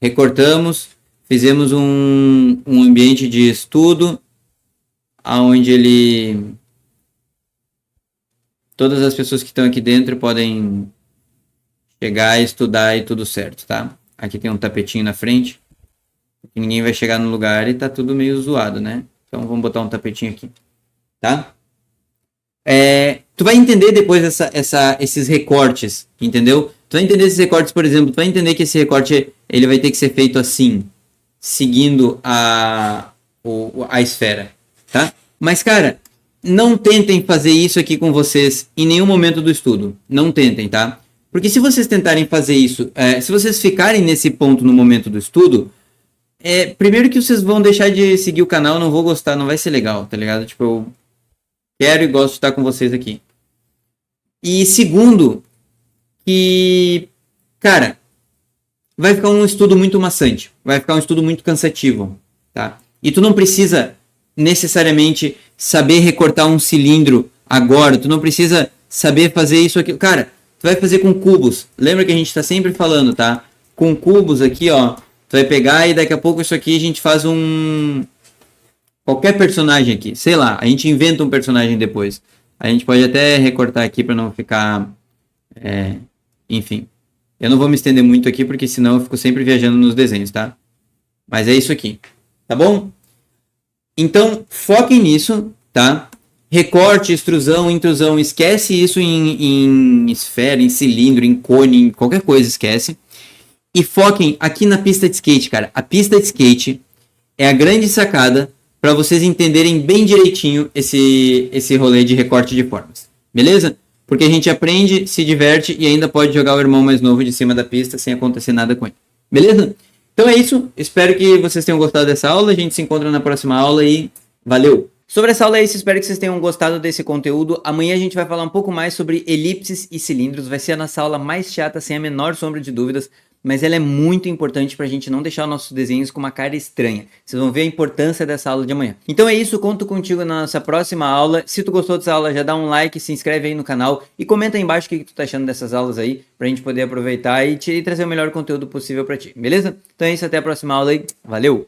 Speaker 1: Recortamos, fizemos um ambiente de estudo, onde ele... Todas as pessoas que estão aqui dentro podem chegar, estudar e tudo certo, tá? Aqui tem um tapetinho na frente. Ninguém vai chegar no lugar e tá tudo meio zoado, né? Então vamos botar um tapetinho aqui, tá? Tu vai entender depois esses recortes, entendeu? Tu vai entender esses recortes, por exemplo, tu vai entender que esse recorte ele vai ter que ser feito assim, seguindo a esfera, tá? Mas, cara... Não tentem fazer isso aqui com vocês em nenhum momento do estudo. Não tentem, tá? Porque se vocês tentarem fazer isso, se vocês ficarem nesse ponto no momento do estudo, primeiro que vocês vão deixar de seguir o canal, não vou gostar, não vai ser legal, tá ligado? Tipo, eu quero e gosto de estar com vocês aqui. E segundo, que, cara, vai ficar um estudo muito maçante, vai ficar um estudo muito cansativo, tá? E tu não precisa necessariamente saber recortar um cilindro agora, tu não precisa saber fazer isso aqui, cara, tu vai fazer com cubos, lembra que a gente tá sempre falando, tá? Com cubos aqui, ó, tu vai pegar e daqui a pouco isso aqui a gente faz qualquer personagem aqui, sei lá, a gente inventa um personagem depois, a gente pode até recortar aqui para não ficar, enfim, eu não vou me estender muito aqui porque senão eu fico sempre viajando nos desenhos, tá? Mas é isso aqui, tá bom? Então, foquem nisso, tá? Recorte, extrusão, intrusão, esquece isso em esfera, em cilindro, em cone, em qualquer coisa, esquece. E foquem aqui na pista de skate, cara. A pista de skate é a grande sacada para vocês entenderem bem direitinho esse rolê de recorte de formas. Beleza? Porque a gente aprende, se diverte e ainda pode jogar o irmão mais novo de cima da pista sem acontecer nada com ele. Beleza? Então é isso, espero que vocês tenham gostado dessa aula, a gente se encontra na próxima aula e valeu! Sobre essa aula é isso, espero que vocês tenham gostado desse conteúdo. Amanhã a gente vai falar um pouco mais sobre elipses e cilindros, vai ser a nossa aula mais chata, sem a menor sombra de dúvidas, mas ela é muito importante para a gente não deixar nossos desenhos com uma cara estranha. Vocês vão ver a importância dessa aula de amanhã. Então é isso, conto contigo na nossa próxima aula. Se tu gostou dessa aula, já dá um like, se inscreve aí no canal e comenta aí embaixo o que tu tá achando dessas aulas aí, pra gente poder aproveitar e trazer o melhor conteúdo possível pra ti, beleza? Então é isso, até a próxima aula aí, valeu!